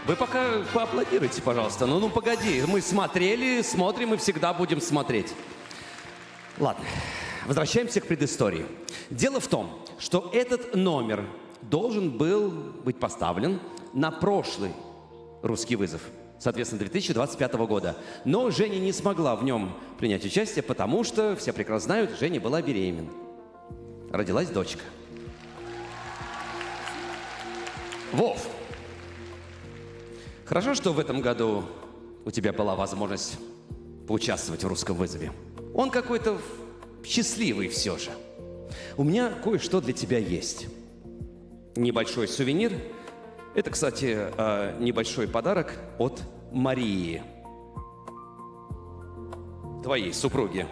Вы пока поаплодируйте, пожалуйста. Ну, погоди, мы смотрели, смотрим и всегда будем смотреть. Ладно, возвращаемся к предыстории. Дело в том, что этот номер должен был быть поставлен на прошлый «Русский вызов», соответственно, 2025 года. Но Женя не смогла в нем принять участие, потому что, все прекрасно знают, Женя была беременна. Родилась дочка. Вов, хорошо, что в этом году у тебя была возможность поучаствовать в «Русском вызове». Он какой-то счастливый все же. У меня кое-что для тебя есть. Небольшой сувенир. Это, кстати, небольшой подарок от Марии, твоей супруги.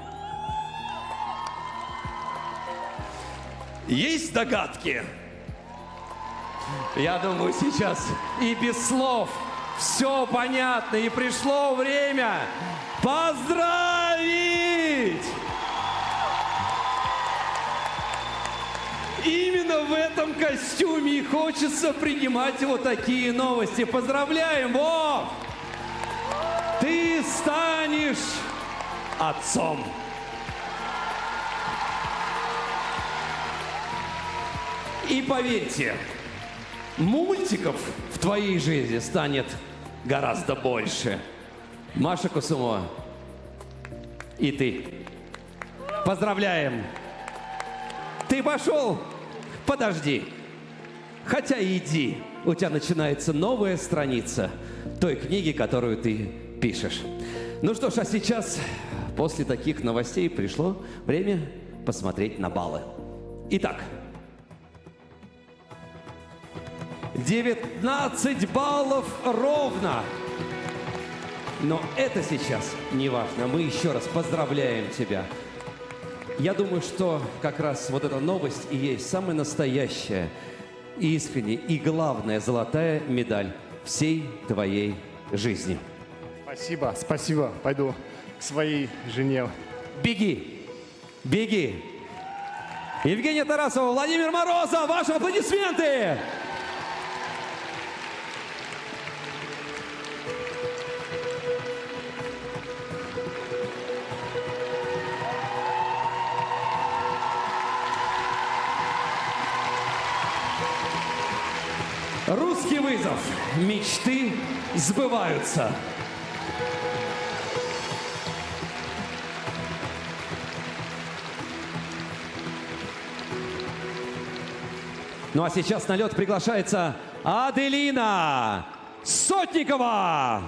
Есть догадки? Я думаю, сейчас и без слов все понятно, и пришло время поздравить! Именно в этом костюме и хочется принимать вот такие новости. Поздравляем, Вов! Ты станешь отцом. И поверьте, мультиков в твоей жизни станет гораздо больше. Маша Кусумова и ты. Поздравляем! Ты пошел? Подожди. Хотя иди. У тебя начинается новая страница той книги, которую ты пишешь. Ну что ж, а сейчас, после таких новостей, пришло время посмотреть на баллы. Итак, 19 баллов ровно. Но это сейчас не важно. Мы еще раз поздравляем тебя. Я думаю, что как раз вот эта новость и есть самая настоящая, искренняя и главная золотая медаль всей твоей жизни. Спасибо, спасибо. Пойду к своей жене. Беги, беги. Евгения Тарасова, Владимир Морозов, ваши аплодисменты! Русский вызов. Мечты сбываются. Ну а сейчас на лед приглашается Аделина Соколова. Сотникова.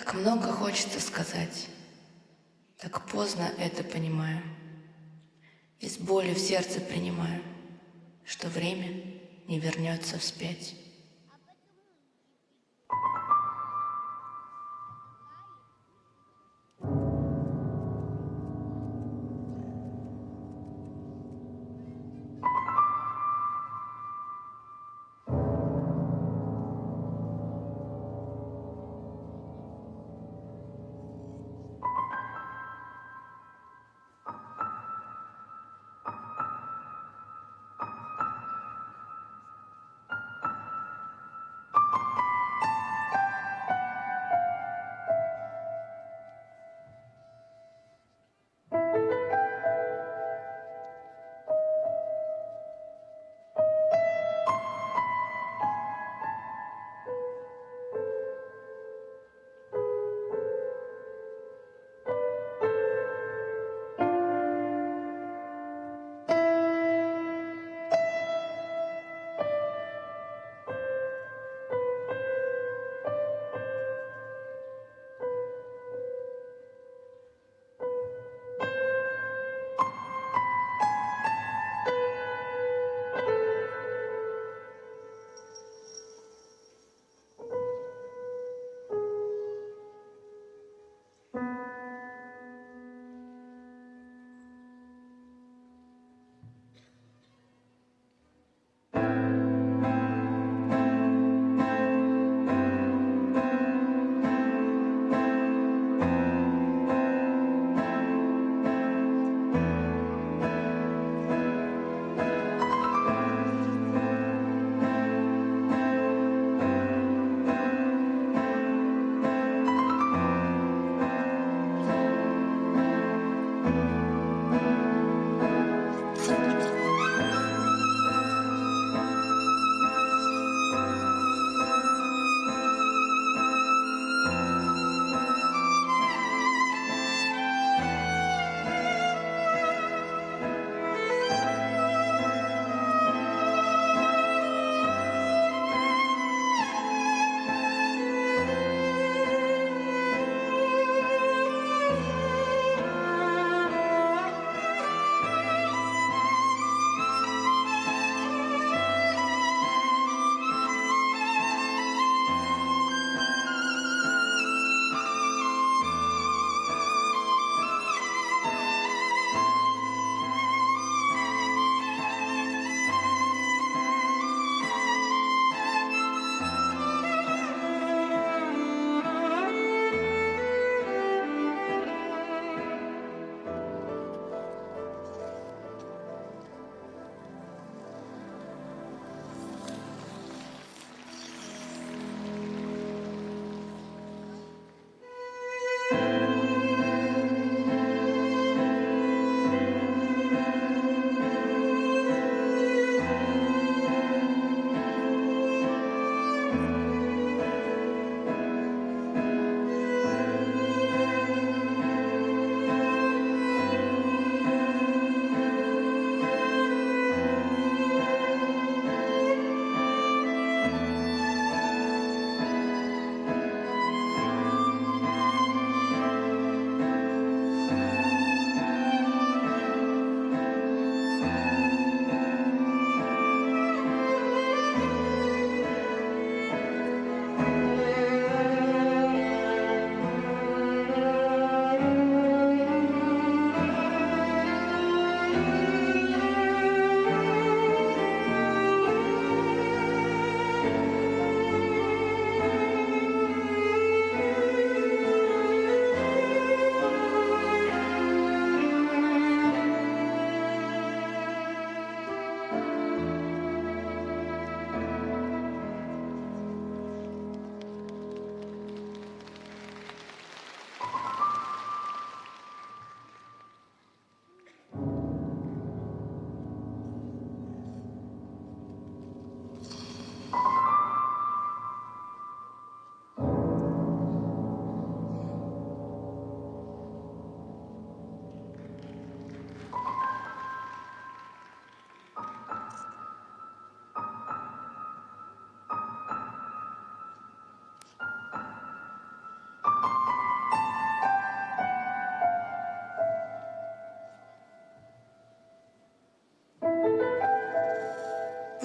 Так много хочется сказать, так поздно это понимаю. И с болью в сердце принимаю, что время не вернется вспять.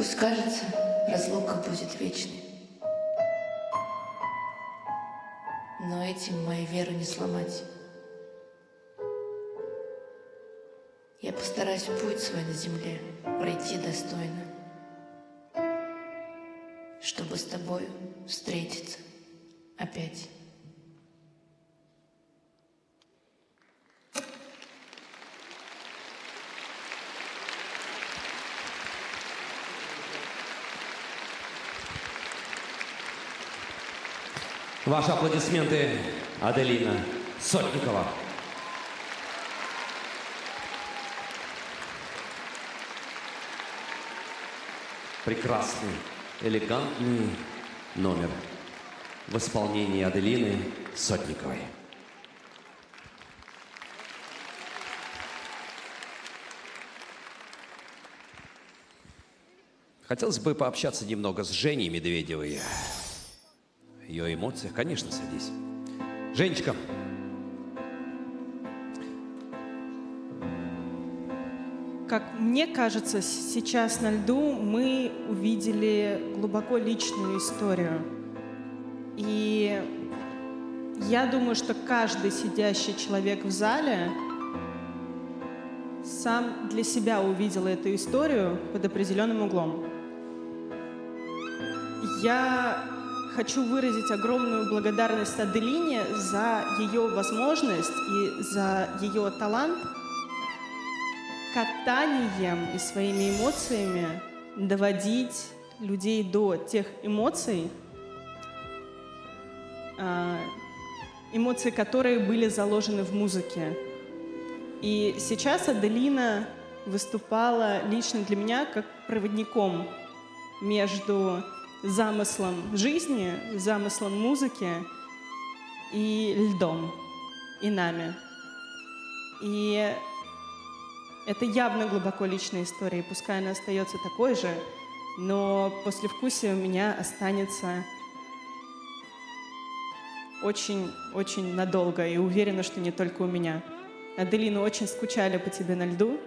Пусть кажется, разлука будет вечной. Но этим мою веру не сломать. Я постараюсь путь свой на земле пройти достойно, чтобы с тобою встретиться опять. Ваши аплодисменты, Аделина Сотникова. Прекрасный, элегантный номер в исполнении Аделины Сотниковой. Хотелось бы пообщаться немного с Женей Медведевой. Ее эмоциях. Конечно, садись. Женечка. Как мне кажется, сейчас на льду мы увидели глубоко личную историю. И я думаю, что каждый сидящий человек в зале сам для себя увидел эту историю под определенным углом. Я хочу выразить огромную благодарность Аделине за ее возможность и за ее талант катанием и своими эмоциями доводить людей до тех эмоций, которые были заложены в музыке. И сейчас Аделина выступала лично для меня как проводником между замыслом жизни, замыслом музыки и льдом, и нами. И это явно глубоко личная история, и пускай она остается такой же, но послевкусие у меня останется очень-очень надолго, и уверена, что не только у меня. Аделина, очень скучали по тебе на льду,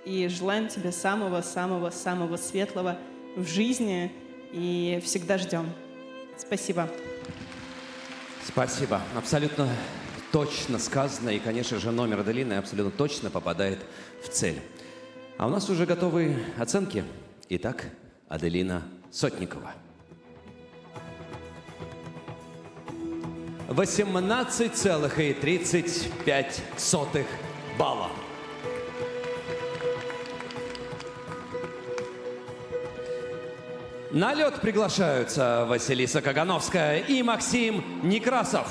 и желаем тебе самого-самого-самого светлого в жизни, и всегда ждем. Спасибо. Спасибо. Абсолютно точно сказано. И, конечно же, номер Аделины абсолютно точно попадает в цель. А у нас уже готовы оценки. Итак, Аделина Сотникова. 18,35 балла. На лед приглашаются Василиса Кагановская и Максим Некрасов.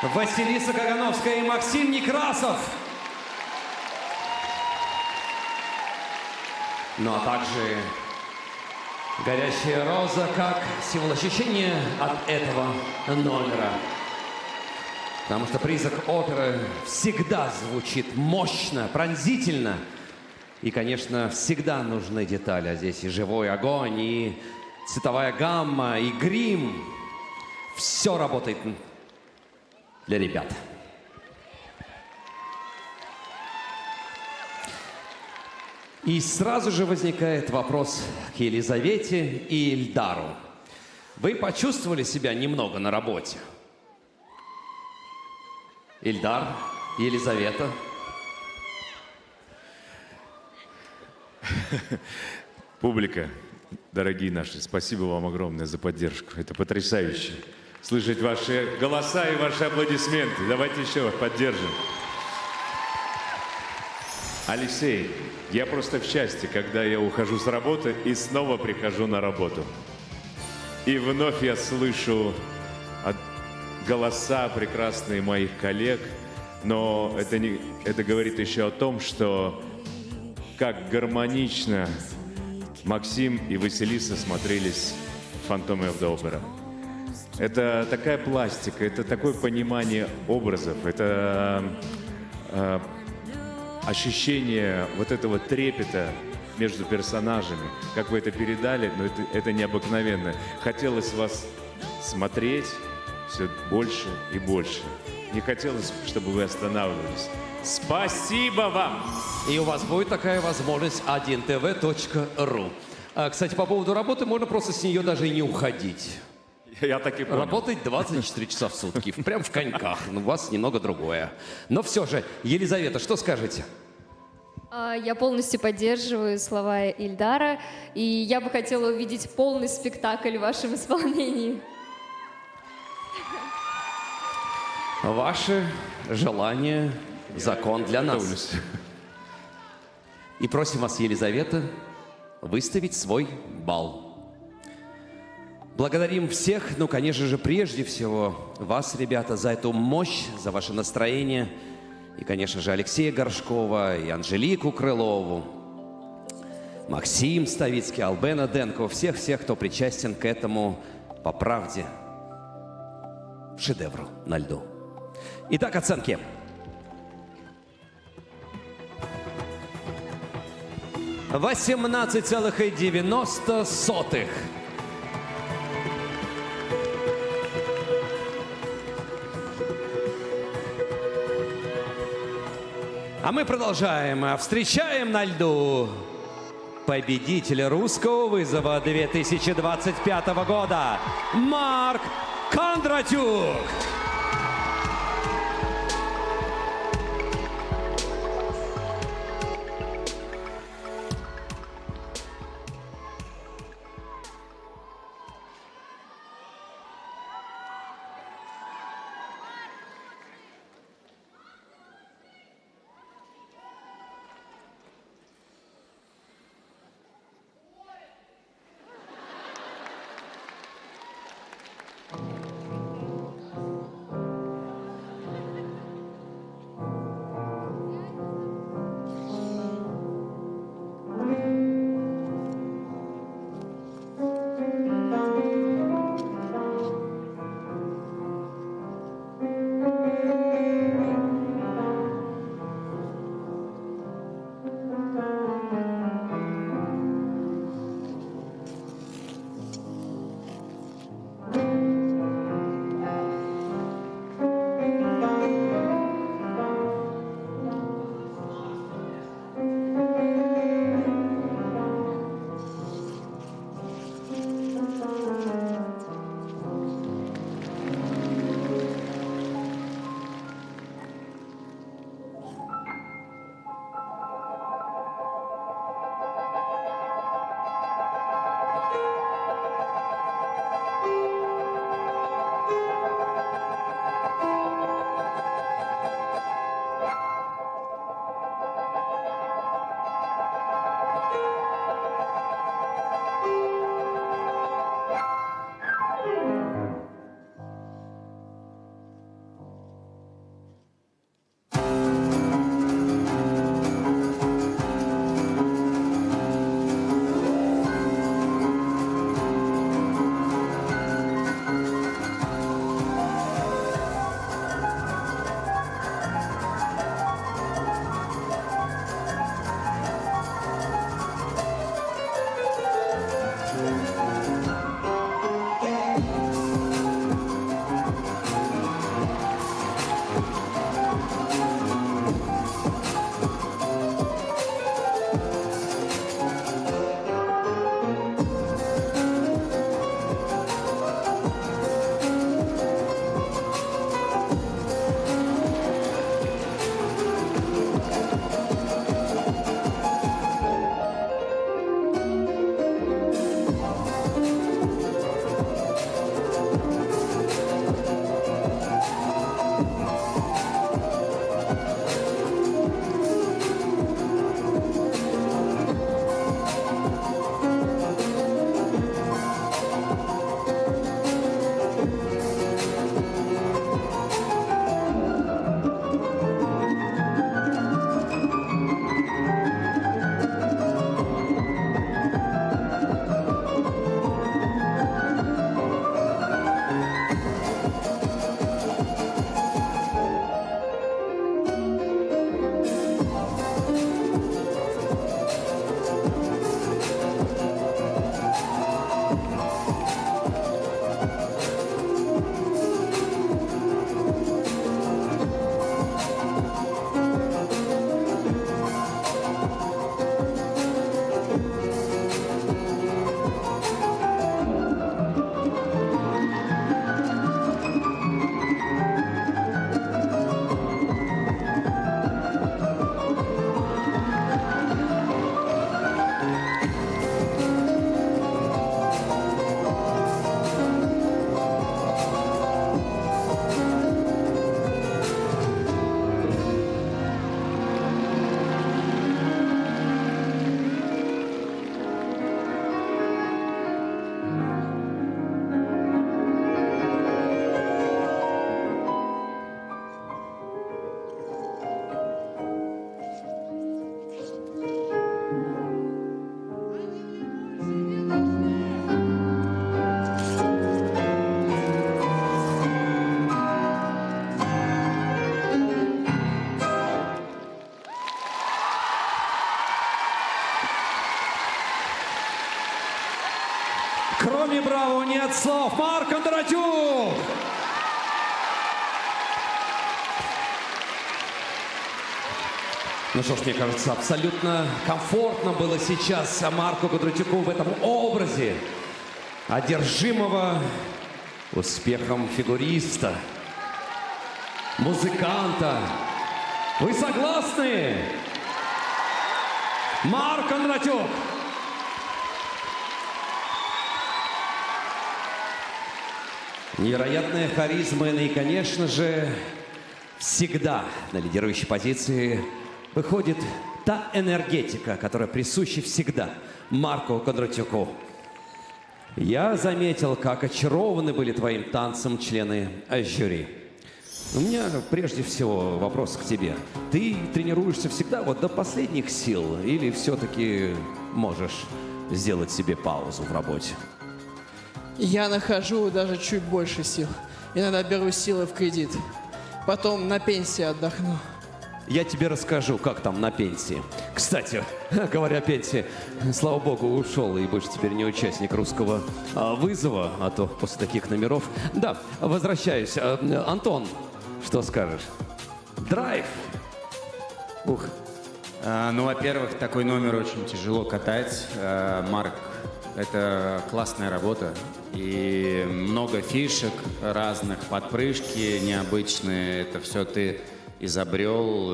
Василиса Кагановская и Максим Некрасов. Ну а также «Горящая роза» как символ ощущения от этого номера. Потому что призрак оперы всегда звучит мощно, пронзительно. И, конечно, всегда нужны детали. А здесь и живой огонь, и цветовая гамма, и грим. Все работает для ребят. И сразу же возникает вопрос к Елизавете и Ильдару. Вы почувствовали себя немного на работе? Ильдар, Елизавета. Публика, дорогие наши, спасибо вам огромное за поддержку. Это потрясающе. Слышать ваши голоса и ваши аплодисменты. Давайте еще поддержим. Алексей, я просто в счастье, когда я ухожу с работы и снова прихожу на работу. И вновь я слышу голоса прекрасные моих коллег, но это говорит еще о том, что как гармонично Максим и Василиса смотрелись в «Phantom of the Opera». Это такая пластика, это такое понимание образов, это ощущение вот этого трепета между персонажами. Как вы это передали, но это необыкновенно. Хотелось вас смотреть все больше и больше. Не хотелось, чтобы вы останавливались. Спасибо вам! И у вас будет такая возможность 1tv.ru. Кстати, по поводу работы, можно просто с нее даже и не уходить. Я так и понял. Работать 24 часа в сутки. Прям в коньках. Но у вас немного другое. Но все же, Елизавета, что скажете? Я полностью поддерживаю слова Ильдара, и я бы хотела увидеть полный спектакль в вашем исполнении. Ваше желание — закон для нас. И просим вас, Елизавета, выставить свой балл. Благодарим всех, ну, конечно же, прежде всего вас, ребята, за эту мощь, за ваше настроение. И, конечно же, Алексея Горшкова и Анжелику Крылову, Максим Ставицкий, Албена Денко, всех-всех, кто причастен к этому, по правде, шедевру на льду. Итак, оценки. $18,90. А мы продолжаем. Встречаем на льду победителя русского вызова 2025 года Марк Кондратюк. Кроме браво нет слов. Марк Кондратюк! Ну что ж, мне кажется, абсолютно комфортно было сейчас Марку Кондратюку в этом образе одержимого успехом фигуриста, музыканта. Вы согласны? Марк Кондратюк! Невероятная харизма, и, конечно же, всегда на лидирующей позиции выходит та энергетика, которая присуща всегда Марку Кондратюку. Я заметил, как очарованы были твоим танцем члены жюри. У меня прежде всего вопрос к тебе. Ты тренируешься всегда вот до последних сил или все-таки можешь сделать себе паузу в работе? Я нахожу даже чуть больше сил. Иногда беру силы в кредит. Потом на пенсии отдохну. Я тебе расскажу, как там на пенсии. Кстати, говоря о пенсии, слава богу, ушел и больше теперь не участник русского вызова, а то после таких номеров. Да, возвращаюсь. Антон, что скажешь? Драйв. Ух. Ну, во-первых, такой номер очень тяжело катать. Марк, это классная работа. И много фишек разных, подпрыжки необычные. Это все ты изобрел,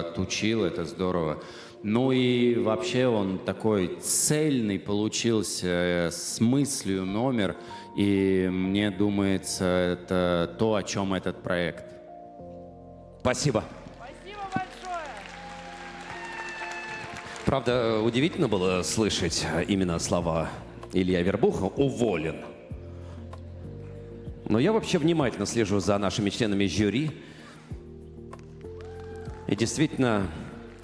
отучил, это здорово. Ну и вообще он такой цельный получился, с мыслью номер. И мне думается, это то, о чем этот проект. Спасибо. Правда, удивительно было слышать именно слова Илья Вербуха «уволен». Но я вообще внимательно слежу за нашими членами жюри. И действительно,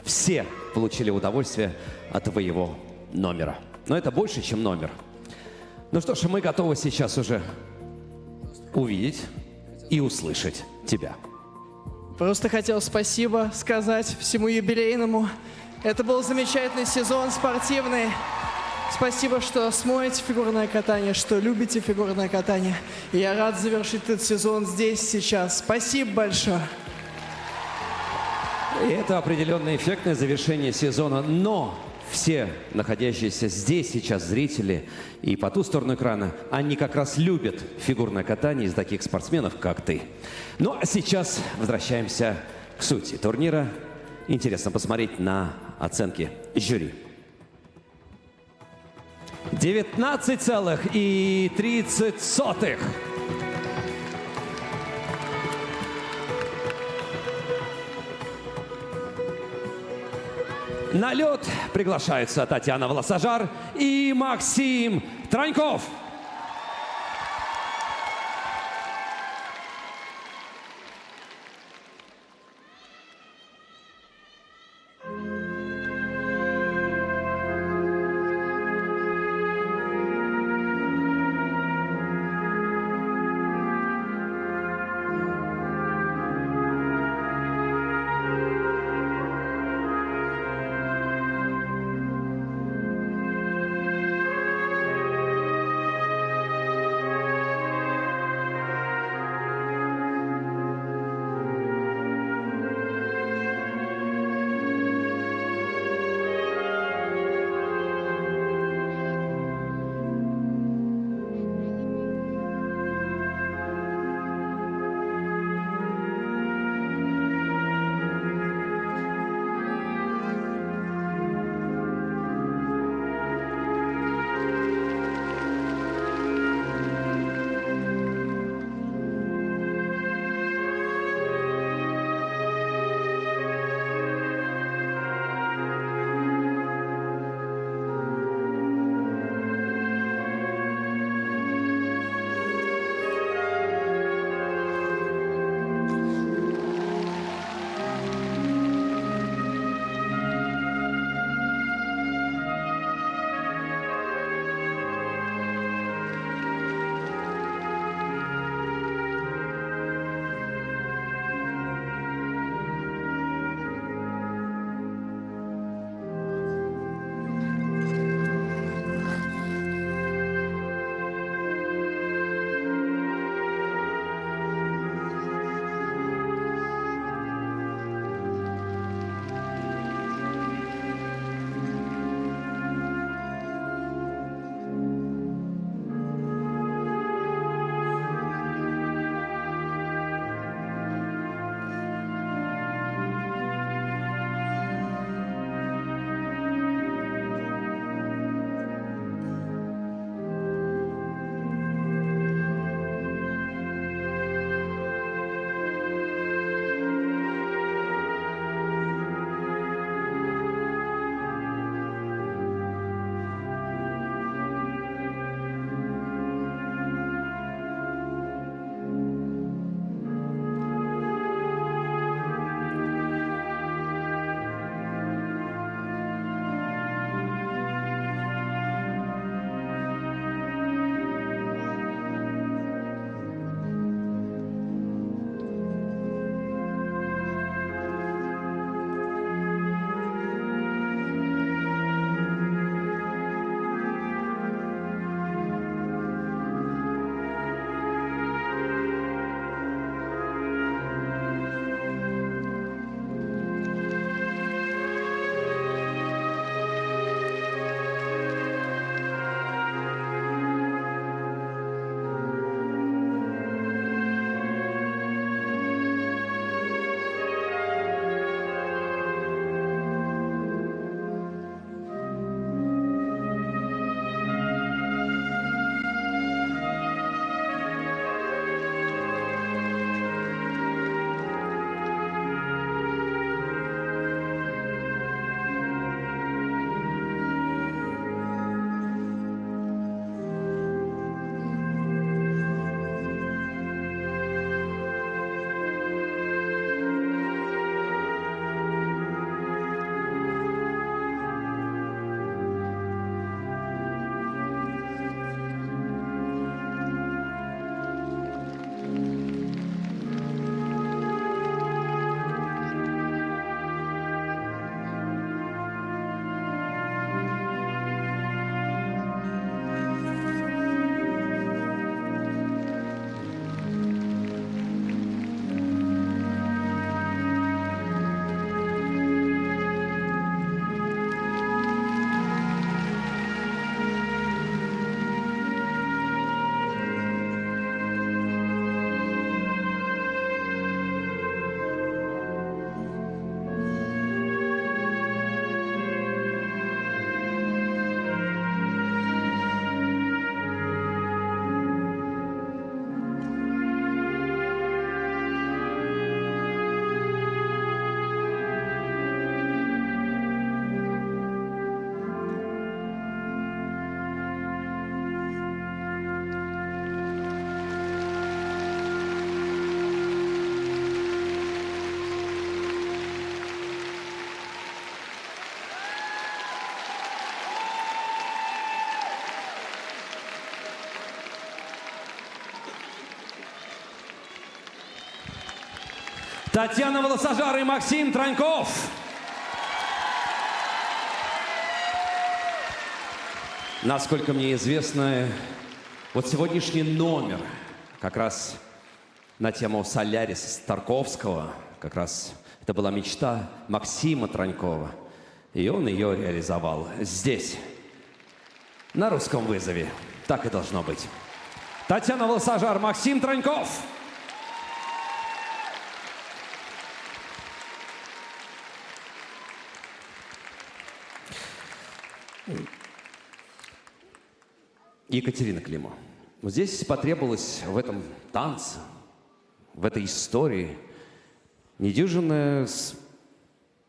все получили удовольствие от твоего номера. Но это больше, чем номер. Ну что ж, мы готовы сейчас уже увидеть и услышать тебя. Просто хотел спасибо сказать всему юбилейному. Это был замечательный сезон спортивный. Спасибо, что смотрите фигурное катание, что любите фигурное катание. И я рад завершить этот сезон здесь, сейчас. Спасибо большое. И это определенно эффектное завершение сезона, но все находящиеся здесь сейчас зрители и по ту сторону экрана, они как раз любят фигурное катание из таких спортсменов, как ты. Ну а сейчас возвращаемся к сути турнира. Интересно посмотреть на оценки жюри. 19,30. На лед приглашаются Татьяна Волосожар и Максим Траньков. Татьяна Волосожар и Максим Троньков. Насколько мне известно, вот сегодняшний номер как раз на тему «Солярис» Тарковского, как раз это была мечта Максима Тронькова. И он ее реализовал здесь, на «Русском вызове». Так и должно быть. Татьяна Волосожар, Максим Троньков. Екатерина Климо, вот здесь потребовалось в этом танце, в этой истории недюжинная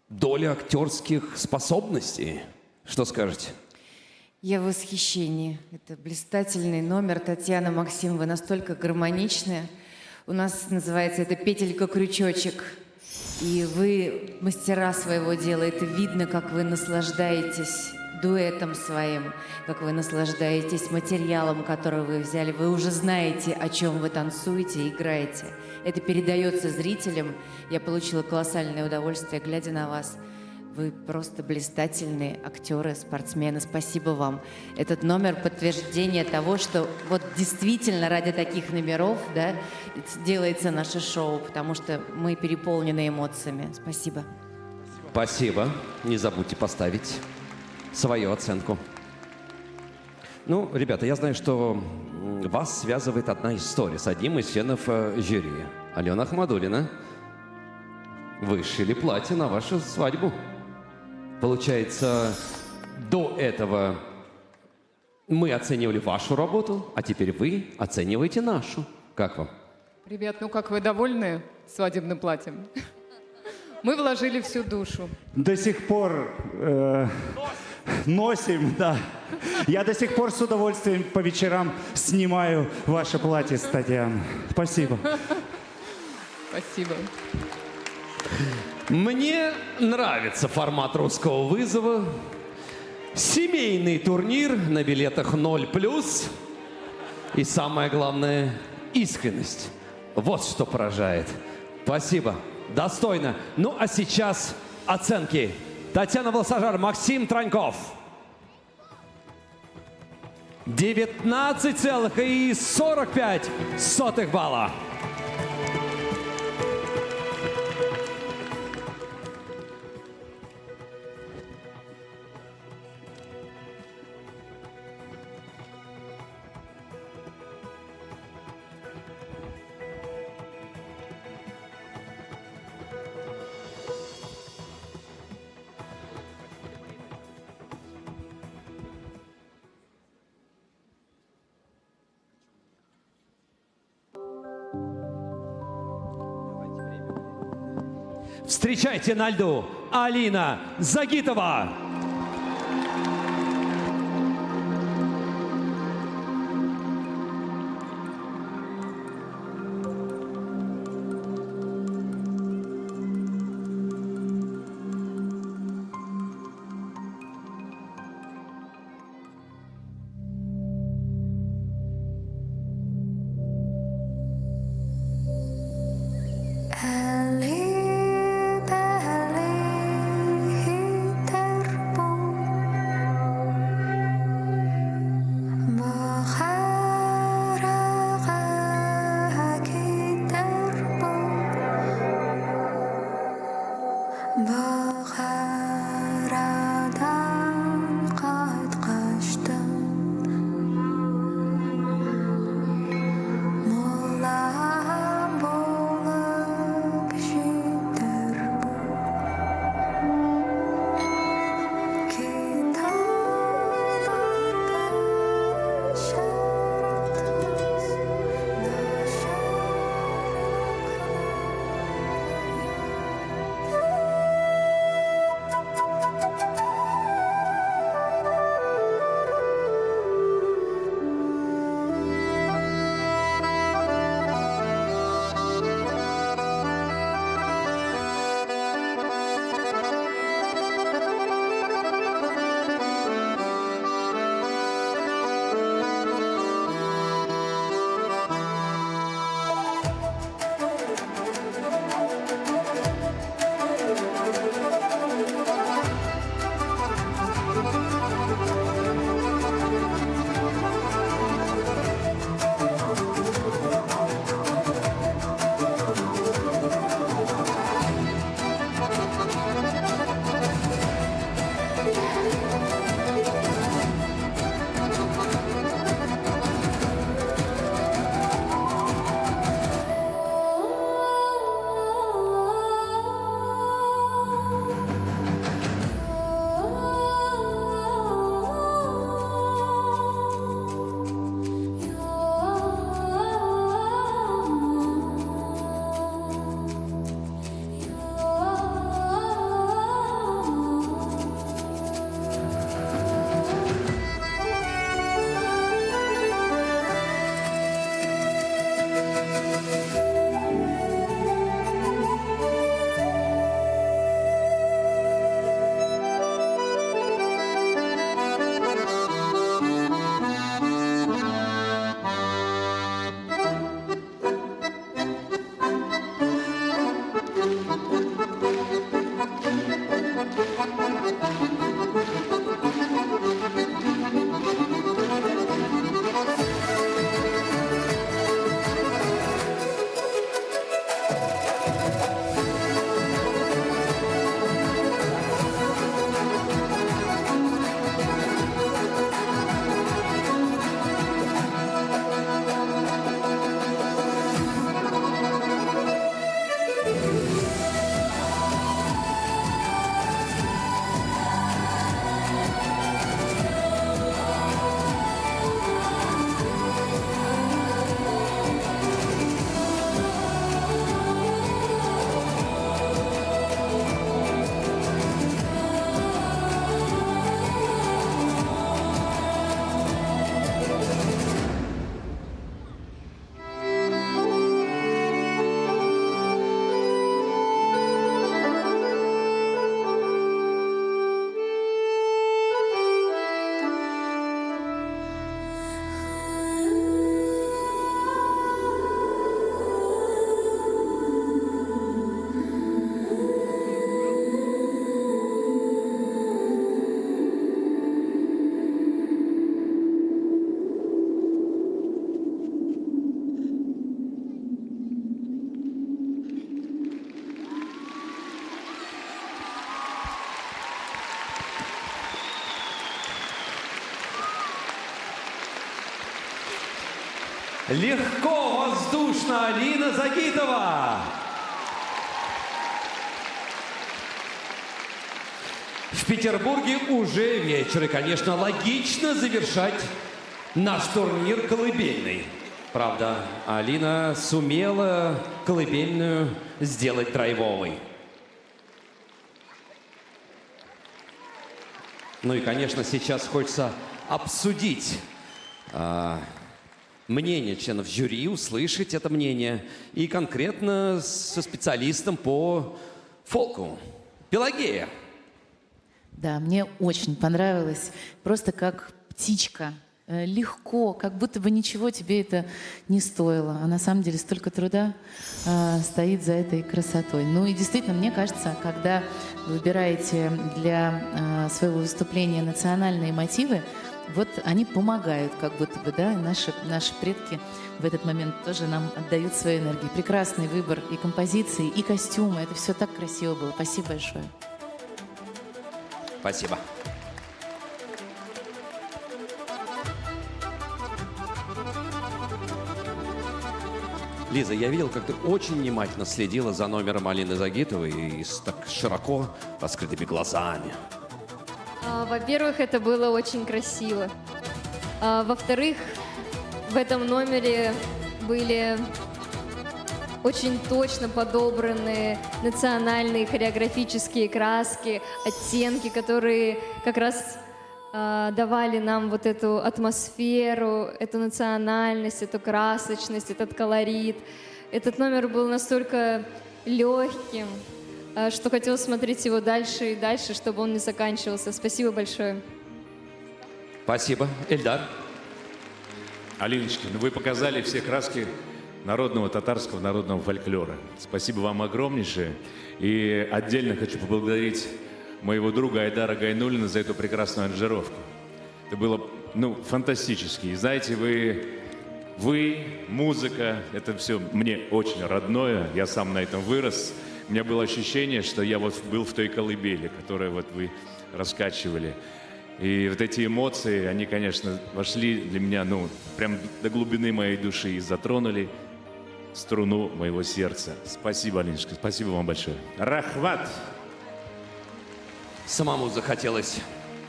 доля актерских способностей. Что скажете? Я в восхищении. Это блистательный номер. Татьяна, Максим, вы настолько гармоничны. У нас называется это «Петелька-крючочек». И вы мастера своего дела. Это видно, как вы наслаждаетесь дуэтом своим, как вы наслаждаетесь материалом, который вы взяли. Вы уже знаете, о чем вы танцуете и играете. Это передается зрителям. Я получила колоссальное удовольствие, глядя на вас. Вы просто блистательные актеры, спортсмены. Спасибо вам. Этот номер — подтверждение того, что вот действительно ради таких номеров, да, делается наше шоу, потому что мы переполнены эмоциями. Спасибо. Спасибо. Не забудьте поставить свою оценку. Ну, ребята, я знаю, что вас связывает одна история с одним из членов жюри. Алена Ахмадуллина. Вы шили платье на вашу свадьбу. Получается, до этого мы оценивали вашу работу, а теперь вы оцениваете нашу. Как вам? Ребят, ну как, вы довольны свадебным платьем? Мы вложили всю душу. До сих пор носим, да. Я до сих пор с удовольствием по вечерам снимаю ваше платье, Татьяна. Спасибо. Спасибо. Мне нравится формат «Русского вызова». Семейный турнир на билетах 0+. И самое главное – искренность. Вот что поражает. Спасибо. Достойно. Ну, а сейчас оценки. Татьяна Волосожар, Максим Троньков. 19,45 балла. Встречайте на льду Алина Загитова. Али, дали, хитер, Легко, воздушно, Алина Загитова. В Петербурге уже вечер, и, конечно, логично завершать наш турнир колыбельный. Правда, Алина сумела колыбельную сделать драйвовой. Ну и, конечно, сейчас хочется обсудить мнение членов жюри, услышать это мнение. И конкретно со специалистом по фолку. Пелагея. Да, мне очень понравилось. Просто как птичка. Легко, как будто бы ничего тебе это не стоило. А на самом деле столько труда стоит за этой красотой. Ну и действительно, мне кажется, когда вы выбираете для своего выступления национальные мотивы, вот они помогают, как будто бы, да, наши предки в этот момент тоже нам отдают свою энергию. Прекрасный выбор и композиции, и костюмы. Это все так красиво было. Спасибо большое. Спасибо. Лиза, я видел, как ты очень внимательно следила за номером Алины Загитовой и с так широко раскрытыми глазами. Во-первых, это было очень красиво. Во-вторых, в этом номере были очень точно подобраны национальные хореографические краски, оттенки, которые как раз давали нам вот эту атмосферу, эту национальность, эту красочность, этот колорит. Этот номер был настолько легким, что хотелось смотреть его дальше и дальше, чтобы он не заканчивался. Спасибо большое. Спасибо. Эльдар. Алиночка, ну вы показали все краски народного татарского народного фольклора. Спасибо вам огромнейшее. И отдельно хочу поблагодарить моего друга Айдара Гайнуллина за эту прекрасную аранжировку. Это было, фантастически. И знаете, вы, музыка, это все мне очень родное. Я сам на этом вырос. У меня было ощущение, что я вот был в той колыбели, которую вот вы раскачивали. И вот эти эмоции, они, конечно, вошли для меня, прям до глубины моей души и затронули струну моего сердца. Спасибо, Алиночка, спасибо вам большое. Рахмат! Самому захотелось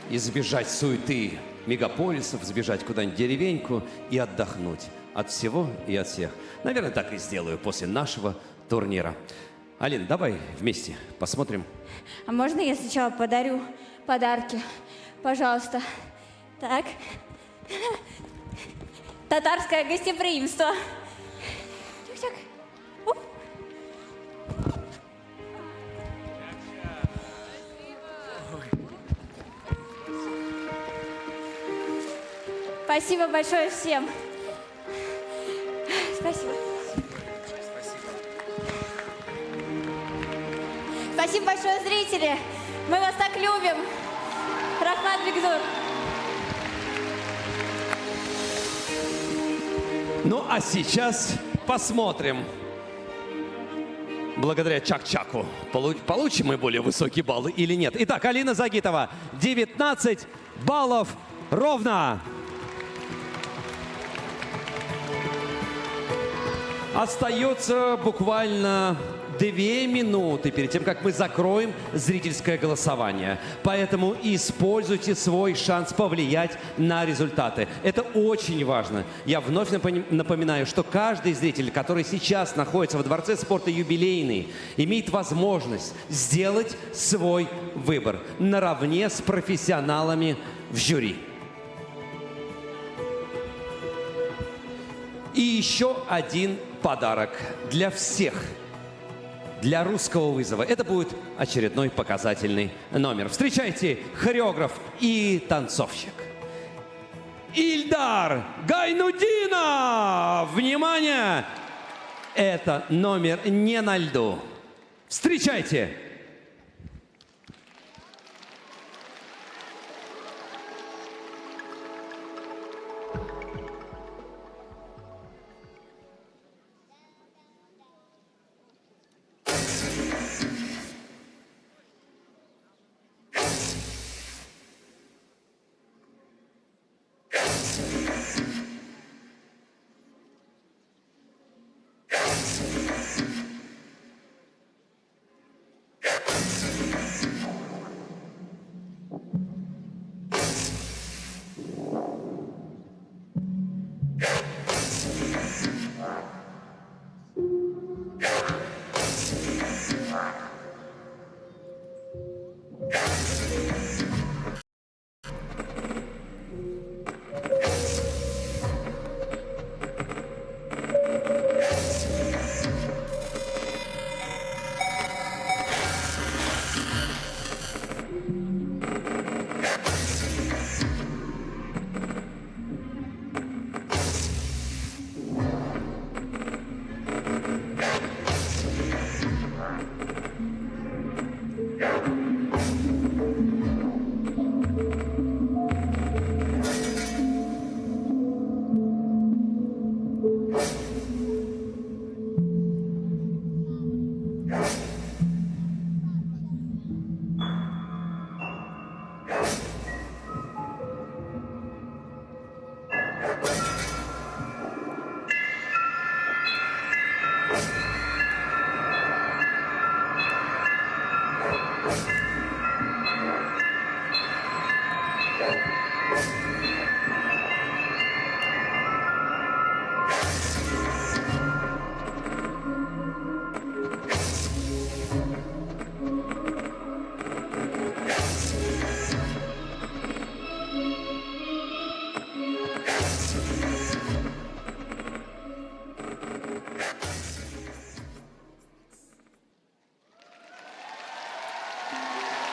избежать суеты мегаполисов, сбежать куда-нибудь в деревеньку и отдохнуть от всего и от всех. Наверное, так и сделаю после нашего турнира. Алина, давай вместе посмотрим. А можно я сначала подарю подарки? Пожалуйста. Так. Татарское гостеприимство. Чук-чук. Уп. Спасибо большое всем. Спасибо. Спасибо большое, зрители. Мы вас так любим. Рахмат Бигзур. Ну, а сейчас посмотрим. Благодаря Чак-Чаку получим мы более высокие баллы или нет. Итак, Алина Загитова, 19 баллов ровно. Остается буквально 2 минуты перед тем, как мы закроем зрительское голосование. Поэтому используйте свой шанс повлиять на результаты. Это очень важно. Я вновь напоминаю, что каждый зритель, который сейчас находится во Дворце спорта «Юбилейный», имеет возможность сделать свой выбор наравне с профессионалами в жюри. И еще один подарок для всех. Для русского вызова. Это будет очередной показательный номер. Встречайте, хореограф и танцовщик Ильдар Гайнудинов! Внимание! Это номер «Не на льду». Встречайте!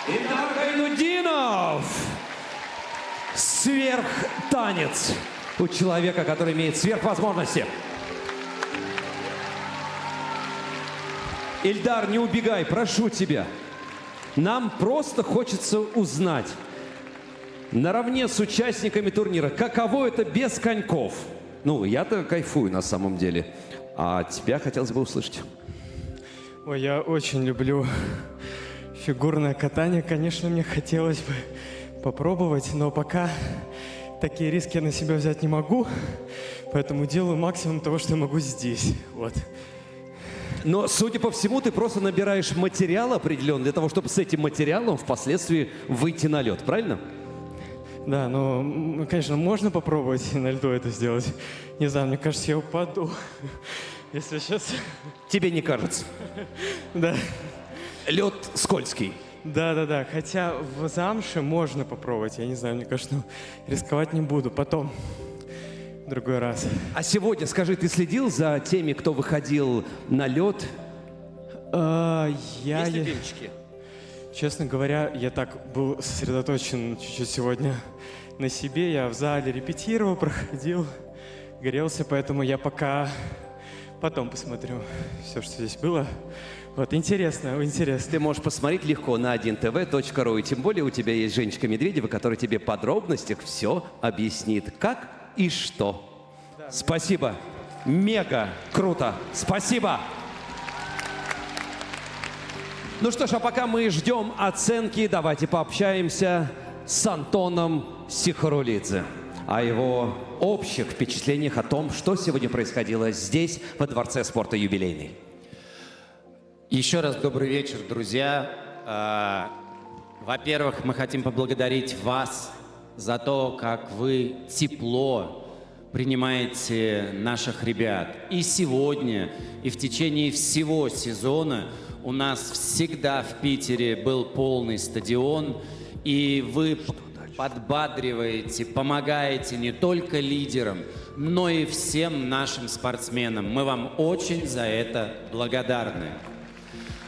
Ильдар Гайнудинов! Сверхтанец у человека, который имеет сверхвозможности. Ильдар, не убегай, прошу тебя. Нам просто хочется узнать, наравне с участниками турнира, каково это без коньков? Ну, я-то кайфую на самом деле. А тебя хотелось бы услышать. Ой, я очень люблю фигурное катание. Конечно, мне хотелось бы попробовать, но пока такие риски я на себя взять не могу. Поэтому делаю максимум того, что я могу здесь. Вот. Но, судя по всему, ты просто набираешь материал определенный для того, чтобы с этим материалом впоследствии выйти на лед, правильно? Да, но, конечно, можно попробовать на льду это сделать. Не знаю, мне кажется, я упаду. Если сейчас... Тебе не кажется? Да. Лед скользкий. Да. Хотя в замше можно попробовать. Я не знаю, мне кажется, рисковать не буду. Потом. В другой раз. А сегодня, скажи, ты следил за теми, кто выходил на лед? Есть любимчики? Честно говоря, я так был сосредоточен чуть-чуть сегодня на себе. Я в зале репетировал, проходил, грелся, поэтому я пока потом посмотрю все, что здесь было. Вот, интересно. Ты можешь посмотреть легко на 1tv.ru, и тем более у тебя есть Женечка Медведева, которая тебе в подробностях все объяснит, как и что. Да. Спасибо. Мега круто. Спасибо. Ну что ж, а пока мы ждем оценки, давайте пообщаемся с Антоном Сихорулидзе о его общих впечатлениях о том, что сегодня происходило здесь, во Дворце спорта «Юбилейный». Еще раз добрый вечер, друзья. Во-первых, мы хотим поблагодарить вас за то, как вы тепло принимаете наших ребят. И сегодня, и в течение всего сезона у нас всегда в Питере был полный стадион, и вы подбадриваете, помогаете не только лидерам, но и всем нашим спортсменам. Мы вам очень за это благодарны.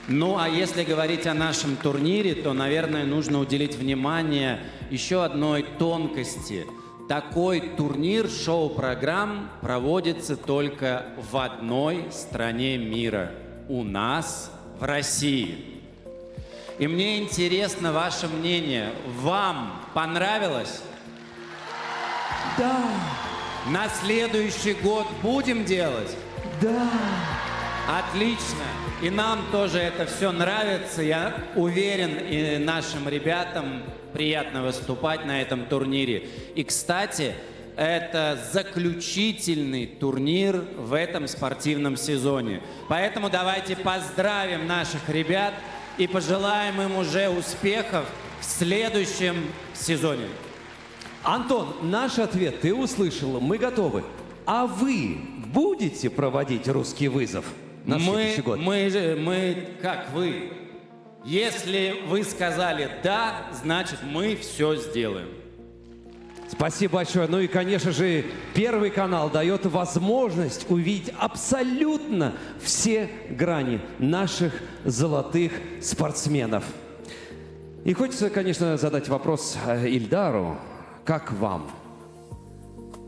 Ну, а если говорить о нашем турнире, то, наверное, нужно уделить внимание еще одной тонкости. Такой турнир шоу-программ проводится только в одной стране мира. У нас, в России. И мне интересно ваше мнение. Вам понравилось? Да. На следующий год будем делать? Да. Отлично. И нам тоже это все нравится. Я уверен, и нашим ребятам приятно выступать на этом турнире. И, кстати, это заключительный турнир в этом спортивном сезоне. Поэтому давайте поздравим наших ребят и пожелаем им уже успехов в следующем сезоне. Антон, наш ответ ты услышал, мы готовы. А вы будете проводить «Русский вызов» на следующий год? Мы, как вы. Если вы сказали «да», значит, мы все сделаем. Спасибо большое. Ну и, конечно же, Первый канал дает возможность увидеть абсолютно все грани наших золотых спортсменов. И хочется, конечно, задать вопрос Ильдару. Как вам?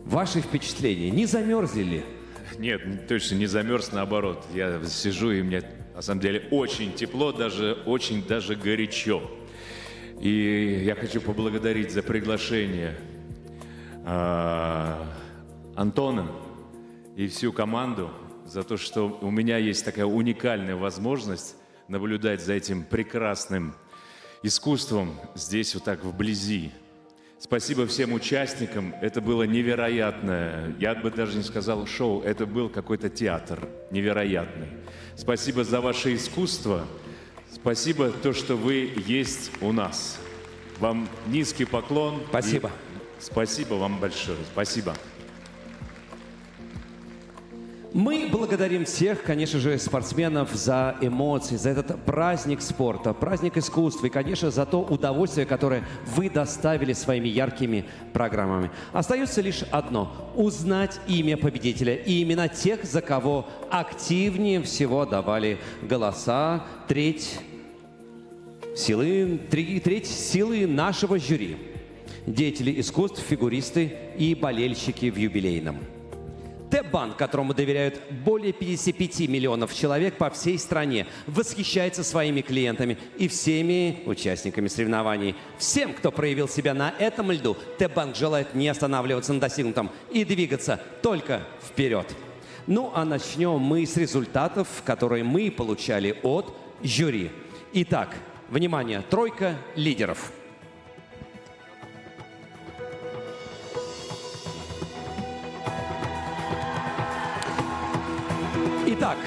Ваши впечатления? Не замерзли ли? Нет, точно не замерз, наоборот. Я сижу, и мне, на самом деле, очень тепло, очень даже горячо. И я хочу поблагодарить за приглашение Антона и всю команду за то, что у меня есть такая уникальная возможность наблюдать за этим прекрасным искусством здесь вот так вблизи. Спасибо всем участникам, это было невероятное, я бы даже не сказал шоу, это был какой-то театр невероятный. Спасибо за ваше искусство, спасибо то, что вы есть у нас. Вам низкий поклон. Спасибо. И спасибо вам большое. Спасибо. Мы благодарим всех, конечно же, спортсменов за эмоции, за этот праздник спорта, праздник искусства и, конечно, за то удовольствие, которое вы доставили своими яркими программами. Остается лишь одно – узнать имя победителя и имена тех, за кого активнее всего давали голоса, треть силы нашего жюри. Деятели искусств, фигуристы и болельщики в юбилейном. Т-банк, которому доверяют более 55 миллионов человек по всей стране, восхищается своими клиентами и всеми участниками соревнований. Всем, кто проявил себя на этом льду, Т-банк желает не останавливаться на достигнутом и двигаться только вперед. Ну а начнем мы с результатов, которые мы получали от жюри. Итак, внимание, тройка лидеров. Итак,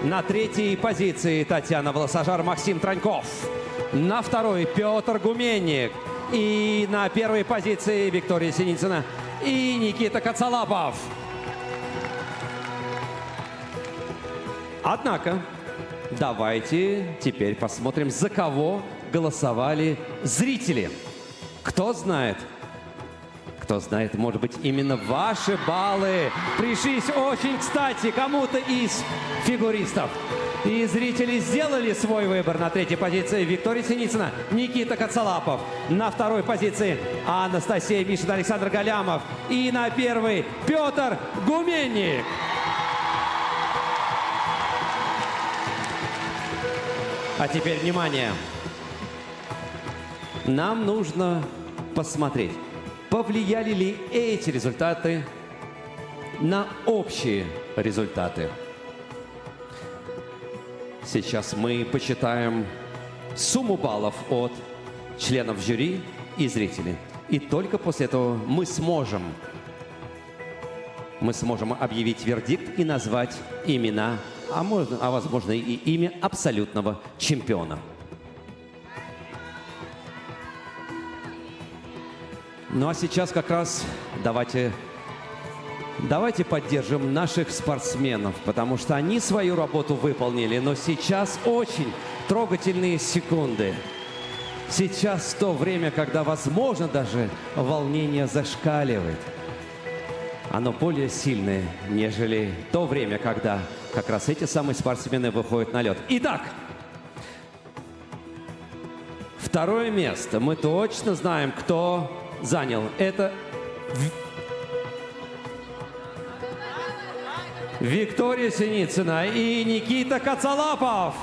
на третьей позиции Татьяна Волосожар, Максим Траньков. На второй Петр Гуменник. И на первой позиции Виктория Синицына и Никита Коцалапов. Однако, давайте теперь посмотрим, за кого голосовали зрители. Кто знает, может быть, именно ваши баллы пришлись очень кстати кому-то из фигуристов. И зрители сделали свой выбор. На третьей позиции Виктория Синицына, Никита Коцалапов. На второй позиции Анастасия Мишина, Александр Галямов. И на первой Петр Гуменник. А теперь внимание. Нам нужно посмотреть, повлияли ли эти результаты на общие результаты. Сейчас мы посчитаем сумму баллов от членов жюри и зрителей. И только после этого мы сможем объявить вердикт и назвать имена, а возможно и имя абсолютного чемпиона. Ну а сейчас как раз давайте поддержим наших спортсменов, потому что они свою работу выполнили, но сейчас очень трогательные секунды. Сейчас то время, когда, возможно, даже волнение зашкаливает. Оно более сильное, нежели то время, когда как раз эти самые спортсмены выходят на лед. Итак, второе место. Мы точно знаем, кто занял. Это Виктория Синицына и Никита Коцалапов.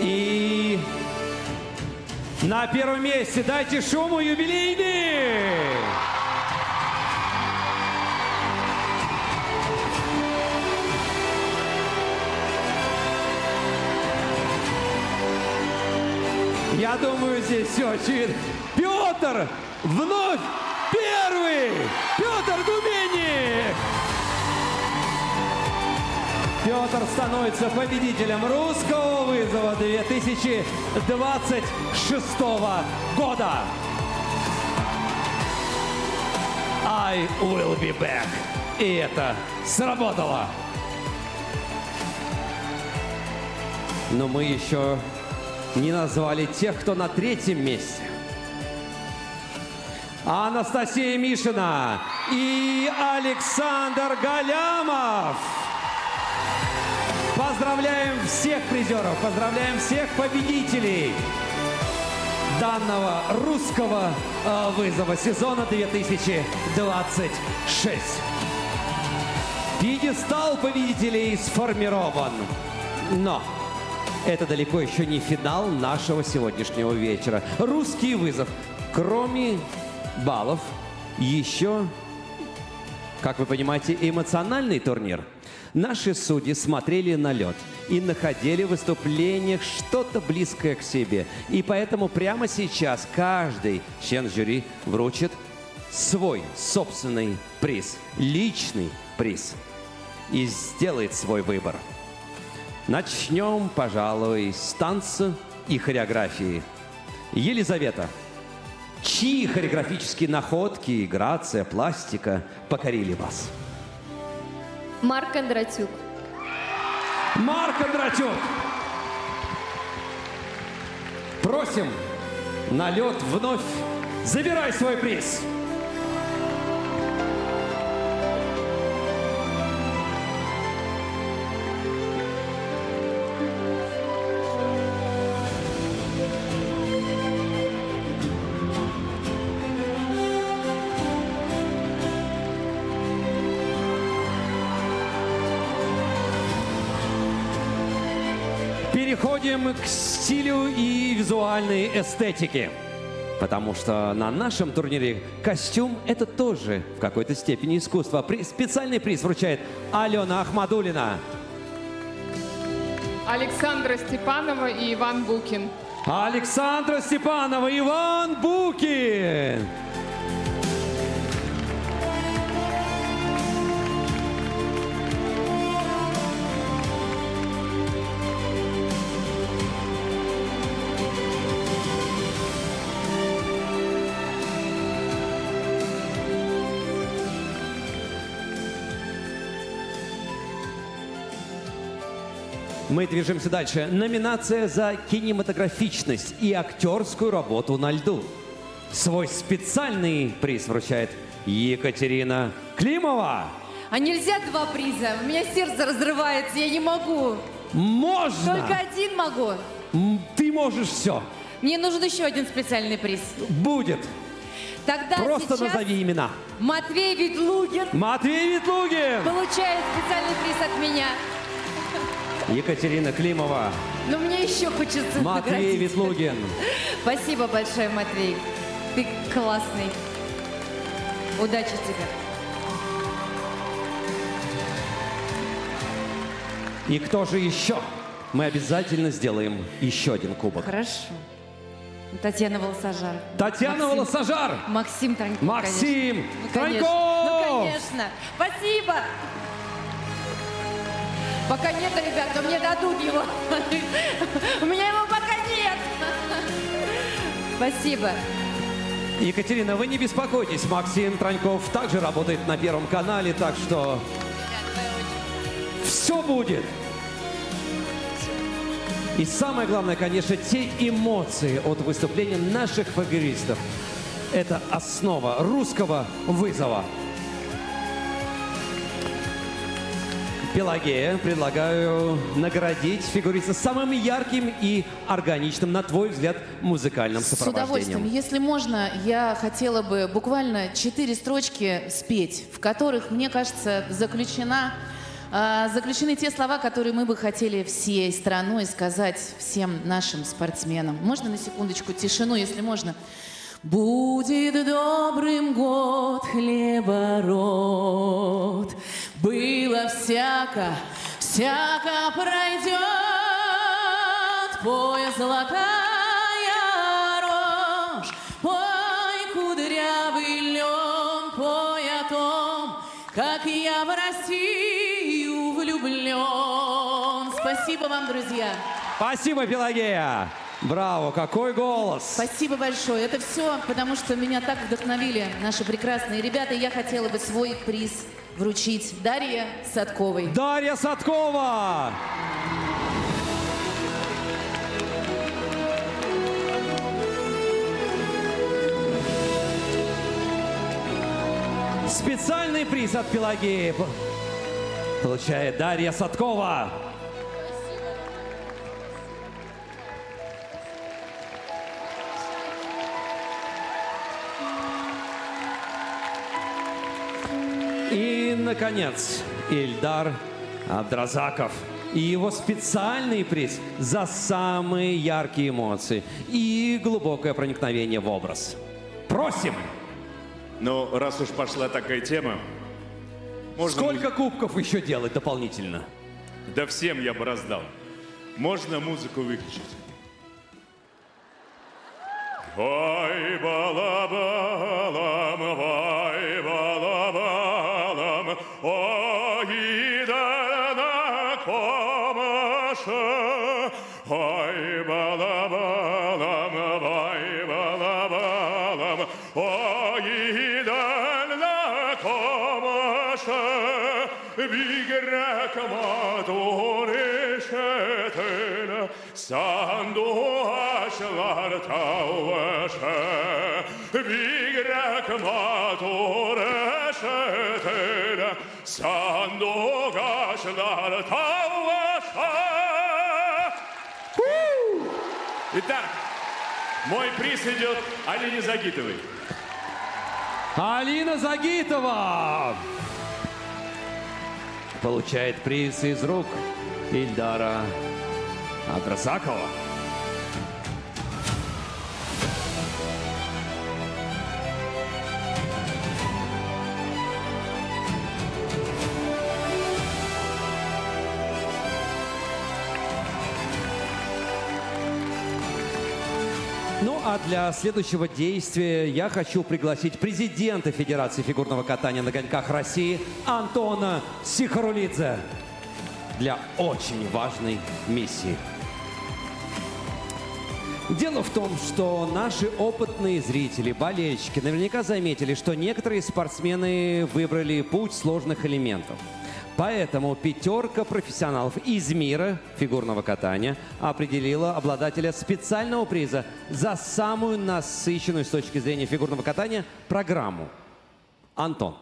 И на первом месте дайте шуму юбилейный! Я думаю, здесь все очевидно. Петр вновь первый! Петр Гуменник! Петр становится победителем русского вызова 2026 года. I will be back. И это сработало. Но мы еще не назвали тех, кто на третьем месте. Анастасия Мишина и Александр Галямов. Поздравляем всех призеров, поздравляем всех победителей данного русского вызова сезона 2026. Пьедестал победителей сформирован, но это далеко еще не финал нашего сегодняшнего вечера. Русский вызов, кроме баллов, еще, как вы понимаете, эмоциональный турнир. Наши судьи смотрели на лед и находили в выступлениях что-то близкое к себе. И поэтому прямо сейчас каждый член жюри вручит свой собственный приз, личный приз и сделает свой выбор. Начнем, пожалуй, с танца и хореографии. Елизавета, чьи хореографические находки, грация, пластика покорили вас? Марк Кондратюк. Марк Кондратюк! Просим на лед вновь. Забирай свой приз. Переходим к стилю и визуальной эстетике. Потому что на нашем турнире костюм – это тоже в какой-то степени искусство. Специальный приз вручает Алена Ахмадулина. Александра Степанова и Иван Букин. Александра Степанова, Иван Букин. Мы движемся дальше. Номинация за кинематографичность и актерскую работу на льду. Свой специальный приз вручает Екатерина Климова. А нельзя 2 приза? У меня сердце разрывается, я не могу. Можно! Только 1 могу. Ты можешь все. Мне нужен еще 1 специальный приз. Будет. Тогда Просто сейчас назови имена. Матвей Ветлугин Матвей Ветлугин! получает специальный приз от меня. Екатерина Климова. Но мне еще хочется Матвей наградить. Ветлугин. Спасибо большое, Матвей. Ты классный. Удачи тебе. И кто же еще? Мы обязательно сделаем еще один кубок. Хорошо. Татьяна Волосожар. Татьяна Волосожар. Максим Траньков. Максим конечно. Траньков. Ну, конечно. Спасибо. Пока нет, ребят, но мне дадут его. У меня его пока нет. Спасибо. Екатерина, вы не беспокойтесь. Максим Траньков также работает на Первом канале, так что все будет. И самое главное, конечно, те эмоции от выступления наших фигуристов. Это основа русского вызова. Пелагея, предлагаю наградить фигуриста самым ярким и органичным, на твой взгляд, музыкальным С удовольствием. сопровождением. Если можно, я хотела бы буквально 4 строчки спеть, в которых, мне кажется, заключены те слова, которые мы бы хотели всей страной сказать всем нашим спортсменам. Можно на секундочку тишину, если можно? Будет добрым год, хлебород, было всяко, всяко пройдет, пой, золотая рожь, пой, кудрявый лен, пой о том, как я в Россию влюблен. Спасибо вам, друзья. Спасибо, Пелагея. Браво, какой голос. Спасибо большое. Это все, потому что меня так вдохновили наши прекрасные ребята. И я хотела бы свой приз вручить Дарье Садковой. Дарья Садкова! Специальный приз от Пелагеи получает Дарья Садкова. И, наконец, Ильдар Абдразаков и его специальный приз за самые яркие эмоции и глубокое проникновение в образ. Просим! Ну, раз уж пошла такая тема, можно... Сколько кубков еще делать дополнительно? Да всем я бы раздал. Можно музыку выключить? Ой, балабалам, ой, балабалам, ой, да на комаша. Ой, балабалам, ой, балабалам, ой, да на комаша. Биграк матуре шетена, санду ашлар тауаша. Биграк матуре шетена, санду ашлар тауаша. Итак, мой приз идет Алине Загитовой. Алина Загитова получает приз из рук Ильдара Абдрасакова. Ну а для следующего действия я хочу пригласить президента Федерации фигурного катания на коньках России Антона Сихарулидзе для очень важной миссии. Дело в том, что наши опытные зрители, болельщики наверняка заметили, что некоторые спортсмены выбрали путь сложных элементов. Поэтому пятерка профессионалов из мира фигурного катания определила обладателя специального приза за самую насыщенную с точки зрения фигурного катания программу. Антон.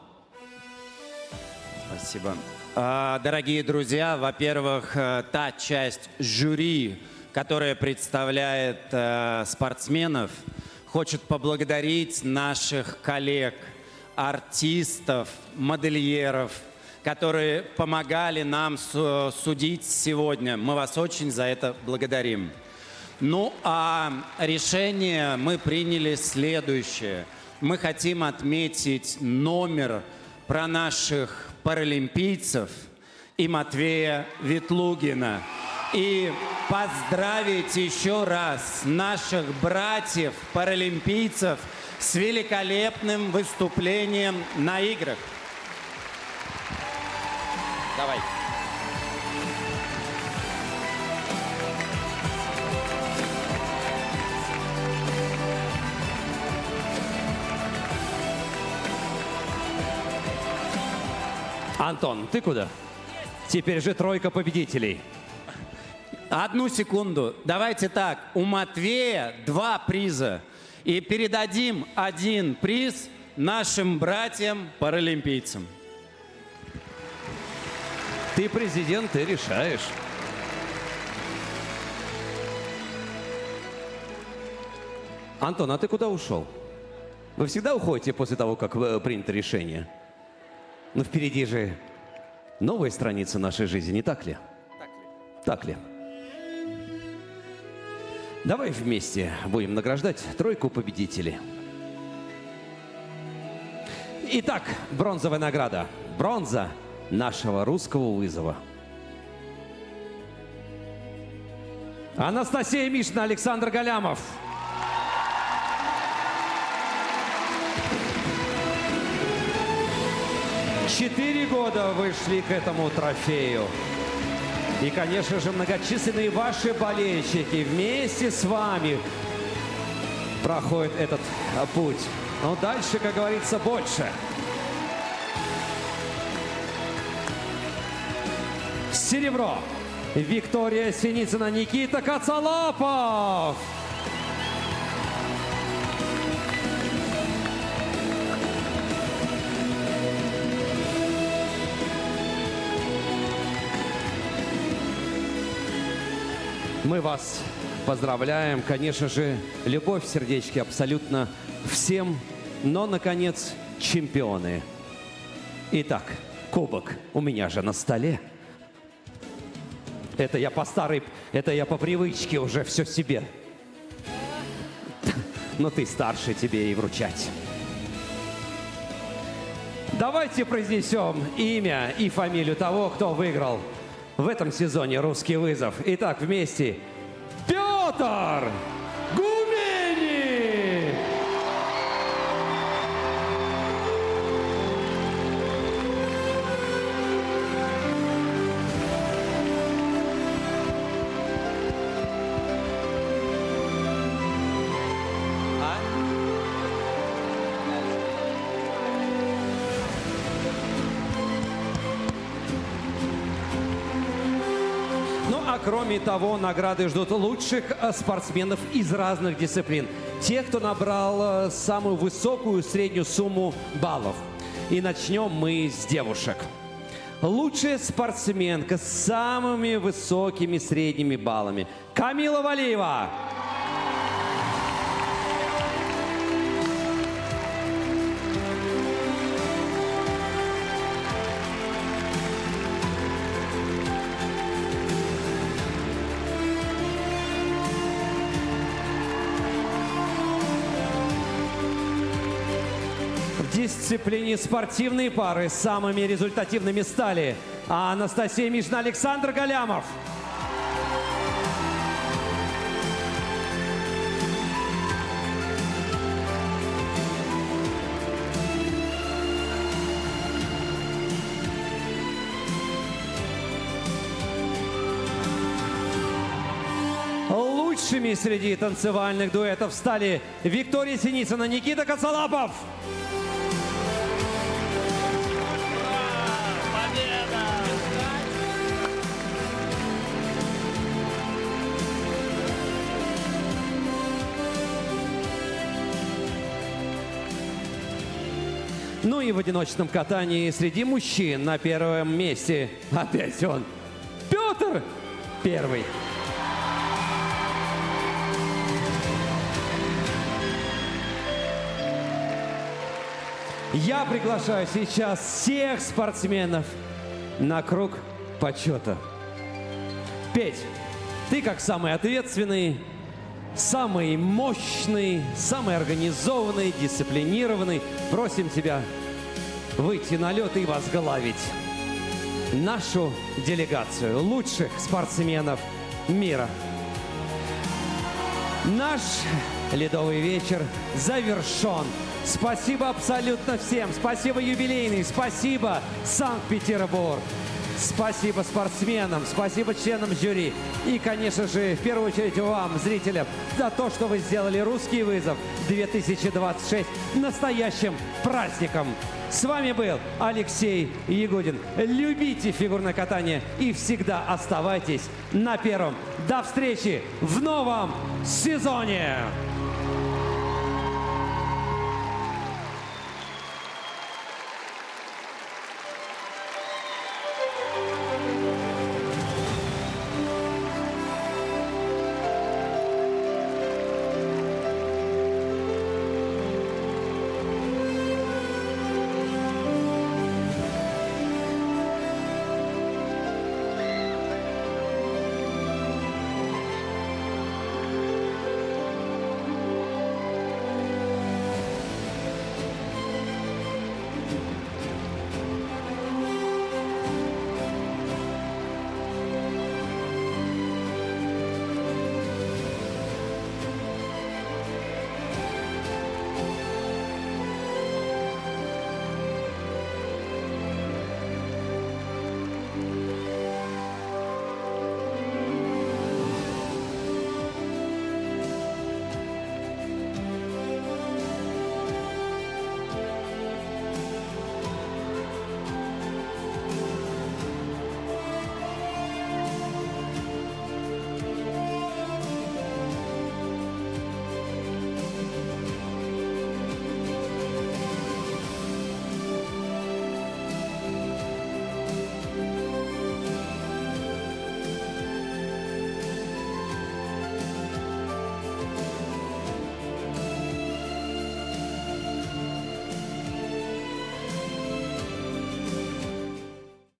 Спасибо. Дорогие друзья, во-первых, та часть жюри, которая представляет спортсменов, хочет поблагодарить наших коллег, артистов, модельеров, которые помогали нам судить сегодня. Мы вас очень за это благодарим. Ну, а решение мы приняли следующее. Мы хотим отметить номер про наших паралимпийцев и Матвея Ветлугина. И поздравить еще раз наших братьев-паралимпийцев с великолепным выступлением на играх. Давай. Антон, ты куда? Теперь же тройка победителей. Одну секунду. Давайте так. У Матвея 2 приза. И передадим 1 приз нашим братьям-паралимпийцам. Ты президент, ты решаешь. Антон, а ты куда ушел? Вы всегда уходите после того, как принято решение? Но впереди же новая страница нашей жизни, не так ли? Так ли? Давай вместе будем награждать тройку победителей. Итак, бронзовая награда. Бронза нашего русского вызова. Анастасия Мишина, Александр Галямов. Четыре года вы шли к этому трофею. И, конечно же, многочисленные ваши болельщики вместе с вами проходят этот путь. Но дальше, как говорится, больше. Серебро. Виктория Синицына, Никита Коцалапов. Мы вас поздравляем. Конечно же, любовь в сердечке абсолютно всем. Но, наконец, чемпионы. Итак, кубок у меня же на столе. Это я по привычке уже все себе. Но ты старше, тебе и вручать. Давайте произнесем имя и фамилию того, кто выиграл в этом сезоне «Русский вызов». Итак, вместе. Петр Гуменник! А кроме того, награды ждут лучших спортсменов из разных дисциплин. Тех, кто набрал самую высокую среднюю сумму баллов. И начнем мы с девушек. Лучшая спортсменка с самыми высокими средними баллами. Камила Валиева. В дисциплине спортивные пары самыми результативными стали Анастасия Мишина, Александр Галямов. Лучшими среди танцевальных дуэтов стали Виктория Синицына, Никита Коцалапов. Ну и в одиночном катании среди мужчин на первом месте опять он, Петр Первый. Я приглашаю сейчас всех спортсменов на круг почета. Петь, ты как самый ответственный, самый мощный, самый организованный, дисциплинированный, просим тебя выйти на лед и возглавить нашу делегацию лучших спортсменов мира. Наш ледовый вечер завершен. Спасибо абсолютно всем. Спасибо юбилейный. Спасибо Санкт-Петербург. Спасибо спортсменам, спасибо членам жюри. И, конечно же, в первую очередь вам, зрителям, за то, что вы сделали «Русский вызов 2026» настоящим праздником. С вами был Алексей Ягудин. Любите фигурное катание и всегда оставайтесь на первом. До встречи в новом сезоне!